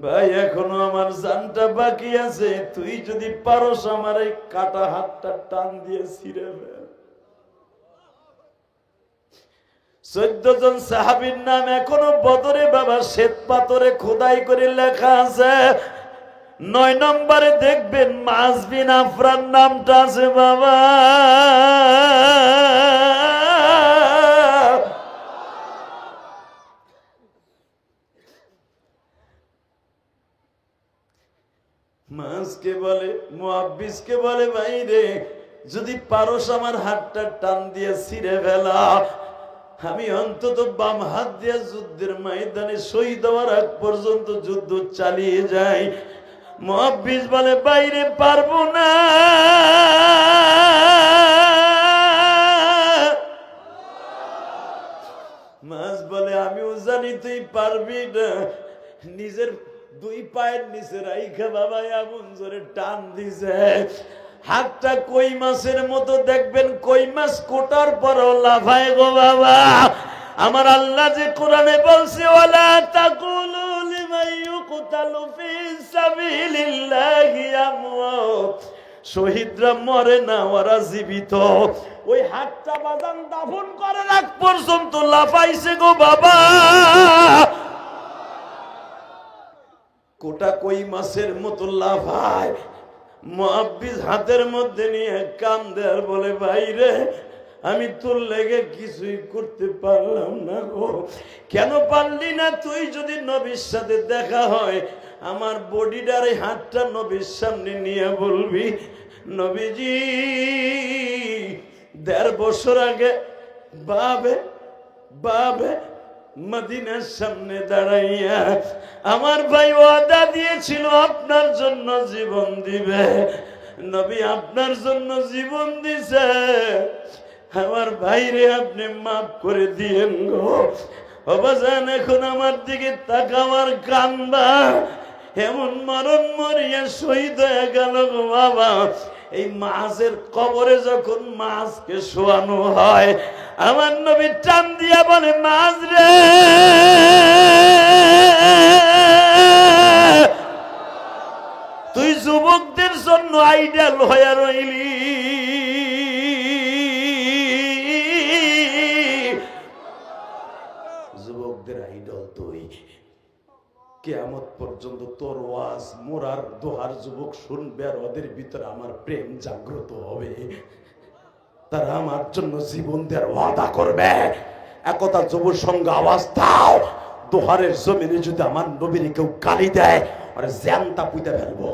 Speaker 1: ভাই এখনো আমার জানটা বাকি আছে, তুই যদি পারস আমার এই কাটা হাতটা টান দিয়ে ছিঁড়ে ফেল। 14 জন সাহাবীর নাম এখনো বদরে বাবা শ্বেত পাথরে খোদাই করে লেখা আছে। 9 নম্বরে দেখবেন মাস বিন আফরান নামটা আছে বাবা। মাসকে বলে, মুআব্বিজকে বলে, ভাই রে যদি পারস আমার হাতটা টান দিয়ে ছিঁড়ে ফেলা, আমি অন্তত বাম হাত দিয়ে যুদ্ধের ময়দানে শহীদ হওয়ার আগ পর্যন্ত যুদ্ধ চালিয়ে যাই। মুআব্বিজ বলে, বাইরে পারবো না। মাস বলে, আমিও জানি তুই পারবি না। নিজের 2 পায়ের নিচে রাইখা বাবা এমন জোরে টান দিছে, হাতটা কই মাছের মতো। দেখবেন কই মাছ কোটার পরও লাফায় গো বাবা। আমার আল্লাহ যে কোরআনে বলছে, ওয়ালা তাকুলু লিমান ইউকতালু ফি সাবিলিল্লাহি আমওয়াত, শহীদরা মরে না, ওরা জীবিত। ওই হাতটা বাজান দাফন করার আগ পর্যন্ত লাফাইছে গো বাবা। কোটা কই মাছের মতো লাফায়। মুআব্বিজ হাতের মধ্যে নিয়ে কান্দে আর বলে, ভাই রে আমি তোর লেগে কিছুই করতে পারলাম না গো। কেন পারলি না? তুই যদি নবীর সাথে দেখা হয়, আমার বডিটার এই হাতটা নবীর সামনে নিয়ে বলবি, নবীজি 1.5 বছর আগে বাবে মদিনার সামনে দাঁড়াইয়া আমার ভাই ওয়াদা দিয়েছিল আপনার জন্য জীবন দিবে। নবী আপনার জন্য জীবন দিছে, আমার ভাইরে আপনি মাফ করে দিয়েন গো। বাবাজান এখন আমার দিকে তাকাবার কান্দা, এমন মরণ মরিয়া শহীদ হয়ে গেল গো বাবা। এই মাছের কবরে যখন মাছকে শোয়ানো হয়, আমার নবী টান দিয়া বলে, মাছ রে তুই যুবকদের জন্য আইডাল হয়ে রইলি। যুবকদের আইডল তুই, কিয়ামত পর্যন্ত তোর ওয়াজ মোরার দোহার যুবক শুনবে, আর ওদের ভিতরে আমার প্রেম জাগ্রত হবে, তারা আমার জন্য জীবন দেওয়ার ওয়াদা করবে। একতা যুব সংঘ আওয়াজ দাও, দোহারের জমিনে যদি আমার নবীর কেউ গালি দেয়, আরে জ্যান্তা পুঁতে ফেলবো,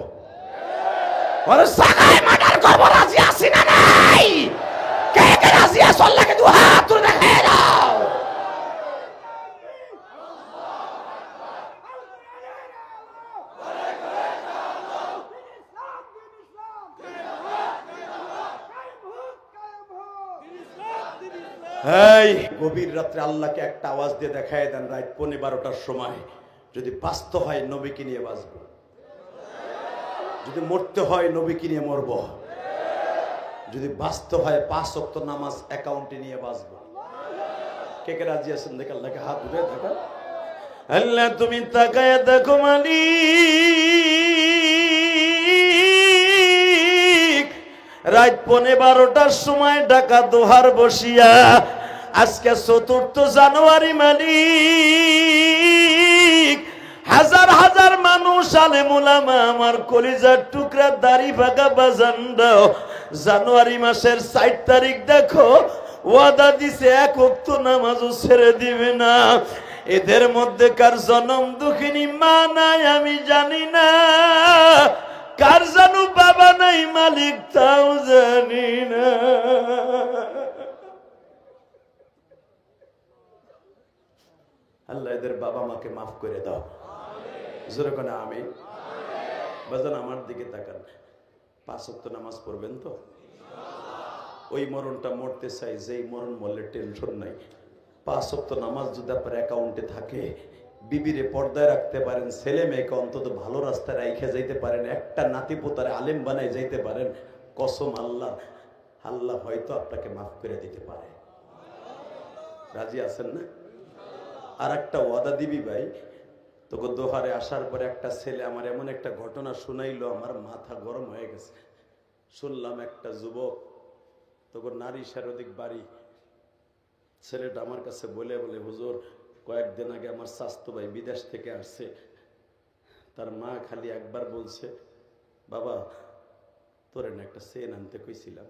Speaker 1: আরে সাগায় মার্ডার করবো। রাজি আছি না নাই? কে কে রাজি আছো আল্লাহকে দু হাত তুলে দেখায় দাও। এই গভীর রাত্রে আল্লাহকে একটা আওয়াজ দিয়ে দেখায় দেন, রাত 12:15টার সময়, যদি বাঁচতে হয় নবীকে নিয়ে বাঁচবো, যদি মরতে হয় নবীকে নিয়ে মরব, যদি বাঁচতে হয় 5 ওয়াক্ত নামাজ অ্যাকাউন্টে নিয়ে বাঁচবো। কে কে রাজি আছেন দেখে আল্লাহকে হাত উঠে দেখা। আল্লাহ তুমি তাকায় দেখো মালিক, রাত 12:15টার সময় ঢাকা দোহার বসিয়া আজকে 4 জানুয়ারি মালিক, হাজার হাজার মানুষ আলেম উলামা আমার কলিজার টুকরা দাড়ি ভাগা বাজান দাও, জানুয়ারি মাসের 4 তারিখ দেখো ওয়াদা দিছে 1 ওয়াক্ত নামাজও ছেড়ে দিবে না। এদের মধ্যে কার জনম দুঃখিনী মা নাই আমি জানি না, কার জানু বাবা নাই মালিক তাও জানি না। আল্লাহ এদের বাবা মাকে মাফ করে দাও, জোরে করে আমিন। বাজান আমার দিকে তাকান, 5 ওয়াক্ত নামাজ পড়বেন তো? ওই মরণটা মরতে চাই যেই মরণ মরলে টেনশন নাই। 5 ওয়াক্ত নামাজ যদি আপনার অ্যাকাউন্টে থাকে, বিবিরে পর্দায় রাখতে পারেন, ছেলে মেয়েকে অন্তত ভালো রাস্তায় রাইখে যাইতে পারেন, একটা নাতি পোতারে আলেম বানায় যাইতে পারেন, কসম আল্লাহ, আল্লাহ হয়তো আপনাকে মাফ করে দিতে পারে। রাজি আছেন না? আর একটা ওয়াদা দিবি ভাই, তোকে দোহারে আসার পরে একটা ছেলে আমার এমন একটা ঘটনা শুনাইলো, আমার মাথা গরম হয়ে গেছে। শুনলাম একটা যুবক, তোকে নারী শারীরিক বাড়ি, ছেলেটা আমার কাছে বলে হুজুর কয়েকদিন আগে আমার স্বাস্থ্য ভাই বিদেশ থেকে আসছে, তার মা খালি একবার বলছে বাবা তোরে না একটা চেন আনতে কইছিলাম।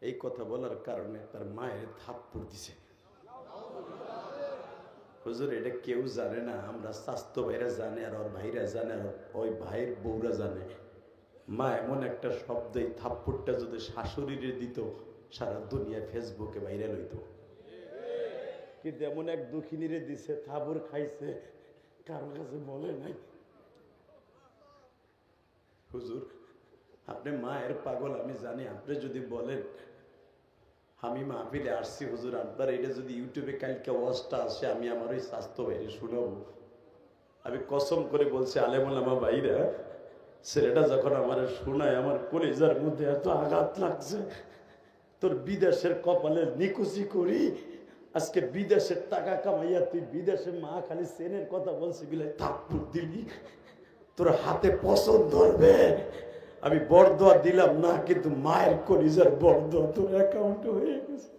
Speaker 1: এই কথা বলার কারণে তার মায়ের থাপ্পড় দিছে। হুজুর এটা কেউ জানে না, আমরা স্বাস্থ্য ভাইরা জানে, আর ওর ভাইরা জানে, আর ওই ভাইয়ের বউরা জানে। মা এমন একটা শব্দ, এই থাপ্পড়টা যদি শাশুড়িরে দিত সারা দুনিয়া ফেসবুকে ভাইরাল হইতো। কিন্তু এমন এক দুঃখিনীরে দিছে, থাবুর খাইছে, কারো কাছে বলে নাই। হুজুর আপনি মায়ের পাগল আমি জানি, আপনি যদি বলেন আমি মাহফিলে আসছি হুজুর, আপনার এটা যদি ইউটিউবে কালকে ওয়াজটা আসে আমি আমার ওই স্বাস্থ্য ভাইরে শুনাবো। আমি কসম করে বলছি আলেমুল আমা ভাইরা, ছেলেটা যখন আমার শোনায় আমার কলিজার মধ্যে এত আঘাত লাগছে। তোর বিদেশের কপালে নিকুচি করি, আজকে বিদেশের টাকা কামাইয়া তুই বিদেশে মা খালি চেনের কথা বলছি বিলে থাপ্পড় দিলি, তোর হাতে পছন্দ ধরবে। আমি বরদোয়া দিলাম না, কিন্তু মায়ের কলিজার বরদোয়া তোর অ্যাকাউন্টে হয়ে গেছে।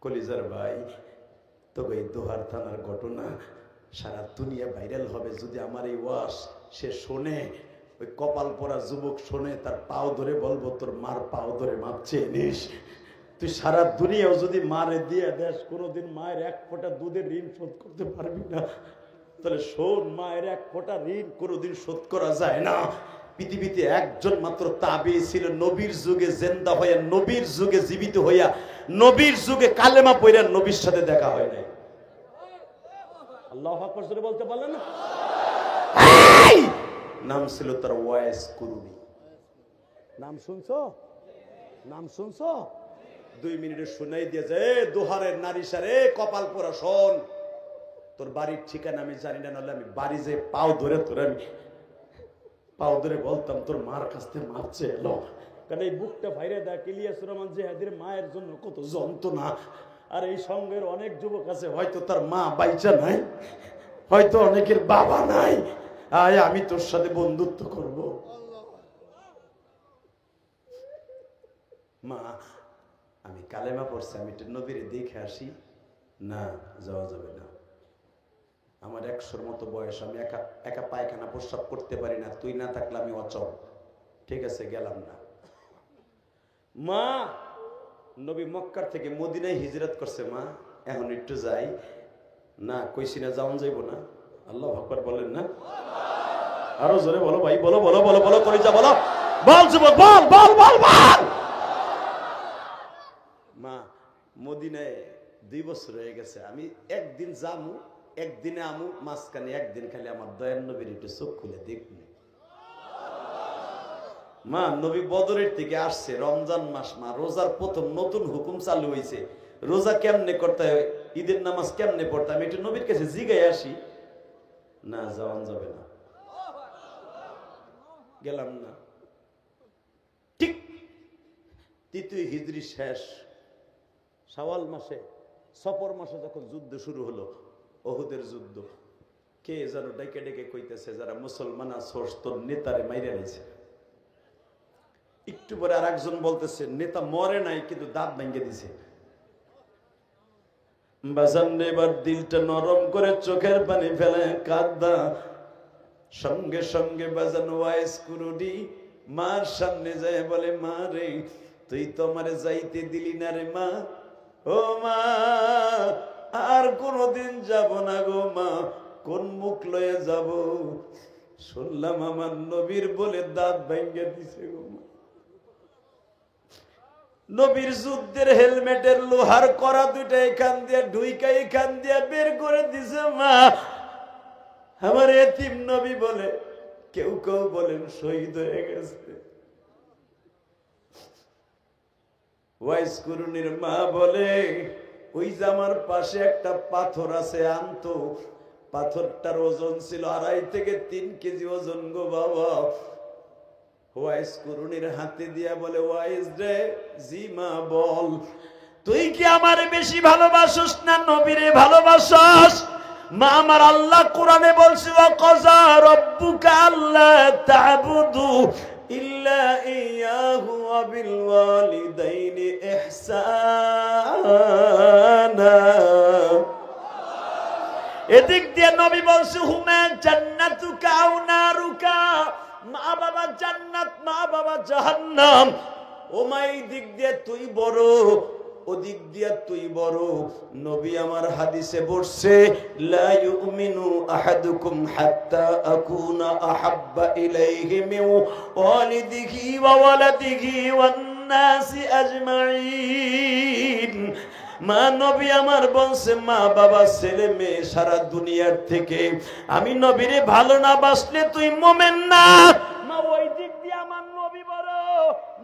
Speaker 1: কলিজার ভাই, তবে এই দোহার থানার ঘটনা সারা দুনিয়া ভাইরাল হবে যদি আমার এই ওয়াজ সে শোনে, ওই কপাল পরা যুবক শোনে, তার পাও ধরে বলবো তোর মার পাও ধরে মাপ চেয়ে নিস। তুই সারা দুনিয়াও যদি মারে দিয়ে দেশ, কোনোদিন মায়ের 1 ফোঁটা দুধের ঋণ শোধ করতে পারবি না। তাহলে শোন, মায়ের 1 ফোঁটা ঋণ কোনোদিন শোধ করা যায় না। পৃথিবীতে একজন মাত্র তাবী ছিল, নবীর যুগে জিন্দা হইয়া, নবীর যুগে জীবিত হইয়া, নবীর যুগে কালেমা পড়া, নবীর সাথে দেখা হয় নাই। আল্লাহু আকবার জোরে বলতে পারলেন না? নাম ছিল তার ওয়াইস কুরুনি। নাম শুনছো? নাম শুনছো? 2 মিনিটে শুনাই দিয়েছে, দোহারের নারী সারে কপাল পোড়া শোন, তোর বাড়ির ঠিকানা আমি জানি না, নাহলে আমি বাড়ি যে পাও ধরে তোর আমি পাও ধরে বলতাম তোর মার কাছ থেকে মারছে এলো। কারণ এই বুকটা ভাইরে দেখ, ইলিয়াস রহমান জিহাদের মায়ের জন্য কত যন্ত্রণা। আর এই সঙ্গের অনেক যুবক আছে, হয়তো তার মা বাইচা নাই, হয়তো অনেকের বাবা নাই। আয় আমি তোর সাথে বন্ধুত্ব করব। মা আমি কালেমা পড়ছি, আমি নবীরে দেখে আসি। না, যাওয়া যাবে না, আমার 100-র মতো বয়স, আমি একা একা পায়খানা প্রস্রাব করতে পারি না, তুই না থাকলে আমি অচল। ঠিক আছে গেলাম না। মা নবী মক্কার থেকে মদিনায় হিজরত করছে, মা এখন একটু যাই না, কইছি না যাওন যাইব না, আল্লাহু আকবার বলেন না? আরো জোরে বলো ভাই, বলো বলো বলো বলো করে যা বলো, বল যুবক বল বল বল বল। মা মদিনায় 2 বছর হয়ে গেছে, আমি একদিন যামু, একদিনে আমু, মাঝখানে একদিন খালি আমার দয়ার নবীর একটু চোখ খুলে দেখবো। মা নবী বদরের থেকে আসছে, রমজান মাস, মা রোজার প্রথম নতুন হুকুম চালু হয়েছে, রোজা কেমনে করতে হয়, ঈদের নামাজ কেমনে পড়তে, আমি একটু নবীর কাছে জিগাই আসি। না যাওয়ান যাবে না, গেলাম না। ঠিক 3য় হিজরি শেষ, শাওয়াল মাসে, সফর মাসে যখন যুদ্ধ শুরু হলো, ওহুদের যুদ্ধ, কে যেন ডেকে ডেকে কইতেছে যারা মুসলমান সোর্স তোর নেতারে মাইরে নিয়েছে। একটু পরে আর একজন বলতেছে নেতা মরে নাই কিন্তু দাঁত ভেঙে দিছে। বাজান এবার দিলটা নরম করে চোখের পানি ফেলে কাঁদা, সঙ্গে সঙ্গে বাজান ওয়াইস কুরুডি মার সামনে যায় বলে, মা রে তুই তো আমারে যাইতে দিলি না রে মা, ও মা আর কোনদিন যাব না গো মা, কোন মুখ লয়ে যাব, শুনলাম আমার নবীর বলে দাঁত ভেঙে দিছে গো মা। নবীর যুদ্ধের হেলমেটের লোহার করা দুইটা এখান দিয়ে ঢুইকা এখান দিয়ে বের করে দিছে মা। আমার এতিম নবী বলে, কেউ কেউ বলেন শহীদ হয়ে গেছে। ওয়াইস কুরুনির মা বলে, ওই যে আমার পাশে একটা পাথর আছে আনতো, পাথরটার ওজন ছিল 2.5 থেকে 3 কেজি ওজন গো বাবা। ওয়াইস কুরুনির হাতে দিয়া বলে, ওয়াইস রে, জি মা বল, তুই কি আমার বেশি ভালোবাসিস না নবীরে ভালোবাসিস? মা আমার আল্লাহ কোরআনে বলছে, ওয়া কাযা রাব্বুকা আল্লা তা'বুদু ইল্লা ইয়াহু ওয়া বিল ওয়ালিদাইনি ইহসানা। এদিক দিয়ে নবী বলছে, হুমা জান্নাতুকা আও নারুকা, মা বাবা জান্নাত, মা বাবা জাহান্নাম। ও মা এই দিক দিয়ে তুই বড়, ওদিক দিয়া তুই বড়। নবী আমার হাদিসে বলছে, লা ইউমিনু আহাদুকুম হাত্তা আকুনা আহাব্বা ইলাইহি মিন ওয়ালিদিহি ওয়া ওয়ালাদিহি ওয়ান নাসি আজমাইন। মা নবী আমার বলছে, মা বাবা ছেলে মেয়ে সারা দুনিয়ার থেকে আমি নবীরে ভালো না বাসলে তুই মোমেন না। মা ওই দিক দিয়ে আমার নবী বড়,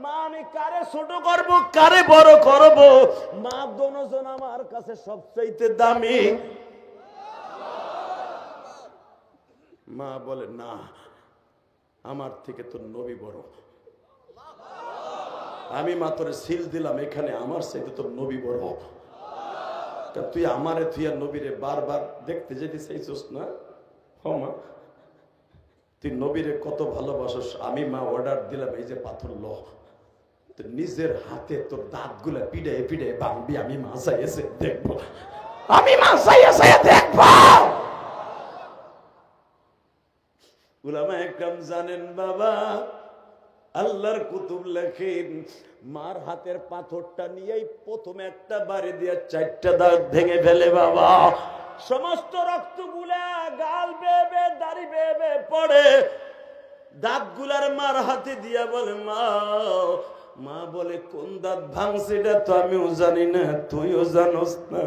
Speaker 1: মা আমি কারে ছোট করব কারে বড় করব, মা দোনোজন আমার কাছে সবচাইতে দামি। মা বলে, না আমার থেকে তোর নবী বড়, আমি মা তোরে সিল দিলাম এখানে, আমার চাইতে তোর নবী বড়। তুই আমারে তুই আর নবীরে বারবার দেখতে যেতে চাইছিস না? হ মা, তুই নবীরে কত ভালোবাসস, আমি মা অর্ডার দিলাম এই যে পাথর ল, তোর নিজের হাতে তোর দাঁত গুলা পিড়ে পিড়ে ভাঙবি, আমি মা চাইছে দেখবো, আমি মা চাইছে দেখবো। উলামা একরাম জানেন বাবা, আল্লাহর কুতুব লেখেন, মার হাতের পাথরটা নিয়েই প্রথম একটা বাড়ি দিয়ে 4টা দাঁত ভেঙে ফেলে বাবা। সমস্ত রক্তগুলা গাল বেয়ে বেয়ে দাড়ি বেয়ে বেয়ে পড়ে, দাঁতগুলার মার হাতে দিয়া বলে, মা। মা বলে, কোন দাঁত ভাঙছে এটা তো আমিও জানি না, তুইও জানোস না।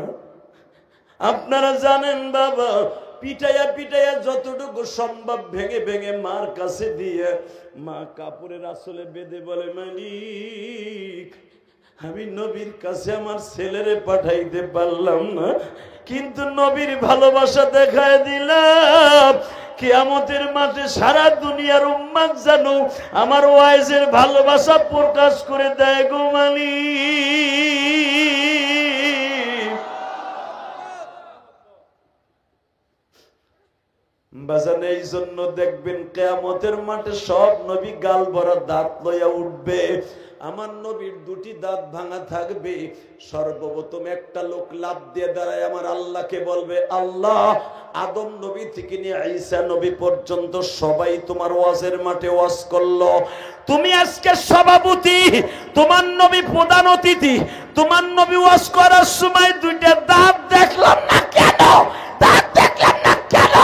Speaker 1: আপনারা জানেন বাবা, পিটাইয়া পিটাইয়া যতটুকু সম্ভব ভেঙে ভেঙে মার কাছে দিয়ে মা কাপড়ের আসলে বেঁধে বলে, মালিক আমি নবীর কাছে আমার ছেলেরে পাঠাইতে পারলাম না, কিন্তু নবীর ভালোবাসা দেখায় দিলাম। কিয়ামতের মাঠে সারা দুনিয়ার উম্মাত জানো আমার ওয়াইজের ভালোবাসা প্রকাশ করে দেয় গো মালিক। বাজান এই জন্য দেখবেন কিয়ামতের মাঠে সব নবী গাল ভরা দাঁত লইয়া উঠবে, আমার নবীর 2টি দাঁত ভাঙা থাকবে। সর্বপ্রথম একটা লোক লাফ দিয়ে দাঁড়ায় আমার আল্লাহকে বলবে, আল্লাহ আদম নবী থেকে নিয়ে ঈসা নবী পর্যন্ত সবাই তোমার ওয়াজের মাঠে ওয়াজ করলো, তুমি আজকে সভাপতি, তোমার নবী প্রধান অতিথি, তোমার নবী ওয়াজ করার সময় 2টা দাঁত দেখলাম না কেন? দাঁত দেখলাম না কেন?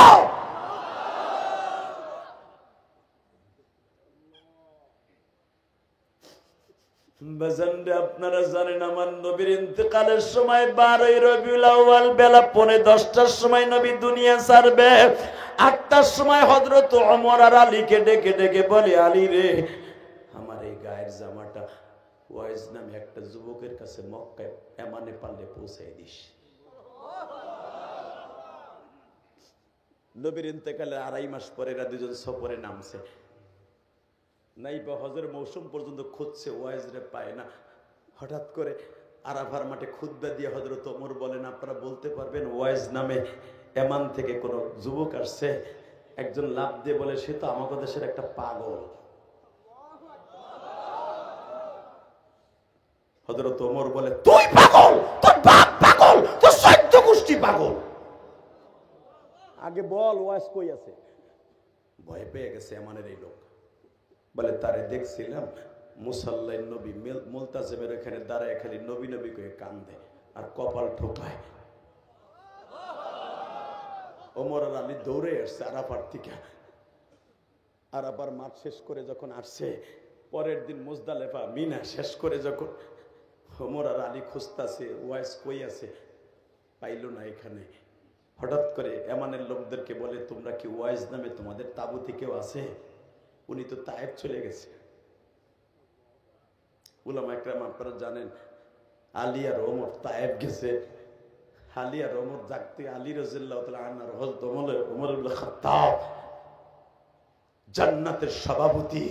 Speaker 1: বাজানরে আপনারা জানেন আমার নবীর ইন্তেকালের সময় 12ই রবিউল আউয়াল বেলা 10:45টার সময় নবী দুনিয়া ছাড়বে। 8টার সময় হযরত ওমর আর আলীকে ডেকে ডেকে বলে, আলী রে, আমার এই গায়ের জামাটা ওয়াইজ নামে একটা যুবকের কাছে মক্কায় এমানে পারলে পৌঁছাই দিস। নবীর ইন্তেকালের 2.5 মাস পরে এরা দুজন সফরে নামছে। নাইবা হজের মৌসুম পর্যন্ত খুঁজছে, ওয়াইজরে পায় না। হঠাৎ করে আরাফার মাঠে খুতবা দিয়ে হযরত ওমর বলেন, আপনারা বলতে পারবেন ওয়াইজ নামে এমান থেকে কোন যুবক আসছে? একজন লাফ দিয়ে বলে, সে তো আমাদের দেশের একটা পাগল। হযরত ওমর বলে, তুই পাগল, তোর বাপ পাগল, তোর 14 গোষ্ঠী পাগল। আগে বল ওয়াইজ কই আছে? ভয় পেয়ে গেছে এমানের এই লোক। বলে, তারে দেখছিলাম মুসাল্লায় নবী মুলতাজিমের এখানে দাঁড়ায় খালি নবী নবী করে কান্দে আর কপাল ঠোকায়। ওমর আর আলী দৌড়ে আসছে আরাফার থেকে। আরাফার মাঠ শেষ করে যখন আসছে, পরের দিন মুজদালেফা মিনা শেষ করে যখন ওমর আর আলী খুঁজতাছে ওয়াইস কই আছে, পাইল না এখানে। হঠাৎ করে এমানের লোকদেরকে বলে, তোমরা কি ওয়াইজ নামে তোমাদের তাঁবুতে কেউ আছে? উনি তো তায়েব চলে গেছে। উলামা ইকরাম আপনারা জানেন, আলী আর ওমর তায়েব গেছে। আলী আর ওমর জাগতে আলী রাদিয়াল্লাহু তাআলা আনহু আর হযরত ওমর ইবনে খাত্তাব জান্নাতের সভাপতি,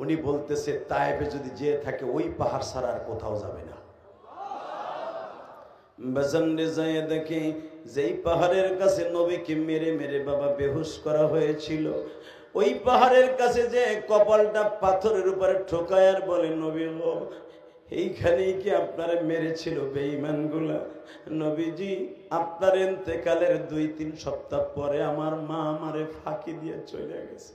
Speaker 1: উনি বলতেছে তায়েবে যদি যে থাকে ওই পাহাড় ছাড়া আর কোথাও যাবে না। বাজানরে যায় দেখে যেই পাহাড়ের কাছে নবীকে মেরে মেরে বাবা বেহুশ করা হয়েছিল, ওই পাহাড়ের কাছে যে কপালটা পাথরের উপরে ঠোকায় আর বলে, নবী গো, এইখানেই কি আপনারা মেরেছিল বেঈমানগুলা? নবীজি, আপনার ইন্তেকালের 2-3 সপ্তাহ পরে আমার মা আমারে ফাঁকি দিয়ে চলে গেছে,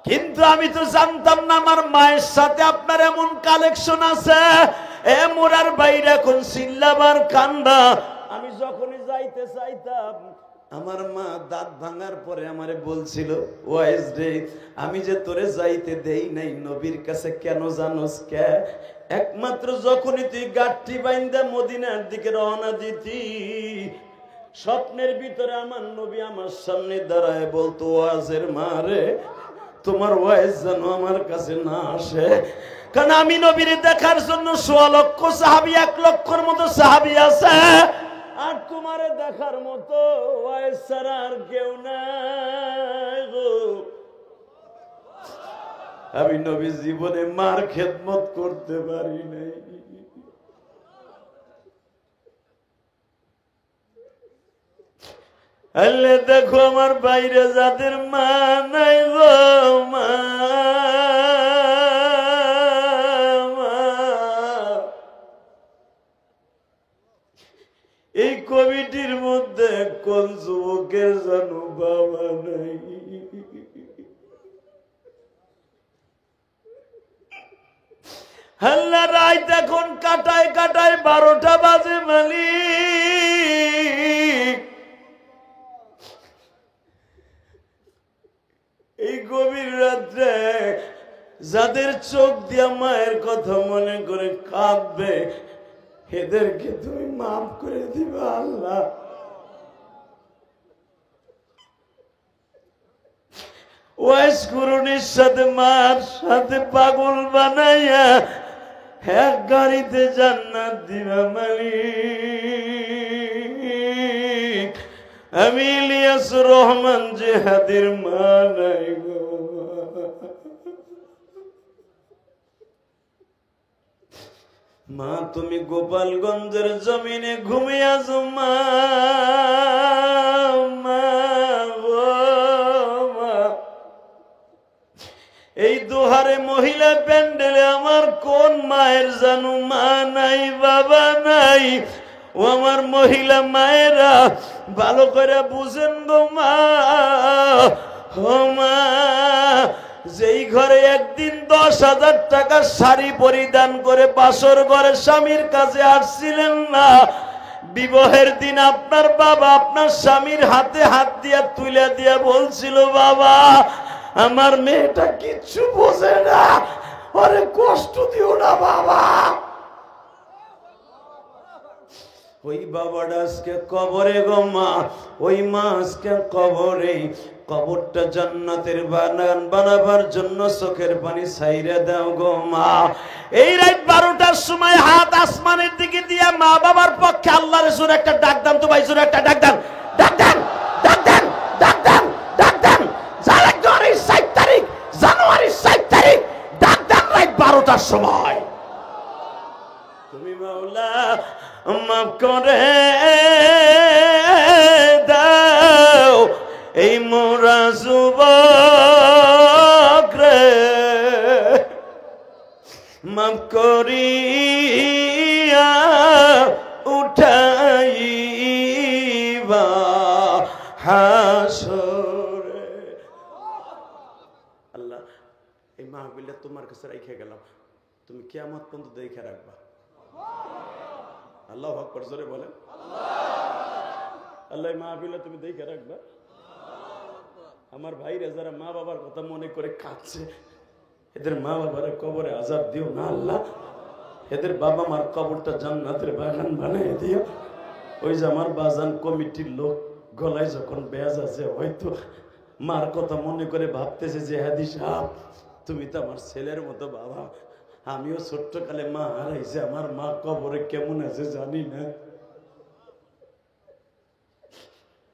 Speaker 1: কিন্তু আমি তো জানতাম না আমার মায়ের সাথে আপনার এমন কালেকশন আছে। এ মোরার বাইরে এখন সিল্লাবার কান্দা। আমি যখনই যাইতে চাইতাম, আমার মা দাঁত ভাঙার পরে আমারে বলছিল, ওয়াইজ রে, আমি যে তোরে যাইতে দেই নাই নবীর কাছে, কেন জানোস? কে? একমাত্র যখনই তুই গাঠি বাইন্দা মদিনার দিকে রওনা দিতি, স্বপ্নের ভিতরে আমার নবী আমার সামনে দাঁড়ায় বলতো, ওয়াজের মা রে, তোমার ওয়াইজ যেন আমার কাছে না আসে। কারণ আমি নবীর দেখার জন্য 100 লক্ষ সাহাবী, 1 লক্ষর মতো সাহাবী আছে, আর তোমারে দেখার মতো ওয়াইজ ছাড়া আর কেউ নাই গো। আমি নবী জীবনে মার খেদমত করতে পারি নাই। আল্লাহ দেখো আমার বাইরে যাদের মা নাই গো, মা এই কমিটির মধ্যে কোন যুবকের জানো বাবা নাই? আল্লাহ রাত এখন কাটায় কাটায় 12টা বাজে মালিক। এই গভীর রাত্রে যাদের চোখ দিয়া মায়ের কথা মনে করে কাঁদবে, এদেরকে তুমি মাফ করে দিবা আল্লাহ। ওয়াইস কুরুনির সাথে মার সাথে পাগল বানাইয়া এক গাড়িতে জান্নাত দিবা মালিক। আমি ইলিয়াস রহমান জেহাদির মা নাই গো। মা তুমি গোপালগঞ্জের জমিনে ঘুমিয়ে আছো মা, এই দুহারে মহিলা প্যান্ডেলে আমার কোন মায়ের জানু মা নাই, বাবা নাই। ও আমার মহিলা মায়েরা ভালো করে বুঝেন গো মা। ও মা, যেই ঘরে একদিন 10,000 টাকার শাড়ি পরিধান করে বাসর ঘরে স্বামীর কাছে আসছিলেন না, বিবাহের দিন আপনার বাবা আপনার স্বামীর হাতে হাত দিয়া তুলে দিয়া বলছিল, বাবা আমার মেয়েটা কিচ্ছু বোঝে না, আরে কষ্ট দিও না বাবা। ওই বাবাটা আজকে কবরে গো মা, ওই মা আজকে কবরে। কবরটা জান্নাতের বাগান বানাবার জন্য চোখের পানি ছাইরে দাও গো মা। এই রাত 12টার সময় হাত আসমানের দিকে দিয়া মা বাবার পক্ষে আল্লাহর জোরে একটা ডাক দান তো ভাই, জোরে একটা ডাক দান, ডাক দান, ডাক দান, ডাক দান, ডাক দান। জানুয়ারির 7 তারিখ, জানুয়ারির 7 তারিখ ডাক দান রাত 12টার সময়। তুমি মাওলা মাফ করে দাও এই মোরা যুবক রে, মাফ করিয়া উঠাইবা হাসরে। আল্লাহ, এই মাহফিলটা তোমার কাছে রেখে গেলাম, তুমি কিয়ামত পর্যন্ত দেখে রাখবা। আল্লাহু আকবার, জোরে বলেন আল্লাহ। মাহফিলে তুমি দেখে রাখবা। আমার ভাইরা যারা মা বাবার কথা মনে করে কাঁদছে, এদের মা বাবার কবরে আযাব দিও না আল্লাহ। এদের বাবা মার কবরটা জান্নাতের বাগান বানিয়ে দিও। ওই যে আমার বাজান কমিটির লোক গলায় যখন বেয়াজ আছে, হয়তো মার কথা মনে করে ভাবতেছে যে হাদি সাহেব তুমি তো আমার ছেলের মতো বাবা, আমিও ছোট্টকালে মা হারাইছে, আমার মা কবরে কেমন আছে জানি না।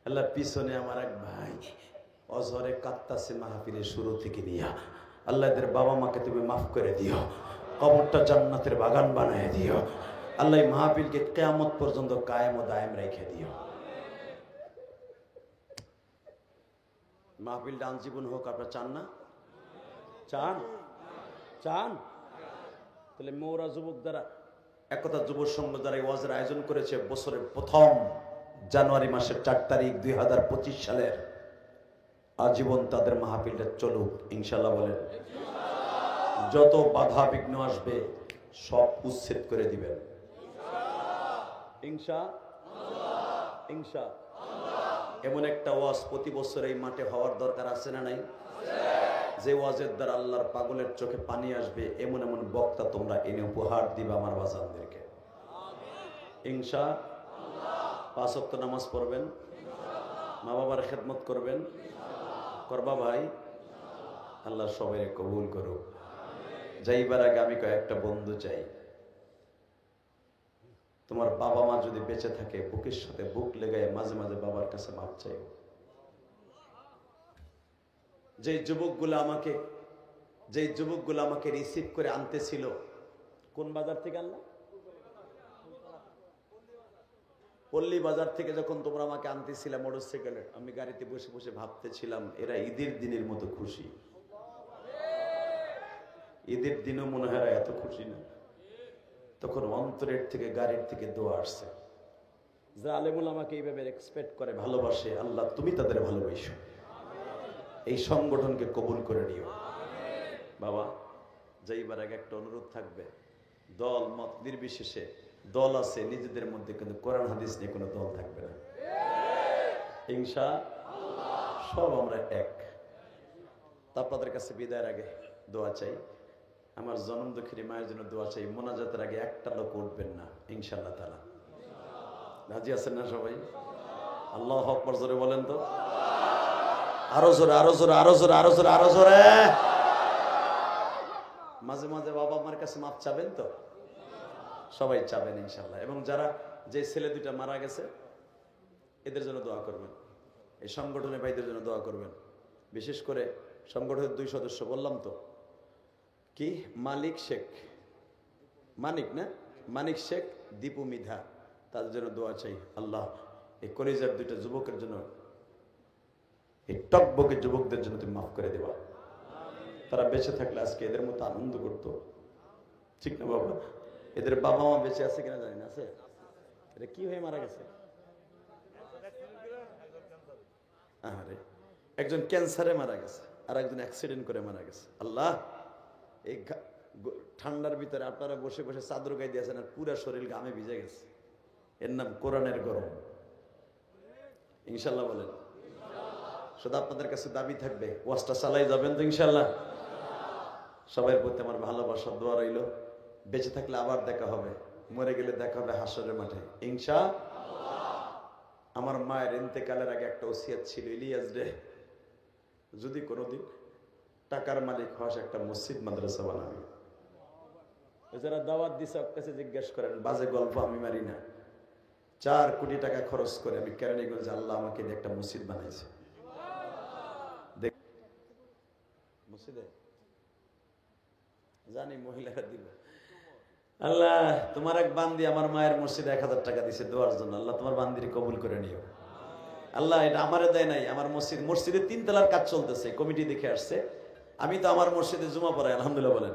Speaker 1: আল্লাহ, পিছনে আমার এক ভাই অজরে কাঁদতাছে মাহফিলের শুরু থেকে নিয়া। আল্লাহ, এদের বাবা মাকে তুমি মাফ করে দিও, কবরটা জান্নাতের বাগান বানায় দিও। আল্লাহ, মাহফিলকে কিয়ামত পর্যন্ত কায়েম ও দায়েম রেখে দিও। মাহফিলটা আনজীবন হোক, আপনারা চান না? চান? চান? তাহলে মৌরা যুবক দ্বারা একতা যুব সংঘ দ্বারা এই ওয়াজের আয়োজন করেছে বছরের প্রথম জানুয়ারি মাসের 4 তারিখ 2025 সালের। আজীবন তাদের মাহফিলটা চলুক ইনশাআল্লাহ বলেন। যত বাধা বিঘ্ন আসবে সব উচ্ছেদ করে দিবেন ইনশাআল্লাহ। ইনশাআল্লাহ। এমন একটা ওয়াজ প্রতি বছর এই মাঠে হওয়ার দরকার আছে না নাই? যে ওয়াজের দ্বারা আল্লাহর পাগলের চোখে পানি আসবে, এমন এমন বক্তা তোমরা এনে উপহার দিবে আমার বাজানদেরকে ইনশাআল্লাহ। 5 ওয়াক্ত নামাজ পড়বেন, মা বাবার খেদমত করবেন, করবা ভাই? আল্লাহ সবাই কবুল করুক। যাইবার আগে আমি কয়েকটা বন্ধু চাই। তোমার বাবা মা যদি বেঁচে থাকে, বুকের সাথে বুক লেগায় মাঝে মাঝে বাবার কাছে মাপ চাই। যে যুবকগুলো আমাকে রিসিভ করে আনতেছিল, কোন বাজার থেকে আনলা? পল্লী বাজার থেকে যখন তোমরা আমাকে আনতেছিলাম মোটরসাইকেলে, আমি গাড়িতে বসে বসে ভাবতেছিলাম এরা ঈদের দিনের মতো খুশি। ঈদের দিনও মনে হয় এত খুশি না। তখন অন্তরের থেকে গাড়ির থেকে দোয়া আসছে, যে আলেমুল আমাকে এইভাবে এক্সপেক্ট করে, ভালোবাসে, আল্লাহ তুমি তাদের ভালোবাসো, এই সংগঠনকে কবুল করে নিও। বাবা, যাইবার আগে একটা অনুরোধ থাকবে, দল মত নির্বিশেষে দল আছে নিজেদের মধ্যে, কিন্তু কোরআন হাদিস নিয়ে কোনো দল থাকবে না ইনশাআল্লাহ। সব আমরা এক। তা আপনাদের কাছে বিদায়ের আগে দোয়া চাই, আমার জনম দুঃখিনী মায়ের জন্য দোয়া চাই। মোনাজাতের আগে একটা লোক উঠবেন না ইনশাআল্লাহ তাআলা। রাজি আছেন না সবাই? আল্লাহু আকবার জোরে বলেন তো, আরো জোরে, আরো জোরে, আরো জোরে, আরো জোরে, আরো জোরে। মাঝে মাঝে বাবা মার কাছে মাপ চাবেন তো? সবাই চাবেন ইনশাআল্লাহ। এবং যারা, যে ছেলে দুইটা মারা গেছে, এদের জন্য দোয়া করবেন। এই সংগঠনের ভাইদের জন্য দোয়া করবেন। বিশেষ করে সংগঠনের 2 সদস্য বললাম তো, কি মানিক শেখ, মানিক না, মানিক শেখ, দীপু মিধা, তাদের জন্য দোয়া চাই। আল্লাহ এই কলেজের 2টা যুবকের জন্য, এই টকবকে যুবকদের জন্য তুমি মাফ করে দেবা। তারা বেঁচে থাকলে আজকে এদের মতো আনন্দ করতো, ঠিক না বাবা? এদের বাবা মা বেঁচে আছে কিনা জানি না। আছে? এটা কি হয়ে মারা গেছে? আরে একজন ক্যান্সারে মারা গেছে, আর একজন অ্যাক্সিডেন্ট করে মারা গেছে। আল্লাহ, এই ঠান্ডার ভিতরে আপনারা বসে বসে চাদর গায়ে দিয়েছেন, আর পুরা শরীর ঘামে ভিজে গেছে। এর নাম কোরআনের গরম ইনশাল্লাহ বলেন। শুধু আপনাদের কাছে দাবি থাকবে, ওয়াজটা চালাই যাবেন তো ইনশাল্লাহ? সবার প্রতি আমার ভালোবাসা দোয়া রইল। বেঁচে থাকলে আবার দেখা হবে, মরে গেলে দেখা হবে হাসরের মাঠে ইনশাআল্লাহ। আমার মায়ের ইন্তেকালের আগে একটা ওসিয়ত ছিল, ইলিয়াস রে যদি কোনোদিন টাকার মালিক হস একটা মসজিদ মাদ্রাসা বানাবি। যারা দাওয়াত দিছে ওর কাছে জিজ্ঞেস করেন, বাজে গল্প আমি মারি না। 4 কোটি টাকা খরচ করে আমি কেরানীগঞ্জে আল্লাহ আমাকে দিয়ে একটা মসজিদ বানাইছে। মসজিদে জানি মহিলারা দিব। আল্লাহ তোমার এক বান্দি আমার মায়ের মসজিদে 1000 টাকা দিছে দেওয়ার জন্য, আল্লাহ তোমার বান্দির কবুল করে নিও আল্লাহ। এটা আমারে দেয় নাই, আমার মসজিদে 3 তলার কাজ চলতেছে, কমিটি দেখে আসছে। আমি তো আমার মসজিদে জুমা পড়াই আলহামদুলিল্লাহ বলেন।